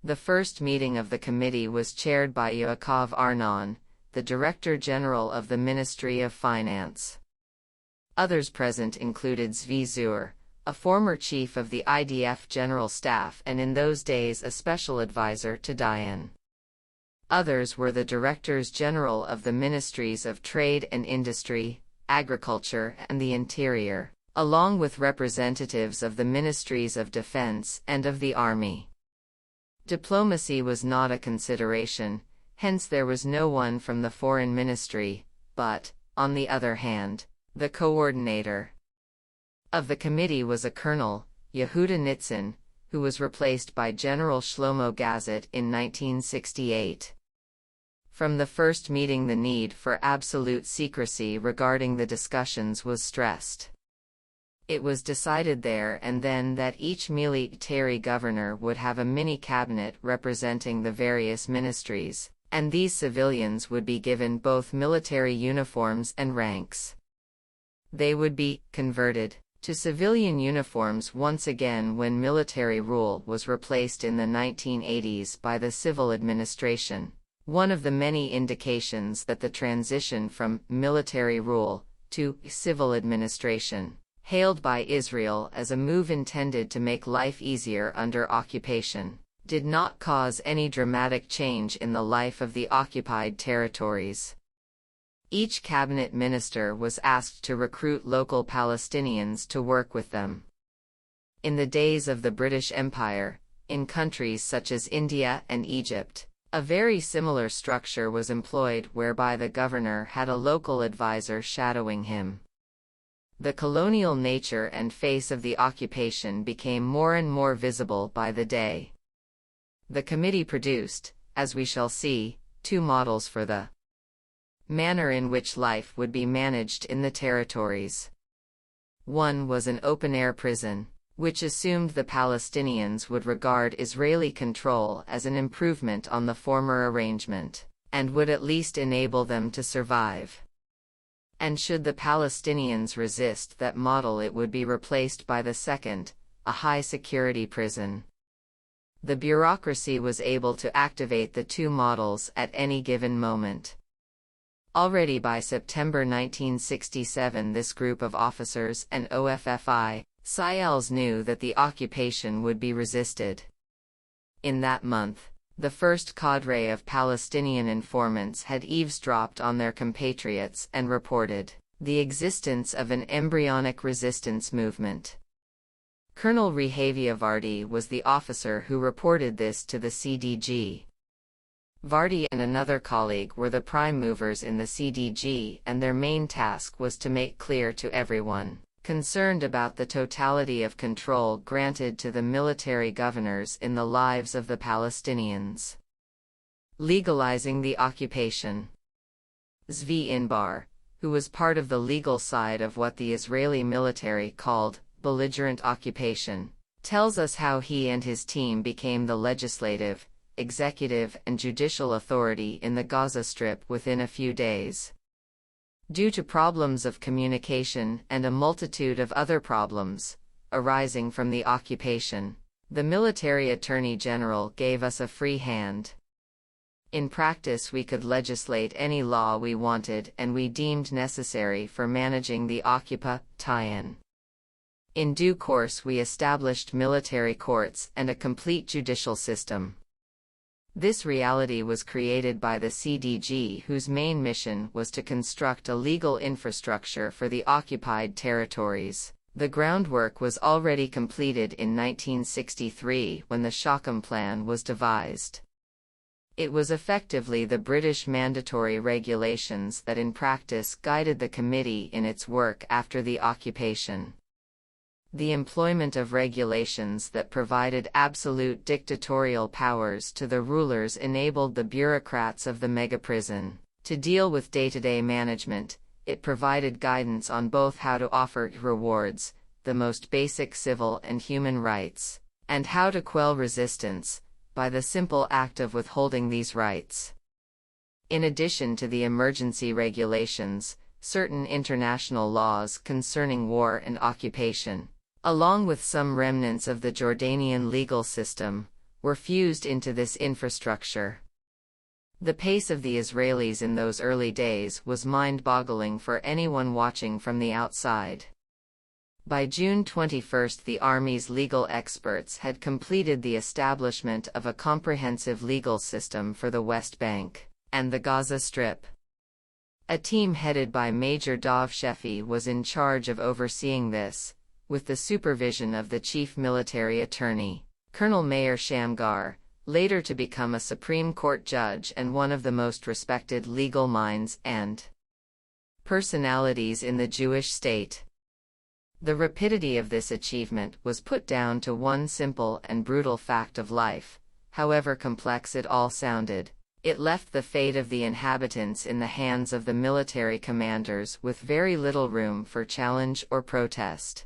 The first meeting of the committee was chaired by Yaakov Arnon, the Director General of the Ministry of Finance. Others present included Zvi Zur, a former chief of the IDF General Staff and in those days a special advisor to Dayan. Others were the Directors General of the Ministries of Trade and Industry, Agriculture and the Interior, along with representatives of the Ministries of Defense and of the Army. Diplomacy was not a consideration, hence there was no one from the Foreign Ministry, but, on the other hand, the coordinator Of the committee was a colonel, Yehuda Nitzan, who was replaced by General Shlomo Gazet in 1968. From the first meeting, the need for absolute secrecy regarding the discussions was stressed. It was decided there and then that each military governor would have a mini-cabinet representing the various ministries, and these civilians would be given both military uniforms and ranks. They would be converted to civilian uniforms once again when military rule was replaced in the 1980s by the civil administration, one of the many indications that the transition from military rule to civil administration, hailed by Israel as a move intended to make life easier under occupation, did not cause any dramatic change in the life of the occupied territories. Each cabinet minister was asked to recruit local Palestinians to work with them. In the days of the British Empire, in countries such as India and Egypt, a very similar structure was employed whereby the governor had a local advisor shadowing him. The colonial nature and face of the occupation became more and more visible by the day. The committee produced, as we shall see, two models for the manner in which life would be managed in the territories. One was an open-air prison, which assumed the Palestinians would regard Israeli control as an improvement on the former arrangement, and would at least enable them to survive. And should the Palestinians resist that model, it would be replaced by the second, a high-security prison. The bureaucracy was able to activate the two models at any given moment. Already by September 1967, this group of officers and OFFI, SILs knew that the occupation would be resisted. In that month, the first cadre of Palestinian informants had eavesdropped on their compatriots and reported the existence of an embryonic resistance movement. Colonel Rehavia Vardi was the officer who reported this to the CDG. Vardi and another colleague were the prime movers in the CDG, and their main task was to make clear to everyone concerned about the totality of control granted to the military governors in the lives of the Palestinians. Legalizing the occupation. Zvi Inbar, who was part of the legal side of what the Israeli military called belligerent occupation, tells us how he and his team became the legislative, executive and judicial authority in the Gaza Strip within a few days. Due to problems of communication and a multitude of other problems arising from the occupation, the military attorney general gave us a free hand. In practice, we could legislate any law we wanted and we deemed necessary for managing the occupation. In due course, we established military courts and a complete judicial system. This reality was created by the CDG, whose main mission was to construct a legal infrastructure for the occupied territories. The groundwork was already completed in 1963 when the Shockham Plan was devised. It was effectively the British mandatory regulations that in practice guided the committee in its work after the occupation. The employment of regulations that provided absolute dictatorial powers to the rulers enabled the bureaucrats of the megaprison to deal with day-to-day management. It provided guidance on both how to offer rewards, the most basic civil and human rights, and how to quell resistance, by the simple act of withholding these rights. In addition to the emergency regulations, certain international laws concerning war and occupation, along with some remnants of the Jordanian legal system, were fused into this infrastructure. The pace of the Israelis in those early days was mind-boggling for anyone watching from the outside. By June 21, the army's legal experts had completed the establishment of a comprehensive legal system for the West Bank and the Gaza Strip. A team headed by Major Dov Sheffi was in charge of overseeing this, with the supervision of the chief military attorney, Colonel Meir Shamgar, later to become a Supreme Court judge and one of the most respected legal minds and personalities in the Jewish state. The rapidity of this achievement was put down to one simple and brutal fact of life, however complex it all sounded. It left the fate of the inhabitants in the hands of the military commanders with very little room for challenge or protest.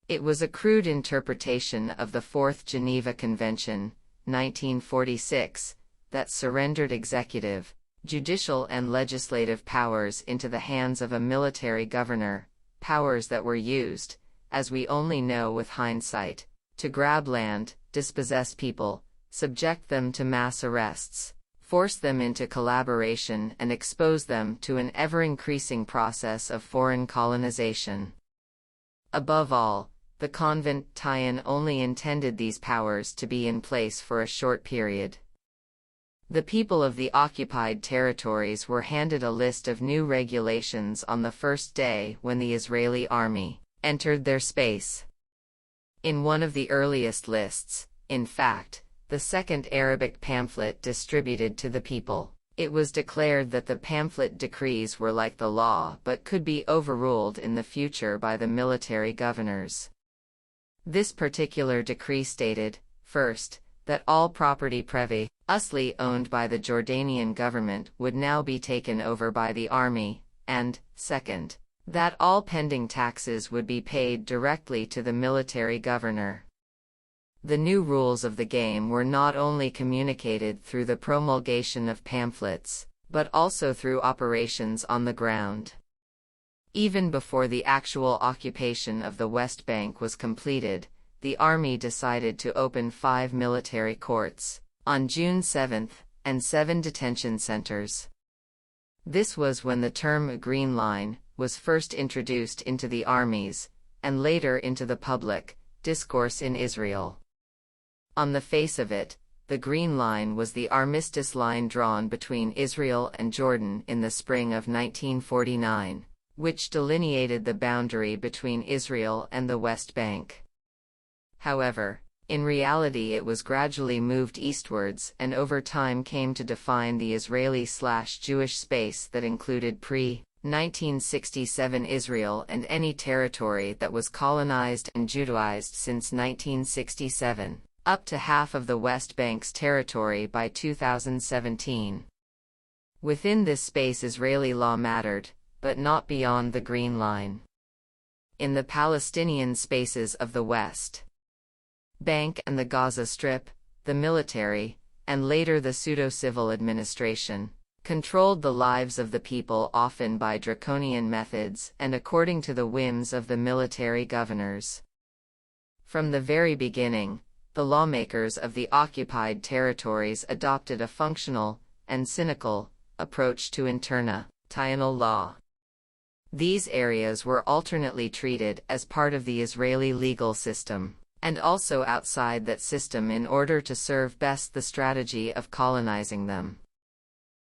It was a crude interpretation of the Fourth Geneva Convention, 1946, that surrendered executive, judicial and legislative powers into the hands of a military governor, powers that were used, as we only know with hindsight, to grab land, dispossess people, subject them to mass arrests, force them into collaboration and expose them to an ever-increasing process of foreign colonization. Above all, the convent tie-in only intended these powers to be in place for a short period. The people of the occupied territories were handed a list of new regulations on the first day when the Israeli army entered their space. In one of the earliest lists, in fact, the second Arabic pamphlet distributed to the people, it was declared that the pamphlet decrees were like the law but could be overruled in the future by the military governors. This particular decree stated, first, that all property previously owned by the Jordanian government would now be taken over by the army, and, second, that all pending taxes would be paid directly to the military governor. The new rules of the game were not only communicated through the promulgation of pamphlets, but also through operations on the ground. Even before the actual occupation of the West Bank was completed, the army decided to open 5 military courts, on June 7, and 7 detention centers. This was when the term Green Line was first introduced into the armies, and later into the public discourse in Israel. On the face of it, the Green Line was the armistice line drawn between Israel and Jordan in the spring of 1949, which delineated the boundary between Israel and the West Bank. However, in reality it was gradually moved eastwards and over time came to define the Israeli/Jewish space that included pre-1967 Israel and any territory that was colonized and Judaized since 1967. Up to half of the West Bank's territory by 2017. Within this space Israeli law mattered, but not beyond the Green Line. In the Palestinian spaces of the West Bank and the Gaza Strip, the military, and later the pseudo-civil administration, controlled the lives of the people often by draconian methods and according to the whims of the military governors. From the very beginning, the lawmakers of the occupied territories adopted a functional, and cynical, approach to international law. These areas were alternately treated as part of the Israeli legal system, and also outside that system in order to serve best the strategy of colonizing them.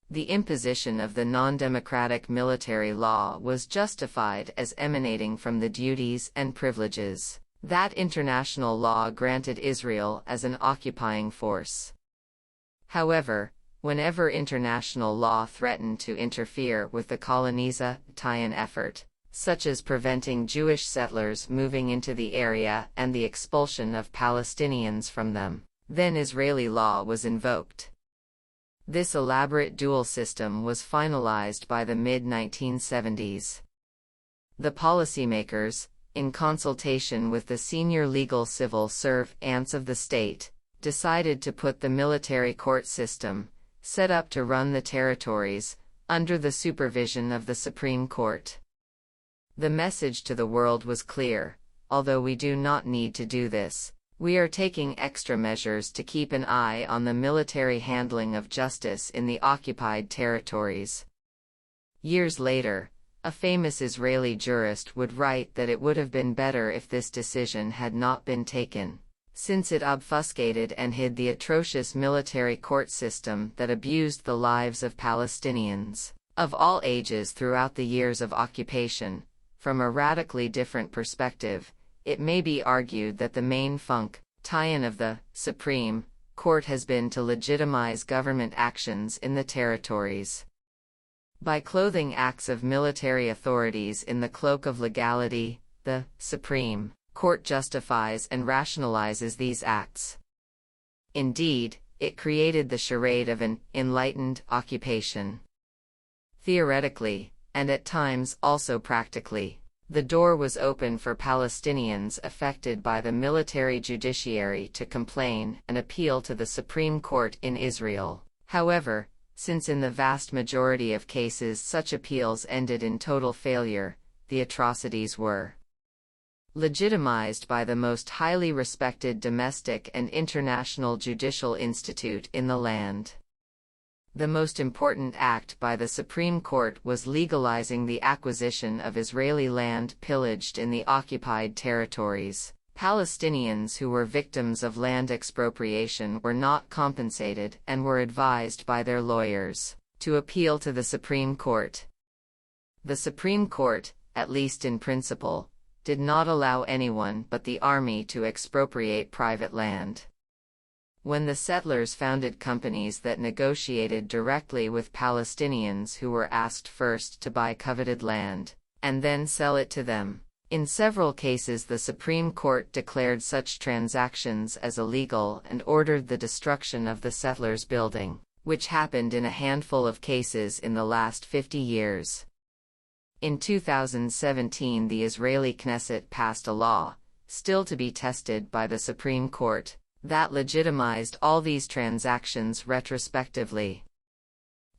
The imposition of the non-democratic military law was justified as emanating from the duties and privileges that international law granted Israel as an occupying force. However, whenever international law threatened to interfere with the colonization effort, such as preventing Jewish settlers moving into the area and the expulsion of Palestinians from them, then Israeli law was invoked. This elaborate dual system was finalized by the mid-1970s. The policymakers, in consultation with the senior legal civil servants of the state, decided to put the military court system, set up to run the territories, under the supervision of the Supreme Court. The message to the world was clear: although we do not need to do this, we are taking extra measures to keep an eye on the military handling of justice in the occupied territories. Years later, a famous Israeli jurist would write that it would have been better if this decision had not been taken, since it obfuscated and hid the atrocious military court system that abused the lives of Palestinians, of all ages throughout the years of occupation. From a radically different perspective, it may be argued that the main function of the Supreme Court has been to legitimize government actions in the territories. By clothing acts of military authorities in the cloak of legality, The Supreme Court justifies and rationalizes these acts. Indeed, it created the charade of an enlightened occupation. Theoretically, and at times also practically, the door was open for Palestinians affected by the military judiciary to complain and appeal to the Supreme Court in Israel. However, since in the vast majority of cases such appeals ended in total failure, the atrocities were legitimized by the most highly respected domestic and international judicial institute in the land. The most important act by the Supreme Court was legalizing the acquisition of Israeli land pillaged in the occupied territories. Palestinians who were victims of land expropriation were not compensated and were advised by their lawyers to appeal to the Supreme Court. The Supreme Court, at least in principle, did not allow anyone but the army to expropriate private land. When the settlers founded companies that negotiated directly with Palestinians who were asked first to buy coveted land, and then sell it to them, in several cases the Supreme Court declared such transactions as illegal and ordered the destruction of the settlers' building, which happened in a handful of cases in the last 50 years. In 2017, the Israeli Knesset passed a law, still to be tested by the Supreme Court, that legitimized all these transactions retrospectively.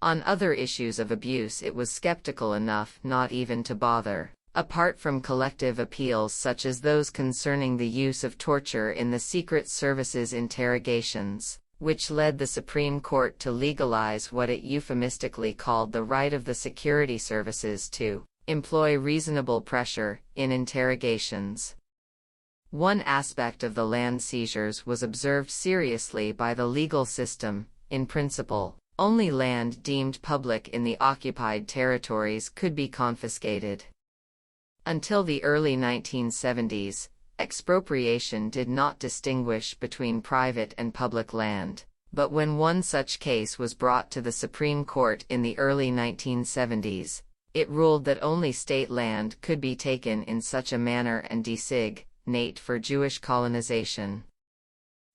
On other issues of abuse it was skeptical enough not even to bother, apart from collective appeals such as those concerning the use of torture in the Secret Service's interrogations, which led the Supreme Court to legalize what it euphemistically called the right of the security services to employ reasonable pressure in interrogations. One aspect of the land seizures was observed seriously by the legal system. In principle, only land deemed public in the occupied territories could be confiscated. Until the early 1970s, expropriation did not distinguish between private and public land, but when one such case was brought to the Supreme Court in the early 1970s, it ruled that only state land could be taken in such a manner and designate for Jewish colonization.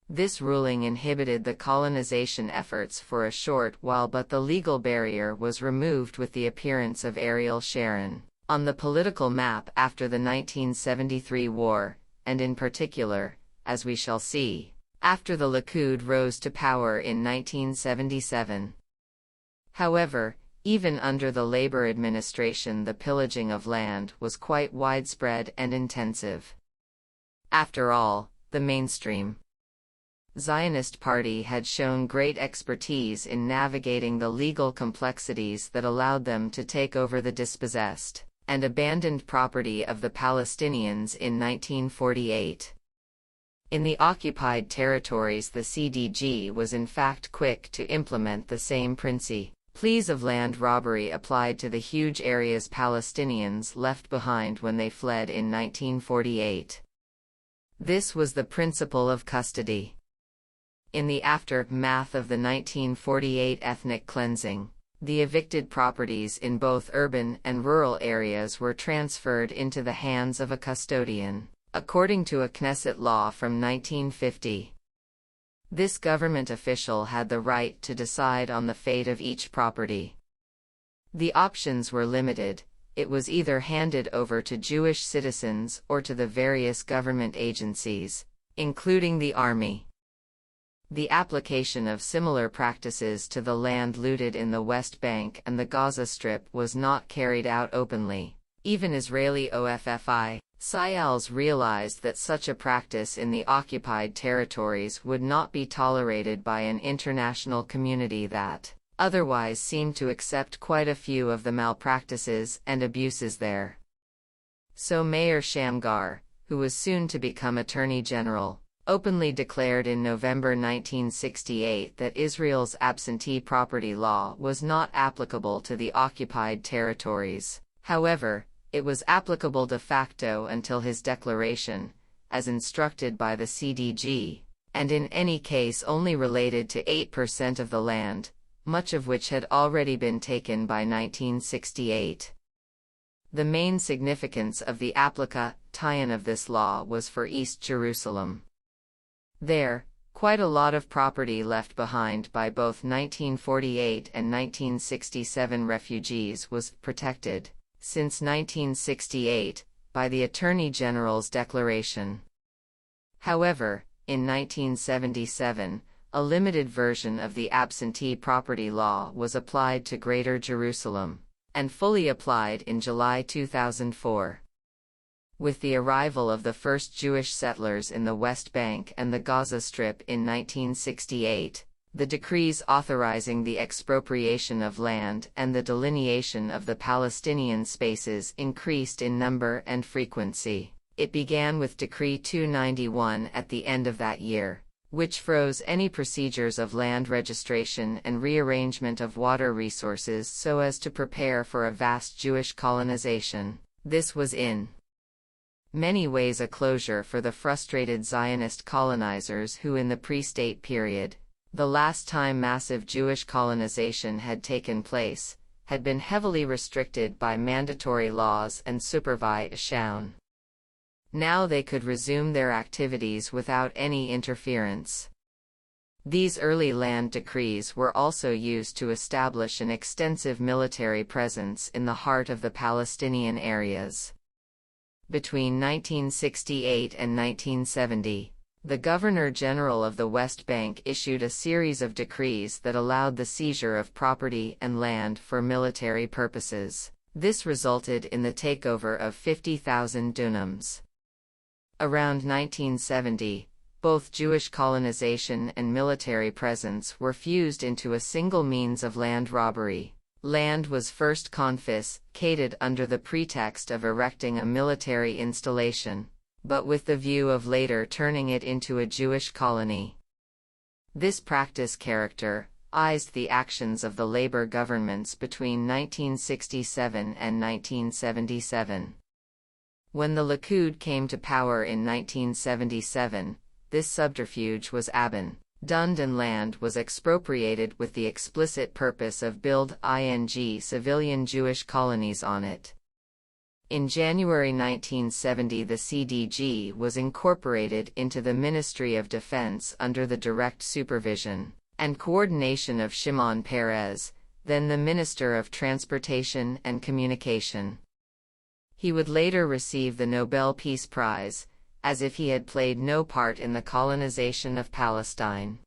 This ruling inhibited the colonization efforts for a short while, but the legal barrier was removed with the appearance of Ariel Sharon on the political map after the 1973 war, and in particular, as we shall see, after the Likud rose to power in 1977. However, even under the Labor administration, the pillaging of land was quite widespread and intensive. After all, the mainstream Zionist Party had shown great expertise in navigating the legal complexities that allowed them to take over the dispossessed and abandoned property of the Palestinians in 1948. In the occupied territories, the CDG was in fact quick to implement the same principles of land robbery applied to the huge areas Palestinians left behind when they fled in 1948. This was the principle of custody. In the aftermath of the 1948 ethnic cleansing, the evicted properties in both urban and rural areas were transferred into the hands of a custodian, according to a Knesset law from 1950. This government official had the right to decide on the fate of each property. The options were limited. It was either handed over to Jewish citizens or to the various government agencies, including the army. The application of similar practices to the land looted in the West Bank and the Gaza Strip was not carried out openly. Even Israeli officials realized that such a practice in the occupied territories would not be tolerated by an international community that otherwise seemed to accept quite a few of the malpractices and abuses there. So Meir Shamgar, who was soon to become Attorney General, openly declared in November 1968 that Israel's absentee property law was not applicable to the occupied territories. However, it was applicable de facto until his declaration, as instructed by the CDG, and in any case only related to 8% of the land, much of which had already been taken by 1968. The main significance of the applica tie-in of this law was for East Jerusalem. There, quite a lot of property left behind by both 1948 and 1967 refugees was protected, since 1968, by the Attorney General's declaration. However, in 1977, a limited version of the absentee property law was applied to Greater Jerusalem, and fully applied in July 2004. With the arrival of the first Jewish settlers in the West Bank and the Gaza Strip in 1968, the decrees authorizing the expropriation of land and the delineation of the Palestinian spaces increased in number and frequency. It began with Decree 291 at the end of that year, which froze any procedures of land registration and rearrangement of water resources so as to prepare for a vast Jewish colonization. This was in many ways a closure for the frustrated Zionist colonizers who, in the pre-state period, the last time massive Jewish colonization had taken place, had been heavily restricted by mandatory laws and supervision. Now they could resume their activities without any interference. These early land decrees were also used to establish an extensive military presence in the heart of the Palestinian areas. Between 1968 and 1970, the Governor-General of the West Bank issued a series of decrees that allowed the seizure of property and land for military purposes. This resulted in the takeover of 50,000 dunams. Around 1970, both Jewish colonization and military presence were fused into a single means of land robbery. Land was first confiscated under the pretext of erecting a military installation, but with the view of later turning it into a Jewish colony. This practice characterized the actions of the labor governments between 1967 and 1977. When the Likud came to power in 1977, this subterfuge was abandoned and land was expropriated with the explicit purpose of building civilian Jewish colonies on it. In January 1970, the CDG was incorporated into the Ministry of Defense under the direct supervision and coordination of Shimon Peres, then the Minister of Transportation and Communication. He would later receive the Nobel Peace Prize, as if he had played no part in the colonization of Palestine.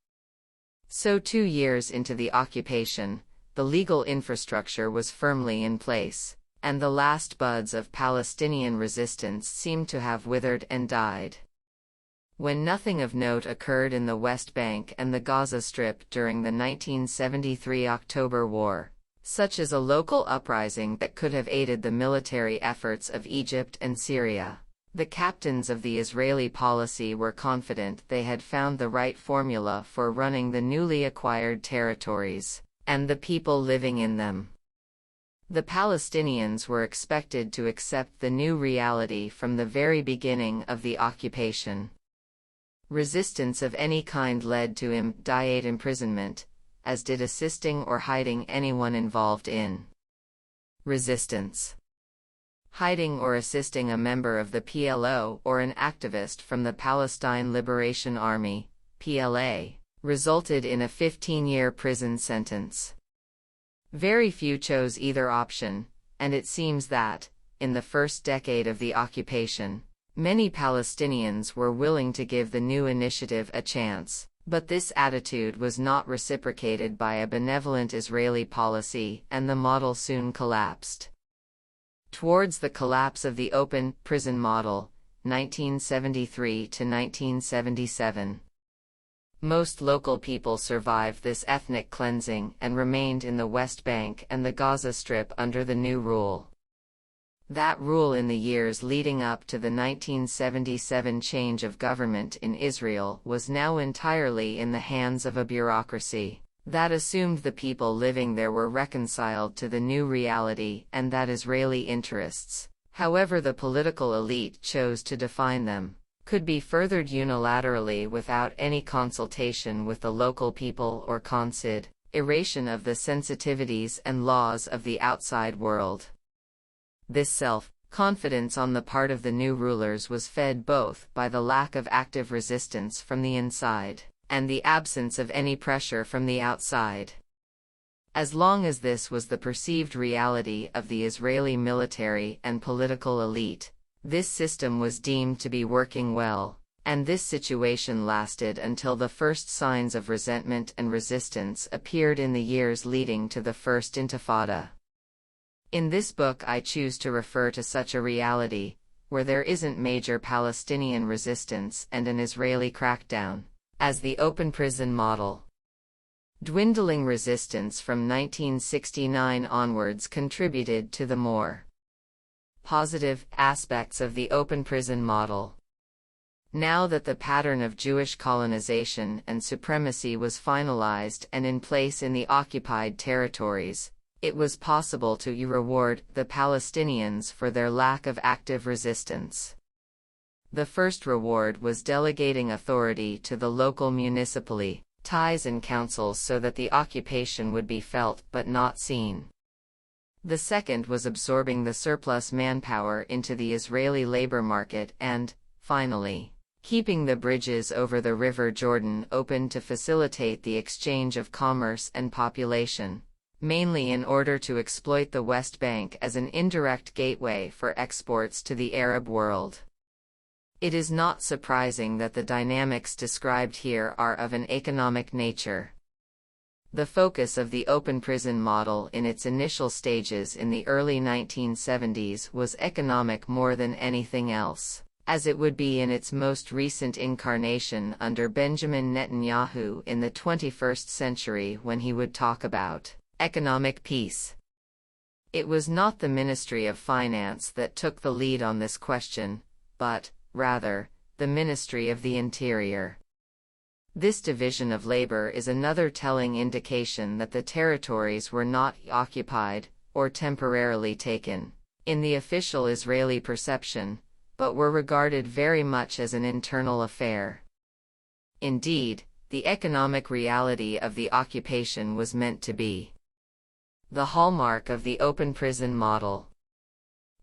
So 2 years into the occupation, the legal infrastructure was firmly in place, and the last buds of Palestinian resistance seemed to have withered and died. When nothing of note occurred in the West Bank and the Gaza Strip during the 1973 October War, such as a local uprising that could have aided the military efforts of Egypt and Syria, the captains of the Israeli policy were confident they had found the right formula for running the newly acquired territories, and the people living in them. The Palestinians were expected to accept the new reality from the very beginning of the occupation. Resistance of any kind led to immediate imprisonment, as did assisting or hiding anyone involved in resistance. Hiding or assisting a member of the PLO or an activist from the Palestine Liberation Army, PLA, resulted in a 15-year prison sentence. Very few chose either option, and it seems that, in the first decade of the occupation, many Palestinians were willing to give the new initiative a chance, but this attitude was not reciprocated by a benevolent Israeli policy, and the model soon collapsed. Towards the collapse of the open prison model, 1973 to 1977. Most local people survived this ethnic cleansing and remained in the West Bank and the Gaza Strip under the new rule. That rule in the years leading up to the 1977 change of government in Israel was now entirely in the hands of a bureaucracy that assumed the people living there were reconciled to the new reality and that Israeli interests, however the political elite chose to define them, could be furthered unilaterally without any consultation with the local people or consideration of the sensitivities and laws of the outside world. This Confidence on the part of the new rulers was fed both by the lack of active resistance from the inside and the absence of any pressure from the outside. As long as this was the perceived reality of the Israeli military and political elite, this system was deemed to be working well, and this situation lasted until the first signs of resentment and resistance appeared in the years leading to the First Intifada. In this book I choose to refer to such a reality, where there isn't major Palestinian resistance and an Israeli crackdown, as the open prison model. Dwindling resistance from 1969 onwards contributed to the more positive aspects of the open prison model. Now that the pattern of Jewish colonization and supremacy was finalized and in place in the occupied territories, it was possible to reward the Palestinians for their lack of active resistance. The first reward was delegating authority to the local municipalities and councils so that the occupation would be felt but not seen. The second was absorbing the surplus manpower into the Israeli labor market and, finally, keeping the bridges over the River Jordan open to facilitate the exchange of commerce and population, mainly in order to exploit the West Bank as an indirect gateway for exports to the Arab world. It is not surprising that the dynamics described here are of an economic nature. The focus of the open prison model in its initial stages in the early 1970s was economic more than anything else, as it would be in its most recent incarnation under Benjamin Netanyahu in the 21st century when he would talk about economic peace. It was not the Ministry of Finance that took the lead on this question, but, rather, the Ministry of the Interior. This division of labor is another telling indication that the territories were not occupied or temporarily taken, in the official Israeli perception, but were regarded very much as an internal affair. Indeed, the economic reality of the occupation was meant to be the hallmark of the open prison model.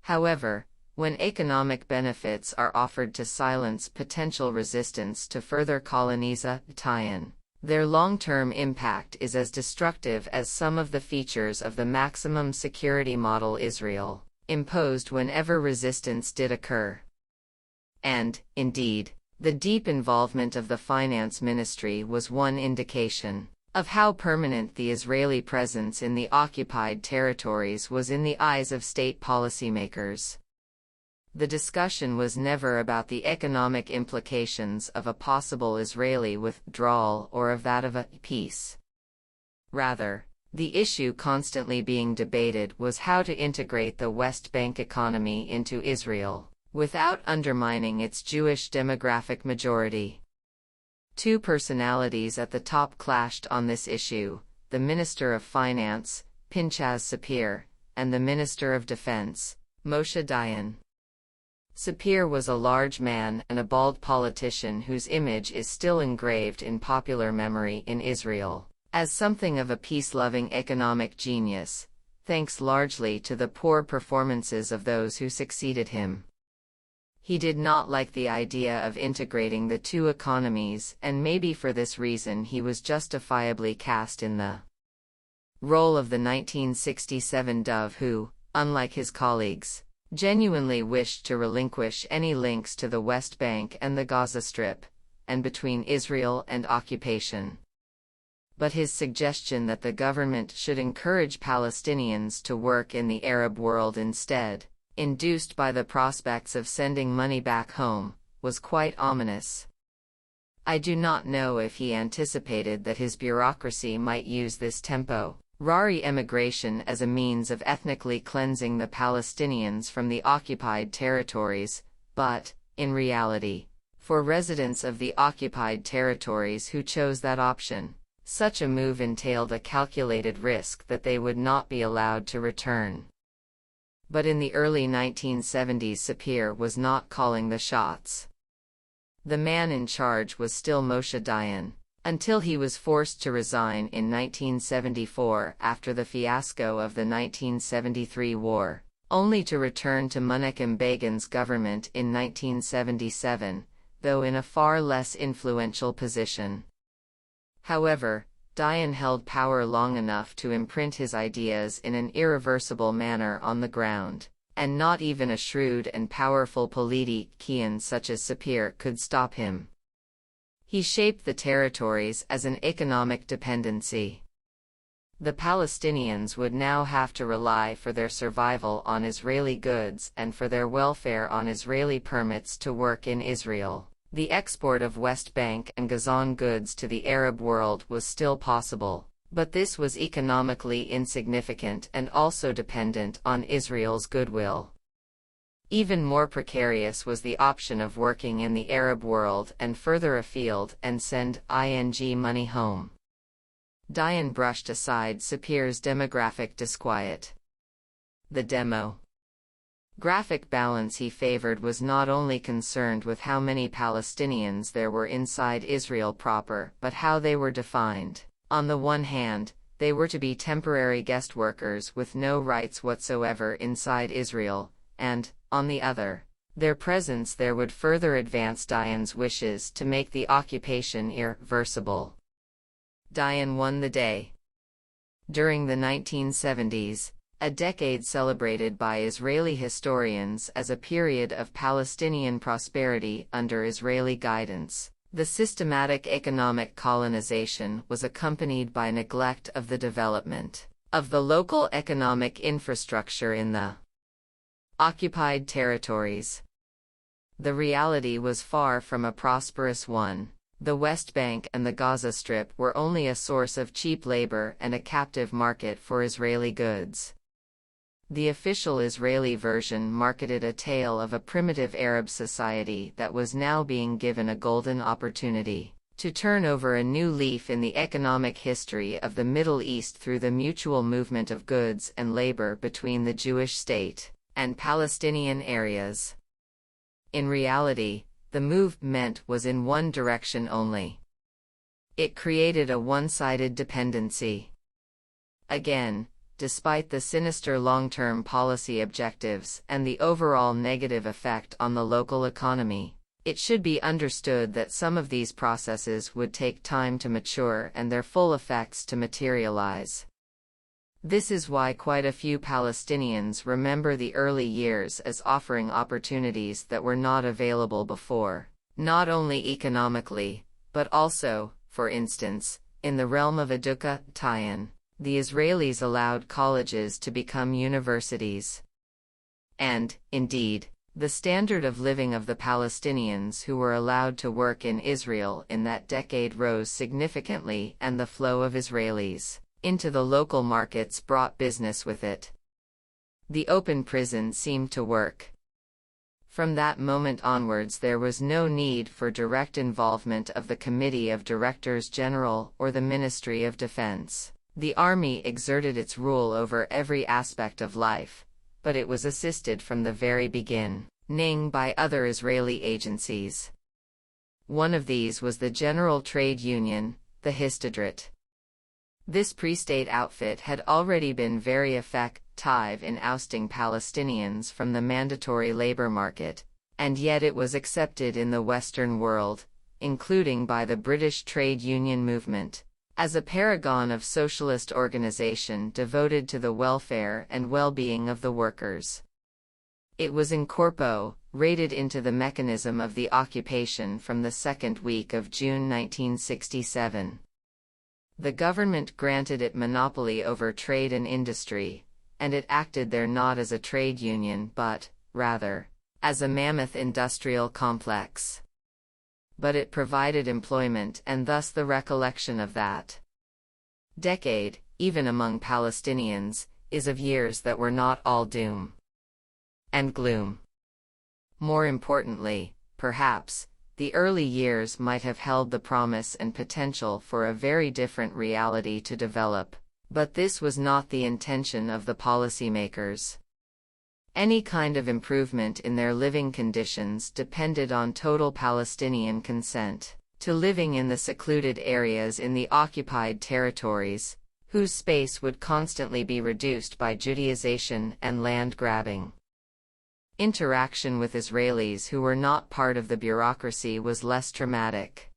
However, when economic benefits are offered to silence potential resistance to further colonization, their long-term impact is as destructive as some of the features of the maximum security model Israel imposed whenever resistance did occur. And, indeed, the deep involvement of the finance ministry was one indication of how permanent the Israeli presence in the occupied territories was in the eyes of state policymakers. The discussion was never about the economic implications of a possible Israeli withdrawal or of that of a peace. Rather, the issue constantly being debated was how to integrate the West Bank economy into Israel, without undermining its Jewish demographic majority. Two personalities at the top clashed on this issue, the Minister of Finance, Pinchas Sapir, and the Minister of Defense, Moshe Dayan. Sapir was a large man and a bald politician whose image is still engraved in popular memory in Israel, as something of a peace-loving economic genius, thanks largely to the poor performances of those who succeeded him. He did not like the idea of integrating the two economies, and maybe for this reason he was justifiably cast in the role of the 1967 dove who, unlike his colleagues, genuinely wished to relinquish any links to the West Bank and the Gaza Strip, and between Israel and occupation. But his suggestion that the government should encourage Palestinians to work in the Arab world instead, induced by the prospects of sending money back home, was quite ominous. I do not know if he anticipated that his bureaucracy might use this temporary emigration as a means of ethnically cleansing the Palestinians from the occupied territories, but, in reality, for residents of the occupied territories who chose that option, such a move entailed a calculated risk that they would not be allowed to return. But in the early 1970s Sapir was not calling the shots. The man in charge was still Moshe Dayan, until he was forced to resign in 1974 after the fiasco of the 1973 war, only to return to Menachem Begin's government in 1977, though in a far less influential position. However, Dayan held power long enough to imprint his ideas in an irreversible manner on the ground, and not even a shrewd and powerful politician such as Sapir could stop him. He shaped the territories as an economic dependency. The Palestinians would now have to rely for their survival on Israeli goods and for their welfare on Israeli permits to work in Israel. The export of West Bank and Gazan goods to the Arab world was still possible, but this was economically insignificant and also dependent on Israel's goodwill. Even more precarious was the option of working in the Arab world and further afield and send ing money home. Dayan brushed aside Sapir's demographic disquiet. The demographic balance he favored was not only concerned with how many Palestinians there were inside Israel proper, but how they were defined. On the one hand, they were to be temporary guest workers with no rights whatsoever inside Israel, and, on the other, their presence there would further advance Dayan's wishes to make the occupation irreversible. Dayan won the day. During the 1970s, a decade celebrated by Israeli historians as a period of Palestinian prosperity under Israeli guidance, the systematic economic colonization was accompanied by neglect of the development of the local economic infrastructure in the occupied territories. The reality was far from a prosperous one. The West Bank and the Gaza Strip were only a source of cheap labor and a captive market for Israeli goods. The official Israeli version marketed a tale of a primitive Arab society that was now being given a golden opportunity to turn over a new leaf in the economic history of the Middle East through the mutual movement of goods and labor between the Jewish state and Palestinian areas. In reality, the movement was in one direction only. It created a one-sided dependency. Again, despite the sinister long-term policy objectives and the overall negative effect on the local economy, it should be understood that some of these processes would take time to mature and their full effects to materialize. This is why quite a few Palestinians remember the early years as offering opportunities that were not available before, not only economically, but also, for instance, in the realm of education. The Israelis allowed colleges to become universities. And, indeed, the standard of living of the Palestinians who were allowed to work in Israel in that decade rose significantly, and the flow of Israelis into the local markets brought business with it. The open prison seemed to work. From that moment onwards there was no need for direct involvement of the Committee of Directors General or the Ministry of Defense. The army exerted its rule over every aspect of life, but it was assisted from the very beginning by other Israeli agencies. One of these was the General Trade Union, the Histadrut. This pre-state outfit had already been very effective in ousting Palestinians from the mandatory labor market, and yet it was accepted in the Western world, including by the British trade union movement, as a paragon of socialist organization devoted to the welfare and well-being of the workers. It was incorporated into the mechanism of the occupation from the second week of June 1967. The government granted it monopoly over trade and industry, and it acted there not as a trade union but, rather, as a mammoth industrial complex. But it provided employment and thus the recollection of that decade, even among Palestinians, is of years that were not all doom and gloom. More importantly, perhaps, the early years might have held the promise and potential for a very different reality to develop, but this was not the intention of the policymakers. Any kind of improvement in their living conditions depended on total Palestinian consent to living in the secluded areas in the occupied territories, whose space would constantly be reduced by Judaization and land grabbing. Interaction with Israelis who were not part of the bureaucracy was less traumatic.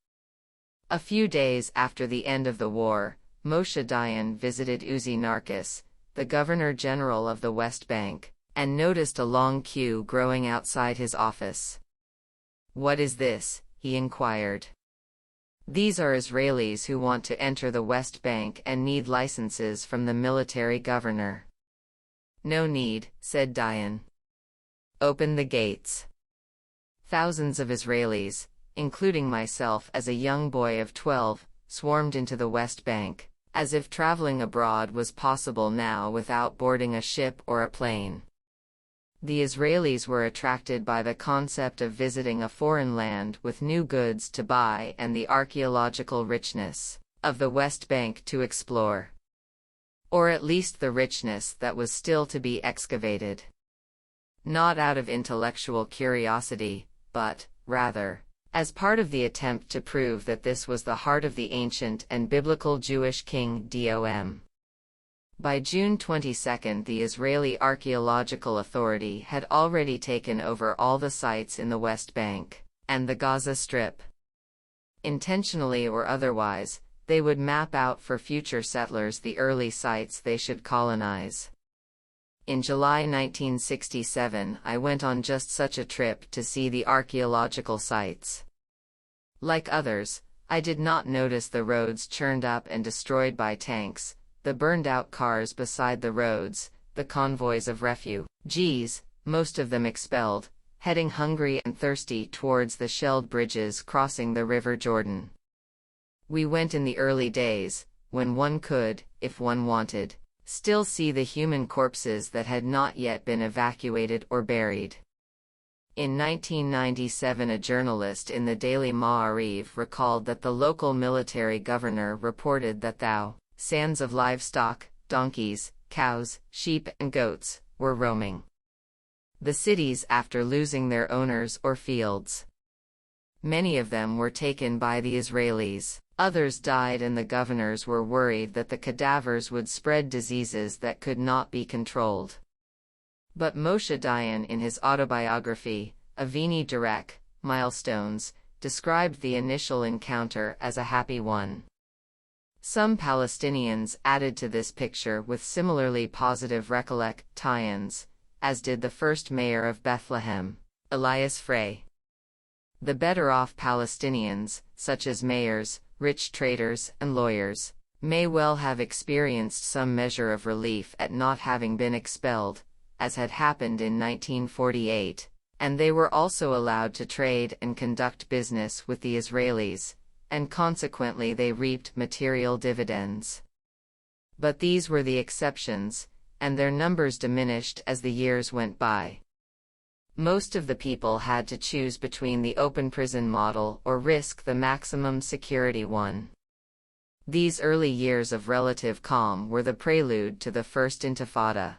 A few days after the end of the war, Moshe Dayan visited Uzi Narkis, the Governor-General of the West Bank, and noticed a long queue growing outside his office. "What is this?" he inquired. "These are Israelis who want to enter the West Bank and need licenses from the military governor." "No need," said Dayan. "Open the gates." Thousands of Israelis, including myself as a young boy of 12, swarmed into the West Bank, as if traveling abroad was possible now without boarding a ship or a plane. The Israelis were attracted by the concept of visiting a foreign land with new goods to buy and the archaeological richness of the West Bank to explore. Or at least the richness that was still to be excavated. Not out of intellectual curiosity, but, rather, as part of the attempt to prove that this was the heart of the ancient and biblical Jewish king Dom. By June 22, the Israeli Archaeological Authority had already taken over all the sites in the West Bank and the Gaza Strip. Intentionally or otherwise, they would map out for future settlers the early sites they should colonize. In July 1967, I went on just such a trip to see the archaeological sites. Like others, I did not notice the roads churned up and destroyed by tanks, the burned-out cars beside the roads, the convoys of refugees, most of them expelled, heading hungry and thirsty towards the shelled bridges crossing the River Jordan. We went in the early days, when one could, if one wanted, still see the human corpses that had not yet been evacuated or buried. In 1997, a journalist in the Daily Ma'ariv recalled that the local military governor reported that sands of livestock, donkeys, cows, sheep and goats, were roaming the cities after losing their owners or fields. Many of them were taken by the Israelis. Others died and the governors were worried that the cadavers would spread diseases that could not be controlled. But Moshe Dayan in his autobiography, Avini Derek, Milestones, described the initial encounter as a happy one. Some Palestinians added to this picture with similarly positive recollections, as did the first mayor of Bethlehem, Elias Frey. The better-off Palestinians, such as mayors, rich traders, and lawyers, may well have experienced some measure of relief at not having been expelled, as had happened in 1948, and they were also allowed to trade and conduct business with the Israelis, and consequently they reaped material dividends. But these were the exceptions, and their numbers diminished as the years went by. Most of the people had to choose between the open prison model or risk the maximum security one. These early years of relative calm were the prelude to the First Intifada.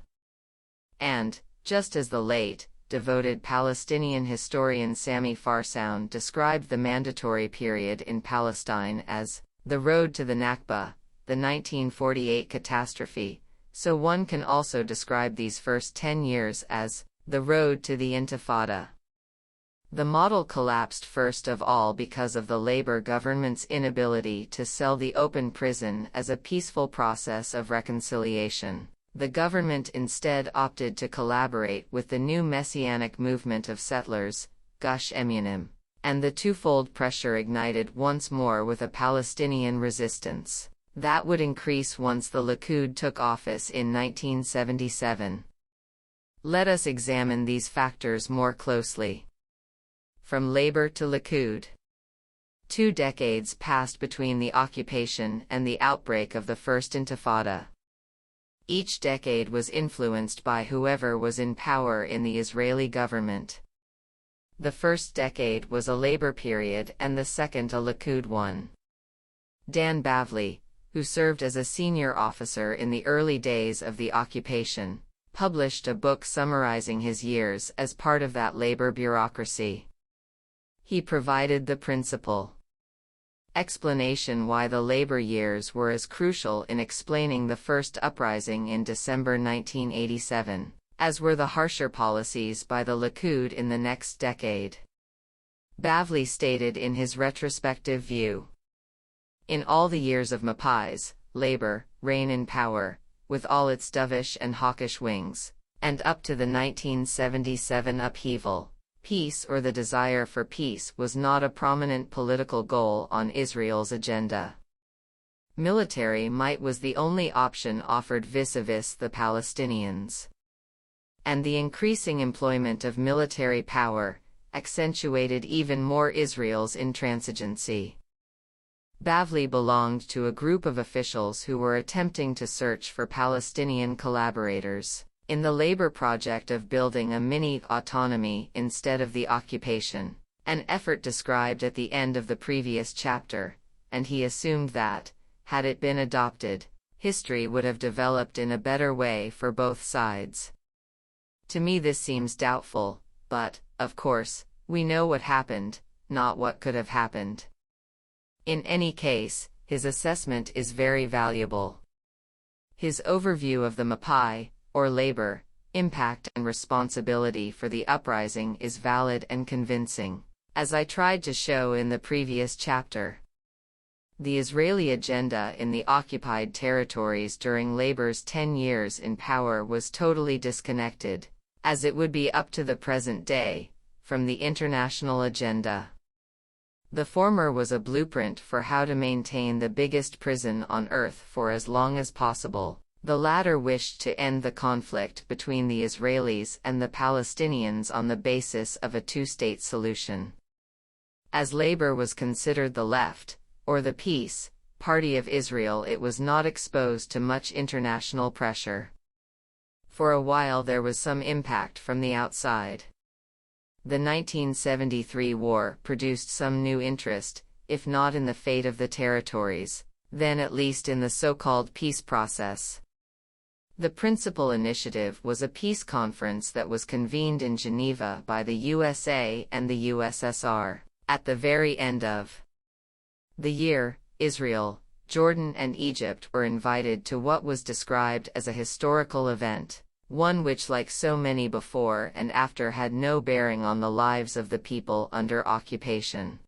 And, just as the late, devoted Palestinian historian Sami Farsound described the mandatory period in Palestine as the road to the Nakba, the 1948 catastrophe, so one can also describe these first 10 years as the road to the Intifada. The model collapsed first of all because of the Labour government's inability to sell the open prison as a peaceful process of reconciliation. The government instead opted to collaborate with the new messianic movement of settlers, Gush Emunim, and the twofold pressure ignited once more with a Palestinian resistance that would increase once the Likud took office in 1977. Let us examine these factors more closely. From Labour to Likud. 2 decades passed between the occupation and the outbreak of the First Intifada. Each decade was influenced by whoever was in power in the Israeli government. The first decade was a Labour period and the second a Likud one. Dan Bavli, who served as a senior officer in the early days of the occupation, published a book summarizing his years as part of that Labour bureaucracy. He provided the principal Explanation why the labor years were as crucial in explaining the first uprising in December 1987, as were the harsher policies by the Likud in the next decade. Bavli stated in his retrospective view, "In all the years of Mapai's labor, reign in power, with all its dovish and hawkish wings, and up to the 1977 upheaval, peace or the desire for peace was not a prominent political goal on Israel's agenda. Military might was the only option offered vis-a-vis the Palestinians. And the increasing employment of military power accentuated even more Israel's intransigency." Bavli belonged to a group of officials who were attempting to search for Palestinian collaborators in the labor project of building a mini-autonomy instead of the occupation, an effort described at the end of the previous chapter, and he assumed that, had it been adopted, history would have developed in a better way for both sides. To me this seems doubtful, but, of course, we know what happened, not what could have happened. In any case, his assessment is very valuable. His overview of the Mapai, or labor, impact and responsibility for the uprising is valid and convincing, as I tried to show in the previous chapter. The Israeli agenda in the occupied territories during labor's 10 years in power was totally disconnected, as it would be up to the present day, from the international agenda. The former was a blueprint for how to maintain the biggest prison on earth for as long as possible. The latter wished to end the conflict between the Israelis and the Palestinians on the basis of a two-state solution. As labor was considered the left, or the peace, party of Israel, it was not exposed to much international pressure. For a while there was some impact from the outside. The 1973 war produced some new interest, if not in the fate of the territories, then at least in the so-called peace process. The principal initiative was a peace conference that was convened in Geneva by the USA and the USSR. At the very end of the year, Israel, Jordan and Egypt were invited to what was described as a historical event, one which, like so many before and after, had no bearing on the lives of the people under occupation.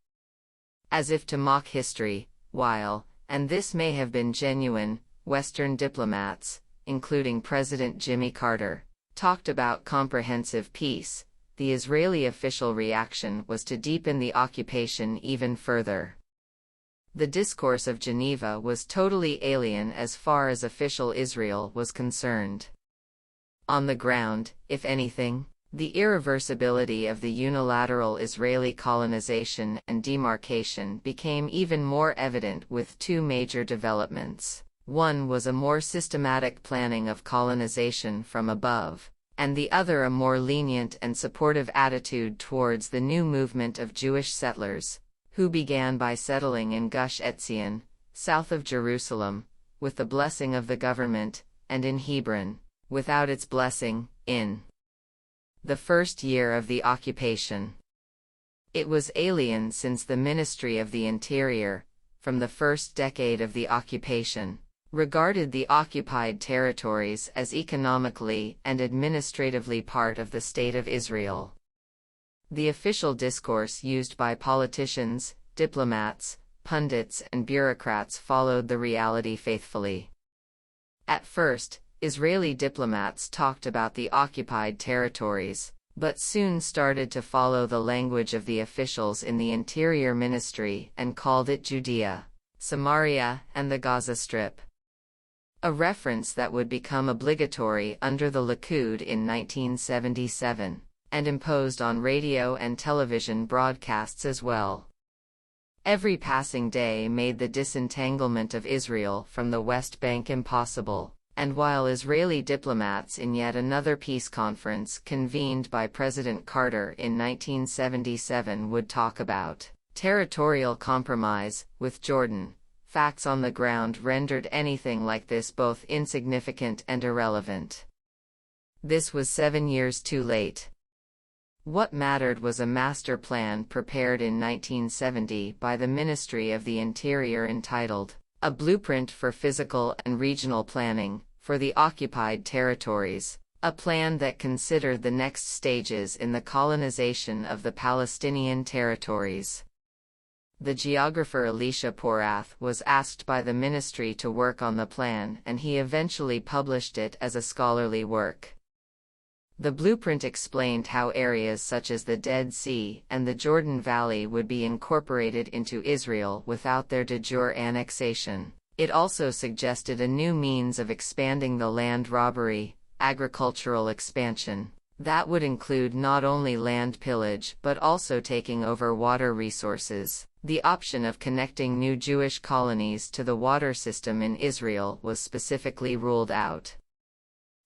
As if to mock history, while, and this may have been genuine, Western diplomats, including President Jimmy Carter, talked about comprehensive peace, the Israeli official reaction was to deepen the occupation even further. The discourse of Geneva was totally alien as far as official Israel was concerned. On the ground, if anything, the irreversibility of the unilateral Israeli colonization and demarcation became even more evident with two major developments. One was a more systematic planning of colonization from above, and the other a more lenient and supportive attitude towards the new movement of Jewish settlers, who began by settling in Gush Etzion, south of Jerusalem, with the blessing of the government, and in Hebron, without its blessing, in the first year of the occupation. It was alien since the Ministry of the Interior, from the first decade of the occupation, regarded the occupied territories as economically and administratively part of the State of Israel. The official discourse used by politicians, diplomats, pundits and bureaucrats followed the reality faithfully. At first, Israeli diplomats talked about the occupied territories, but soon started to follow the language of the officials in the Interior Ministry and called it Judea, Samaria, and the Gaza Strip. A reference that would become obligatory under the Likud in 1977, and imposed on radio and television broadcasts as well. Every passing day made the disentanglement of Israel from the West Bank impossible, and while Israeli diplomats in yet another peace conference convened by President Carter in 1977 would talk about territorial compromise with Jordan, facts on the ground rendered anything like this both insignificant and irrelevant. This was 7 years too late. What mattered was a master plan prepared in 1970 by the Ministry of the Interior entitled, "A Blueprint for Physical and Regional Planning for the Occupied Territories," a plan that considered the next stages in the colonization of the Palestinian territories. The geographer Elisha Porath was asked by the ministry to work on the plan, and he eventually published it as a scholarly work. The blueprint explained how areas such as the Dead Sea and the Jordan Valley would be incorporated into Israel without their de jure annexation. It also suggested a new means of expanding the land robbery, agricultural expansion, that would include not only land pillage but also taking over water resources. The option of connecting new Jewish colonies to the water system in Israel was specifically ruled out.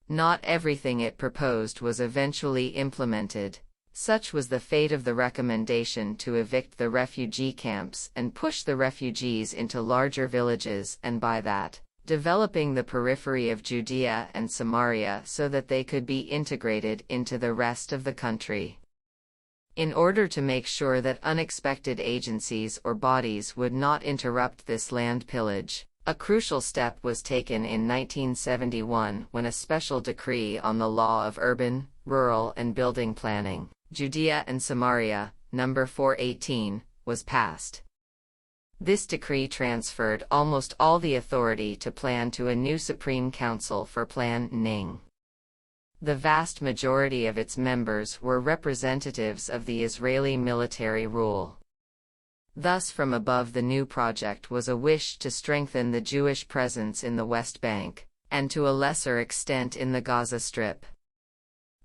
Not everything it proposed was eventually implemented. Such was the fate of the recommendation to evict the refugee camps and push the refugees into larger villages, and by that, developing the periphery of Judea and Samaria so that they could be integrated into the rest of the country. In order to make sure that unexpected agencies or bodies would not interrupt this land pillage, a crucial step was taken in 1971 when a special decree on the law of urban, rural and building planning, Judea and Samaria, No. 418, was passed. This decree transferred almost all the authority to plan to a new Supreme Council for Planning. The vast majority of its members were representatives of the Israeli military rule. Thus, from above, the new project was a wish to strengthen the Jewish presence in the West Bank, and to a lesser extent in the Gaza Strip.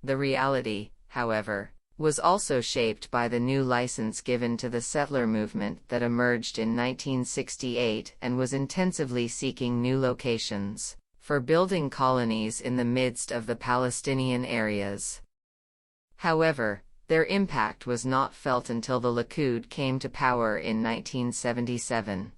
The reality, however, was also shaped by the new license given to the settler movement that emerged in 1968 and was intensively seeking new locations for building colonies in the midst of the Palestinian areas. However, their impact was not felt until the Likud came to power in 1977.